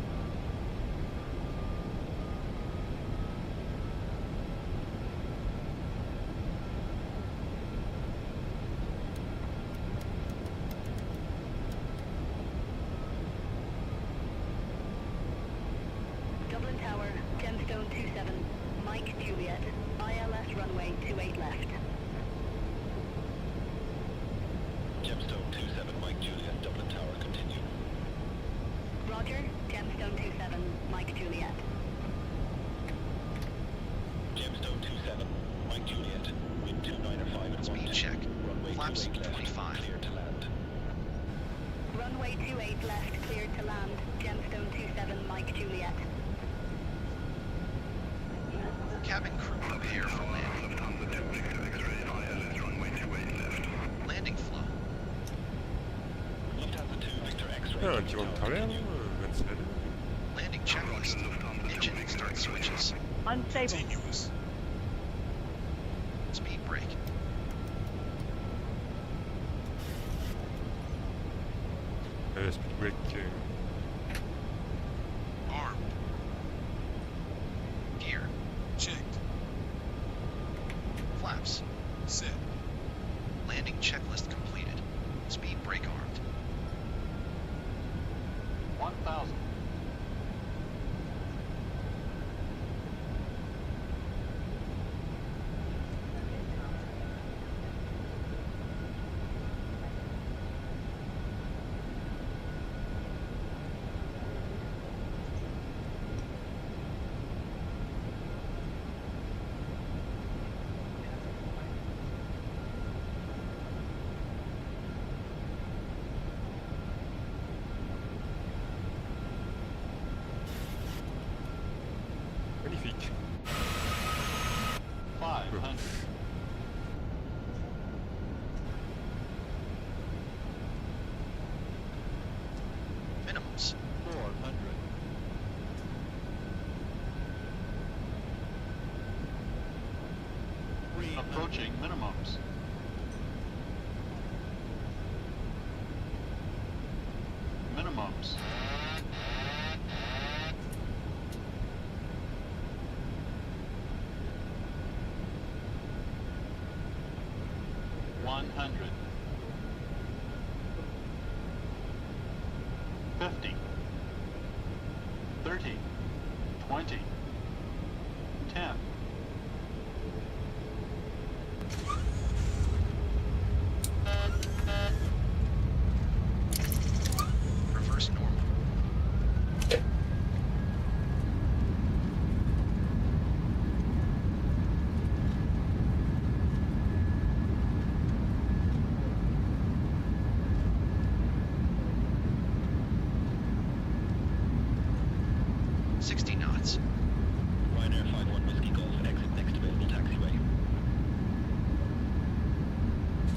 [SPEAKER 11] Dublin Tower, Gemstone 27, Mike Juliet, ILS runway 28 left.
[SPEAKER 8] Gemstone 27, Mike Juliet, Dublin Tower, continue.
[SPEAKER 11] Roger, Gemstone 27, Mike Juliet.
[SPEAKER 8] Gemstone 27, Mike Juliet, wind 295 at 12.
[SPEAKER 2] Speed check.
[SPEAKER 8] Runway
[SPEAKER 2] Flaps
[SPEAKER 8] 28 left,
[SPEAKER 2] 25.
[SPEAKER 8] clear to land.
[SPEAKER 11] Runway 28 left, cleared to land, Gemstone 27, Mike Juliet.
[SPEAKER 2] Cabin crew prepare for landing.
[SPEAKER 14] Lufthansa 2 Victor X-ray, ILS runway 28 left.
[SPEAKER 2] Landing flow.
[SPEAKER 8] Lufthansa 2 Victor X-ray.
[SPEAKER 1] Ah, tu vas me parler, hein, Vincent.
[SPEAKER 2] Landing checklist. Engine start switches.
[SPEAKER 16] Unstable.
[SPEAKER 9] Continuous.
[SPEAKER 2] Speed brake.
[SPEAKER 1] Speed brake.
[SPEAKER 9] Armed.
[SPEAKER 2] Gear.
[SPEAKER 9] Checked.
[SPEAKER 2] Flaps.
[SPEAKER 9] Set.
[SPEAKER 2] Landing checklist completed. Speed brake armed.
[SPEAKER 20] 1000.
[SPEAKER 1] Magnifique.
[SPEAKER 20] 500.
[SPEAKER 2] Minimums.
[SPEAKER 20] 400. Approaching minimums. Minimums. $100. 50. 30. 20. 10.
[SPEAKER 2] Reverse normal.
[SPEAKER 8] Ryanair 51 Whiskey Golf, exit next available taxiway.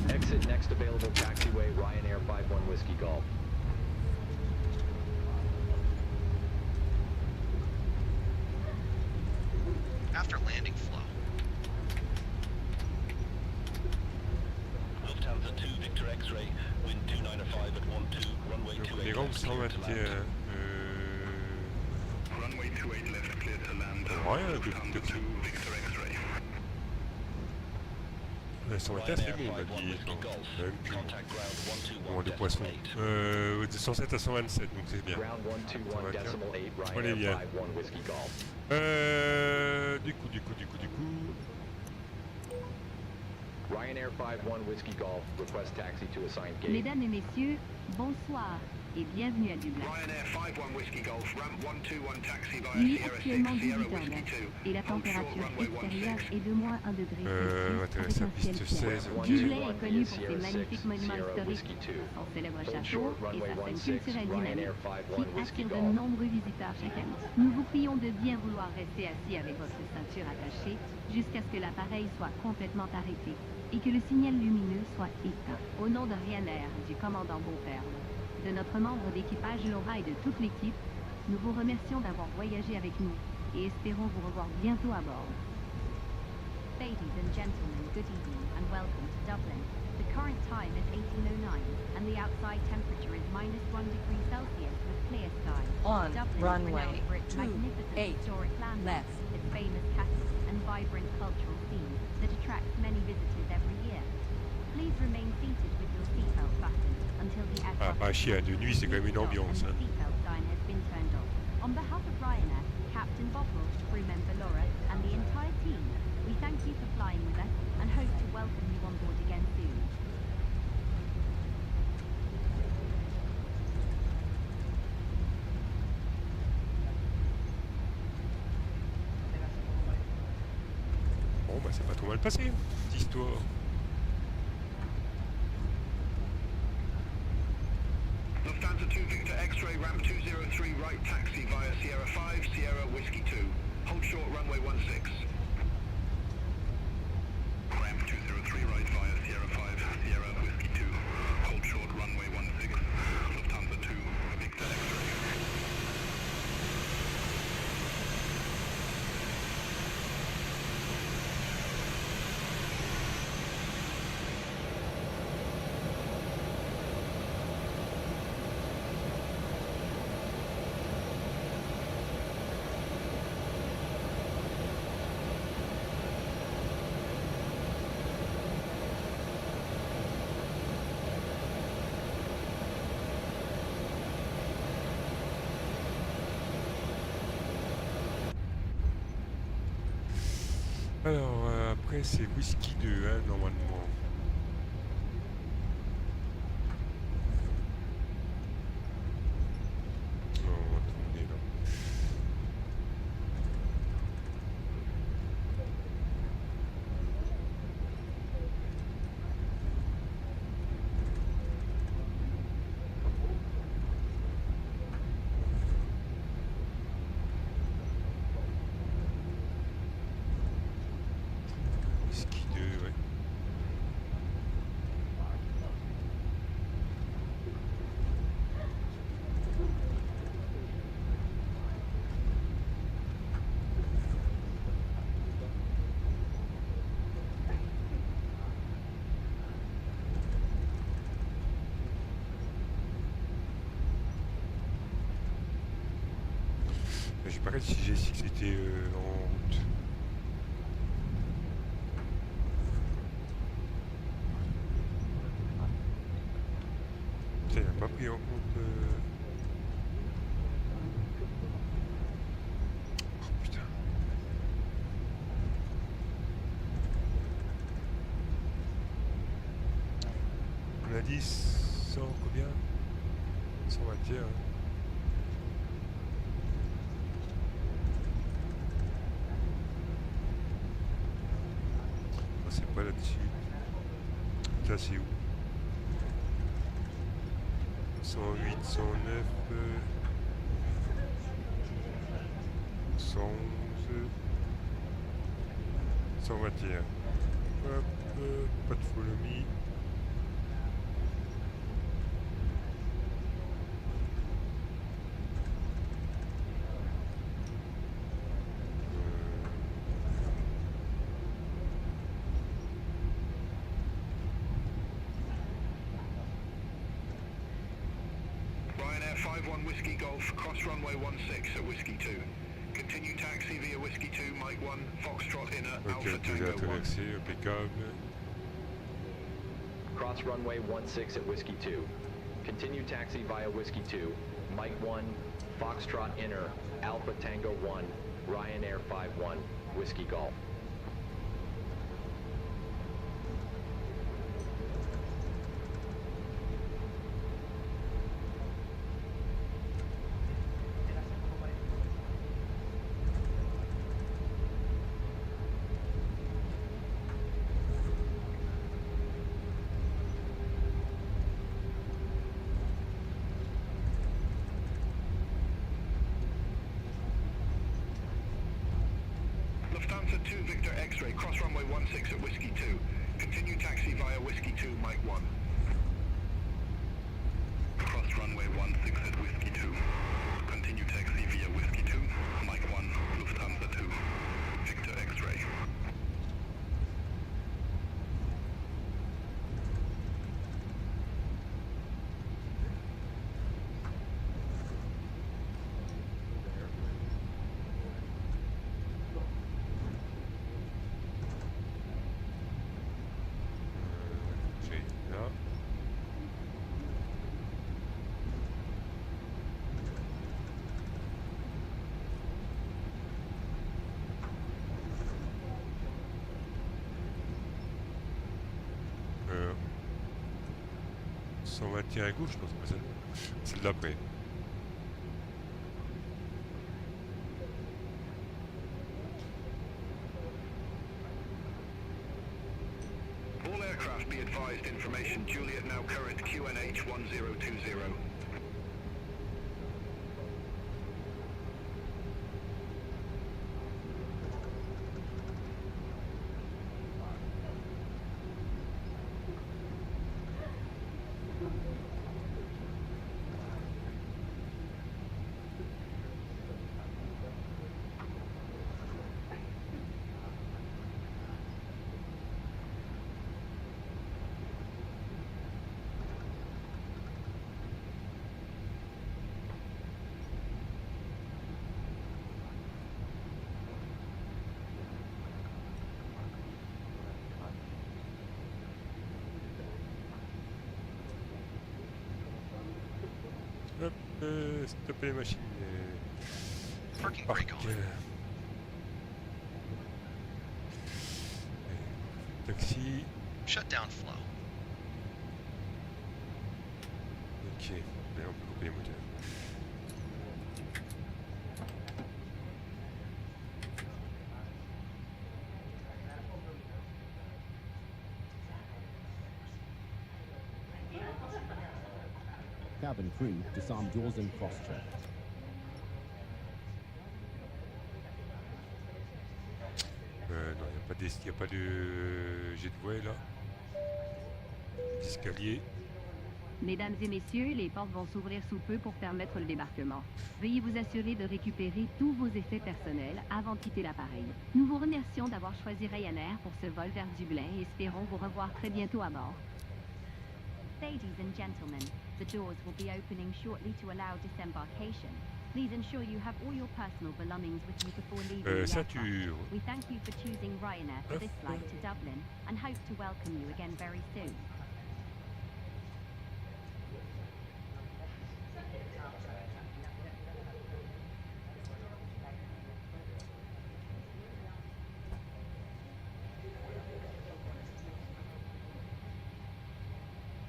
[SPEAKER 7] Exit next available taxiway, Ryanair 51 Whiskey Golf.
[SPEAKER 2] After landing flow.
[SPEAKER 8] Lufthansa 2 Victor X-ray, wind 295 at 12, runway 28
[SPEAKER 1] Les rangs
[SPEAKER 8] left,
[SPEAKER 1] sont
[SPEAKER 8] clear to land.
[SPEAKER 1] rien depuis Tokyo. 121 c'est bon, on a dit, même plus bon, de poissons. 107 à 127, donc c'est bien. On est bien. Du coup.
[SPEAKER 7] Ryanair 5-1 Whiskey Golf, request taxi to assigned gate.
[SPEAKER 3] Mesdames et messieurs, bonsoir et bienvenue à Dublin. Il est actuellement 18h09 et la température extérieure est de moins 1 degré Celsius avec un ciel clair. Dublin est connu pour ses magnifiques monuments historiques, son célèbre château et sa scène culturelle dynamique qui attire de nombreux visiteurs chaque année. Nous vous prions de bien vouloir rester assis avec votre ceinture attachée jusqu'à ce que l'appareil soit complètement arrêté et que le signal lumineux soit éteint. Au nom de Ryanair, du commandant Beauperle, de notre membre d'équipage Laura et de toute l'équipe, nous vous remercions d'avoir voyagé avec nous et espérons vous revoir bientôt à bord.
[SPEAKER 4] Ladies and gentlemen, good evening and welcome to Dublin. The current time is 18:09 and the outside temperature is -1 degree Celsius with clear skies.
[SPEAKER 16] On
[SPEAKER 4] Dublin
[SPEAKER 16] runway
[SPEAKER 4] is renowned for its magnificent
[SPEAKER 16] 28
[SPEAKER 4] historic landmarks,
[SPEAKER 16] left.
[SPEAKER 4] its famous castles and vibrant cultural scene that attracts many visitors every year. Please remain seated with your seatbelt fastened until the
[SPEAKER 1] Ah, pas chier, de nuit c'est quand même une ambiance. Hein.
[SPEAKER 4] seatbelt sign has been turned off. On behalf of Ryanair, Captain Bottle, crew member Laura, and the entire team, we thank you for flying with us and hope to welcome you on board again soon.
[SPEAKER 1] Bon bah c'est pas trop mal passé, cette histoire.
[SPEAKER 14] Lufthansa 2 Victor X-ray ramp 203 right taxi via Sierra 5 Sierra Whiskey 2. Hold short runway 16. Ramp 203 right via Sierra 5 Sierra Whiskey 2. Hold short runway 16. Lufthansa 2 Victor X-ray.
[SPEAKER 1] Alors après c'est Whisky 2 hein, normalement. Non, on va tourner là. Whisky 2, ouais. Je sais pas si j'ai dit que c'était en route. Ça n'a pas pris en compte. Oh putain. On a dit 100 combien 121. Hein. Non, c'est pas là-dessus. Là c'est où 108, 109, 111, 121. Hop, pas de follow me.
[SPEAKER 14] Ryanair 5-1 Whiskey Golf, cross runway 16 at Whiskey 2. Continue taxi via Whiskey 2, Mike 1, Foxtrot inner,
[SPEAKER 1] Ok,
[SPEAKER 14] Alpha
[SPEAKER 1] déjà
[SPEAKER 14] Tango 1.
[SPEAKER 1] traversé, impeccable.
[SPEAKER 7] Cross runway 16 at Whiskey 2. Continue taxi via Whiskey 2, Mike 1, Foxtrot inner, Alpha Tango 1, Ryanair 5-1, Whiskey Golf.
[SPEAKER 14] Lufthansa 2 Victor X-ray, cross runway 16 at Whiskey 2. Continue taxi via Whiskey 2, Mike 1.
[SPEAKER 17] Cross runway 16 at Whiskey 2. Continue taxi via Whiskey 2, Mike 1, Lufthansa 2, Victor X-ray.
[SPEAKER 1] On va tirer à gauche, je pense que c'est de l'après.
[SPEAKER 14] All aircraft be advised, information Juliet now current QNH 1020.
[SPEAKER 1] Hop, stopper les machines.
[SPEAKER 2] Parking brake on.
[SPEAKER 1] Taxi.
[SPEAKER 2] Shut down flow.
[SPEAKER 1] Ok, là on peut couper les moteurs.
[SPEAKER 13] Cabin crew, disarm doors and cross-check.
[SPEAKER 1] Non, il n'y a pas de jet de voie là. D'escalier.
[SPEAKER 3] Mesdames et messieurs, les portes vont s'ouvrir sous peu pour permettre le débarquement. Veuillez vous assurer de récupérer tous vos effets personnels avant de quitter l'appareil. Nous vous remercions d'avoir choisi Ryanair pour ce vol vers Dublin et espérons vous revoir très bientôt à bord.
[SPEAKER 4] Ladies and gentlemen, the doors will be opening shortly to allow disembarkation. Please ensure you have all your personal belongings with you before leaving the aircraft.
[SPEAKER 1] Ceinture.
[SPEAKER 4] We thank you for choosing Ryanair for this flight to Dublin and hope to welcome you again very soon.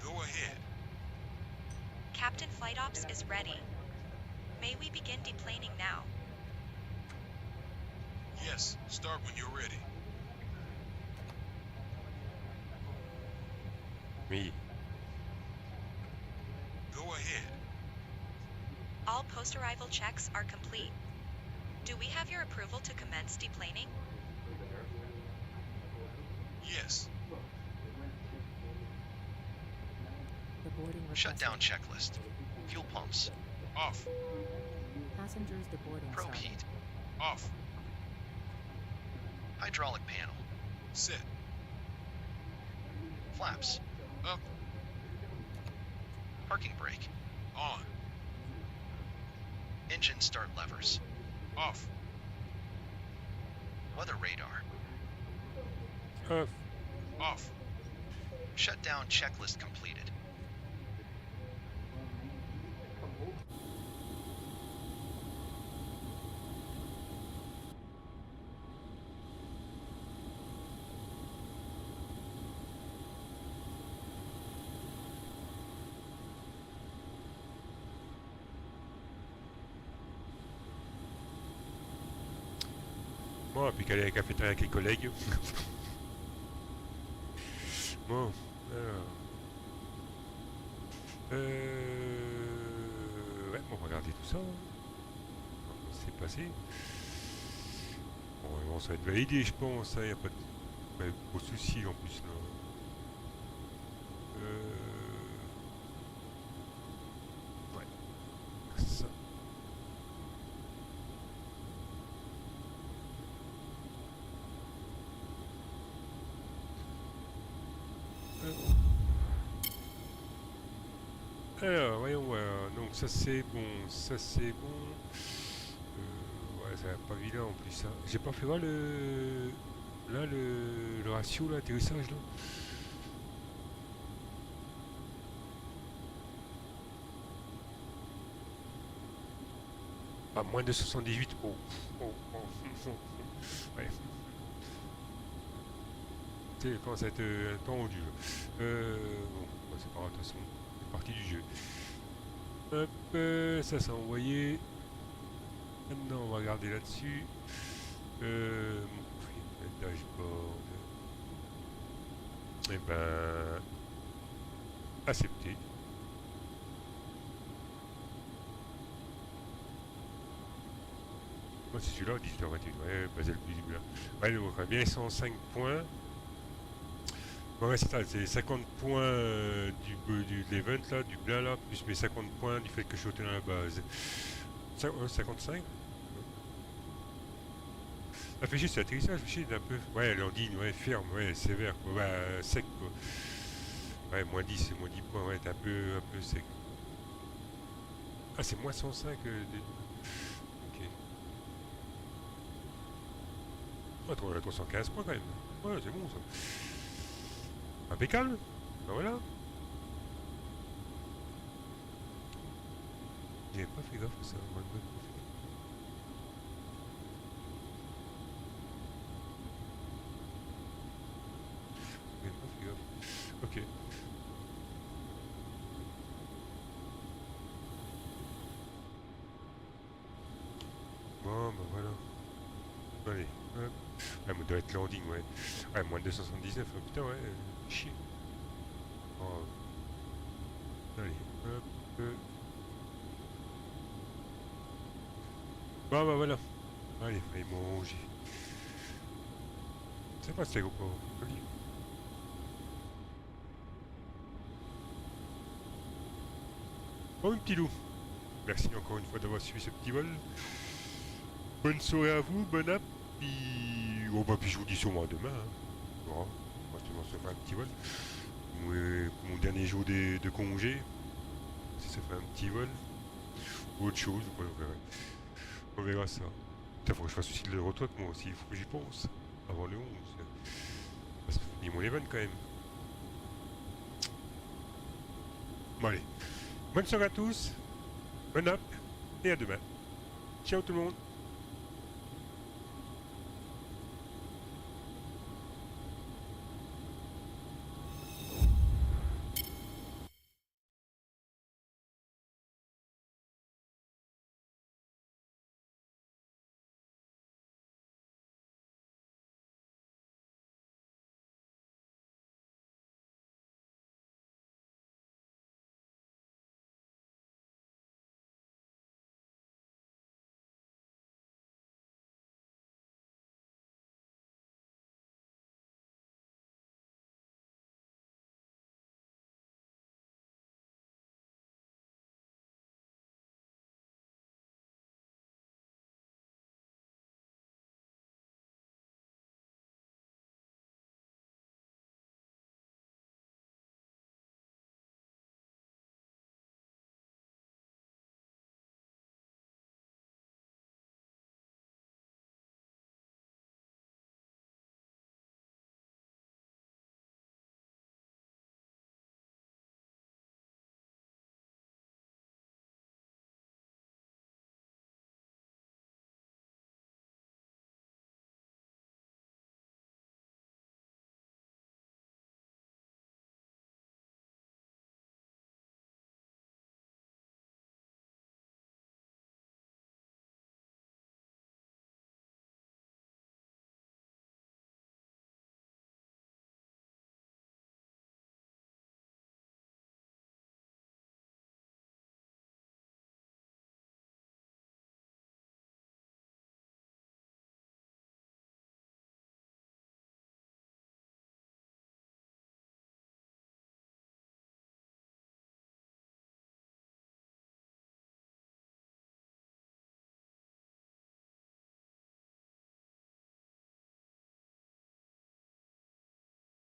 [SPEAKER 9] Go ahead.
[SPEAKER 10] Captain Flight Ops is ready. May we begin deplaning now?
[SPEAKER 9] Yes, start when you're ready.
[SPEAKER 1] Oui.
[SPEAKER 9] Go ahead.
[SPEAKER 10] All post-arrival checks are complete. Do we have your approval to commence deplaning?
[SPEAKER 9] Yes.
[SPEAKER 5] The boarding
[SPEAKER 2] Shutdown checklist. Fuel pumps.
[SPEAKER 9] Off.
[SPEAKER 5] Passengers deboarding
[SPEAKER 2] Probe
[SPEAKER 5] started.
[SPEAKER 2] heat.
[SPEAKER 9] Off.
[SPEAKER 2] Hydraulic panel.
[SPEAKER 9] Set.
[SPEAKER 2] Flaps.
[SPEAKER 9] Up.
[SPEAKER 2] Parking brake.
[SPEAKER 9] On.
[SPEAKER 2] Engine start levers.
[SPEAKER 9] Off.
[SPEAKER 2] Weather radar.
[SPEAKER 9] Off.
[SPEAKER 2] Shutdown checklist completed.
[SPEAKER 1] Bon, et puis qu'aller à la cafétéria avec les collègues. Bon, alors... Ouais, bon, regardez tout ça. C'est passé. Bon, ça va être validé, je pense. Il n'y a pas de gros soucis en plus. Là. Ouais. Ça. Alors, voyons voir. Donc ça c'est bon, ça c'est bon. Ouais, ça va pas vilain en plus. Hein. J'ai pas fait voir le ratio, l'atterrissage là. Ah, moins de 78. Oh. Ouais. Tu sais, quand ça va être un temps rendu. Bon, c'est pas grave, de toute façon. Partie du jeu. Hop, ça c'est envoyé. Maintenant on va regarder là-dessus. Mon dashboard. Et ben accepté. Moi c'est celui-là, 18h21. Ouais, basel visible. Ouais, donc on a bien 105 points. Ouais, c'est ça, c'est 50 points de l'event là, du blanc là, plus mes 50 points du fait que je suis dans la base. 55. Ça fait juste l'atterrissage, un peu. Ouais, landing, ouais, ferme, ouais, sévère, quoi. Bah, sec, quoi. Ouais, moins 10, c'est moins 10 points, ouais, t'es un peu sec. Ah, c'est moins 105. Ok. Oh, 315 points quand même. Ouais, c'est bon ça. Impeccable. Ben voilà. J'avais pas fait gaffe à ça. J'avais pas fait gaffe. Ok. Bon, ben voilà. Allez. Hop. Ouais, mais doit être landing, ouais. Ouais, moins de 279. Oh, putain, ouais. Chier. Oh. Allez, hop. Bon, bah voilà. Allez, allez manger. C'est pas c'était gros pas. Joli. Bon, petit loup. Merci encore une fois d'avoir suivi ce petit vol. Bonne soirée à vous, bonne app. Oh, bah, puis je vous dis sûrement demain. Hein. Bon, on va se faire un petit vol. Mon dernier jour de congé, si ça fait un petit vol ou autre chose, on verra ça. Il faut que je fasse aussi le retour moi aussi, il faut que j'y pense avant le 11. Parce que c'est mon event quand même. Bon allez, bonne soirée à tous, bonne app et à demain. Ciao tout le monde.